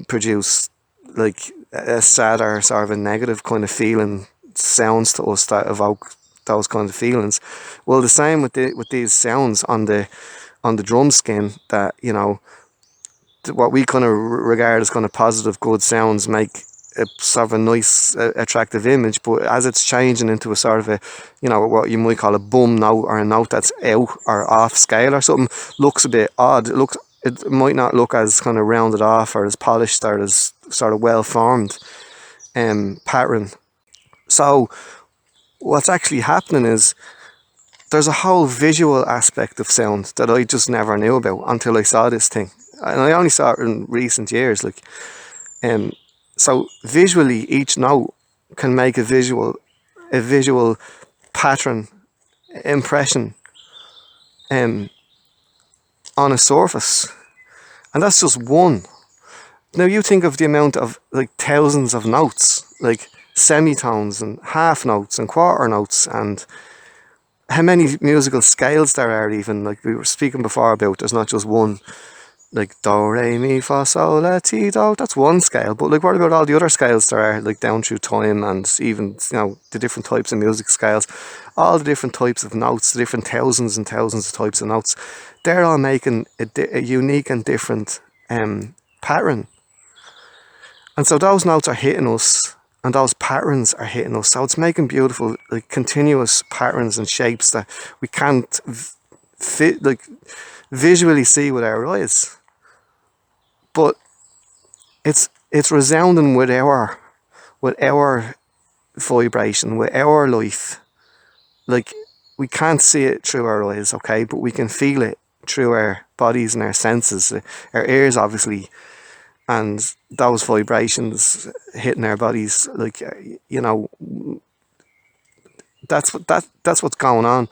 produce like a sadder, sort of a negative kind of feeling sounds to us that evoke those kind of feelings. Well, the same with these sounds on the drum skin, that what we kind of regard as kind of positive, good sounds make a sort of a nice, attractive image. But as it's changing into a sort of a, what you might call a bum note, or a note that's out or off scale or something, looks a bit odd. It might not look as kind of rounded off or as polished or as sort of well formed pattern. So what's actually happening is there's a whole visual aspect of sound that I just never knew about until I saw this thing, and I only saw it in recent years. So visually, each note can make a visual pattern impression um, on a surface, and that's just one. Now you think of the amount of like thousands of notes, like semitones and half notes and quarter notes, and how many musical scales there are. Even like we were speaking before about, there's not just one, like do, re, mi, fa, sol, la, ti, do. That's one scale. But like, what about all the other scales there are, like down through time, and even the different types of music scales, all the different types of notes, the different thousands and thousands of types of notes. They're all making a unique and different pattern, and so those notes are hitting us. And those patterns are hitting us. So it's making beautiful, like continuous patterns and shapes that we can't visually see with our eyes. But it's resounding with our vibration, with our life. Like, we can't see it through our eyes, okay, but we can feel it through our bodies and our senses, our ears, obviously, and those vibrations hitting our bodies. Like, that's what's going on.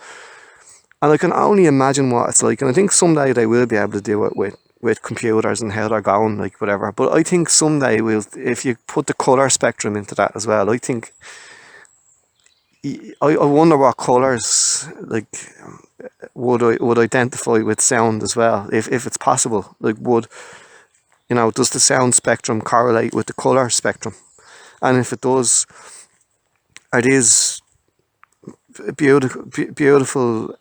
And I can only imagine what it's like. And I think someday they will be able to do it with computers and how they're going, like whatever. But I think someday if you put the colour spectrum into that as well, I think, I wonder what colours like would identify with sound as well, if it's possible. Like, does the sound spectrum correlate with the colour spectrum? And if it does, are these beautiful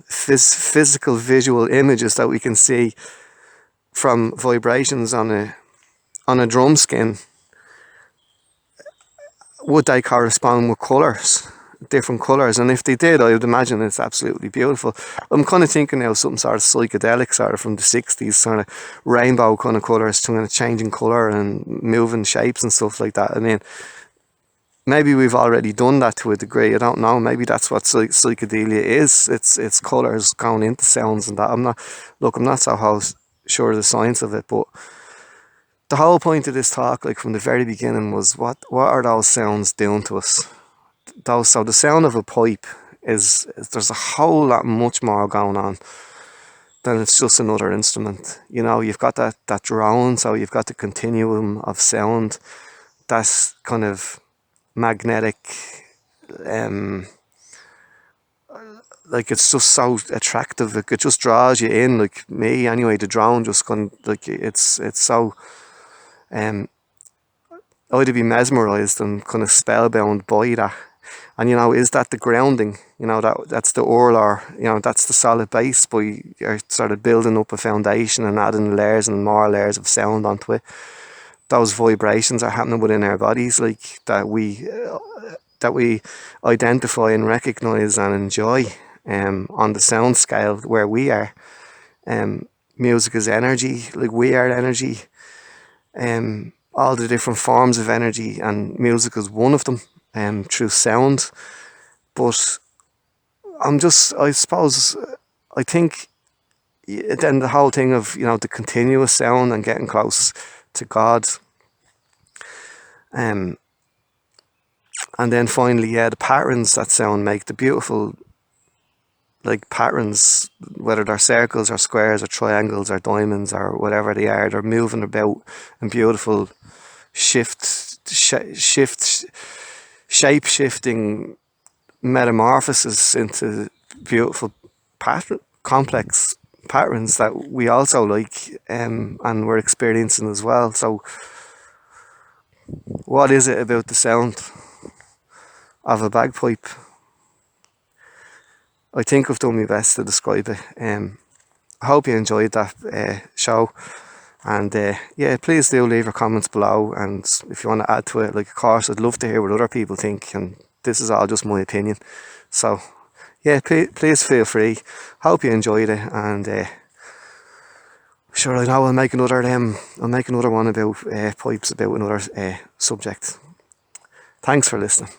physical visual images that we can see from vibrations on a drum skin, would they correspond with colours, different colours? And if they did, I would imagine it's absolutely beautiful. I'm kind of thinking now something sort of psychedelic, sort of from the 60s, sort of rainbow kind of colours, kind of changing colour and moving shapes and stuff like that. I mean, maybe we've already done that to a degree. I don't know. Maybe that's what psychedelia is. It's colours going into sounds and that. I'm not so sure of the science of it, but the whole point of this talk, like from the very beginning, was what are those sounds doing to us? So the sound of a pipe there's a whole lot much more going on than it's just another instrument. You've got that drone, so you've got the continuum of sound. That's kind of magnetic, like, it's just so attractive. Like, it just draws you in. Like me anyway, the drone just kind of, like, it's so I'd be mesmerised and kind of spellbound by that. And is that the grounding? That's the oral, or that's the solid base. But you're sort of building up a foundation and adding layers and more layers of sound onto it. Those vibrations are happening within our bodies, like that we identify and recognize and enjoy. On the sound scale where we are, music is energy. Like, we are energy. All the different forms of energy, and music is one of them. Through sound. But I suppose, I think then the whole thing of, the continuous sound and getting close to God. Um, and then finally, yeah, the patterns that sound make, the beautiful, like, patterns, whether they're circles or squares or triangles or diamonds or whatever they are, they're moving about in beautiful shape shifting metamorphosis into beautiful complex patterns that we also like, and we're experiencing as well. So what is it about the sound of a bagpipe? I think I've done my best to describe it. I hope you enjoyed that show, and yeah, please do leave your comments below, and if you want to add to it, like, of course, I'd love to hear what other people think, and this is all just my opinion. So yeah, please feel free. Hope you enjoyed it, and sure, I know I'll make another one about pipes, about another subject. Thanks for listening.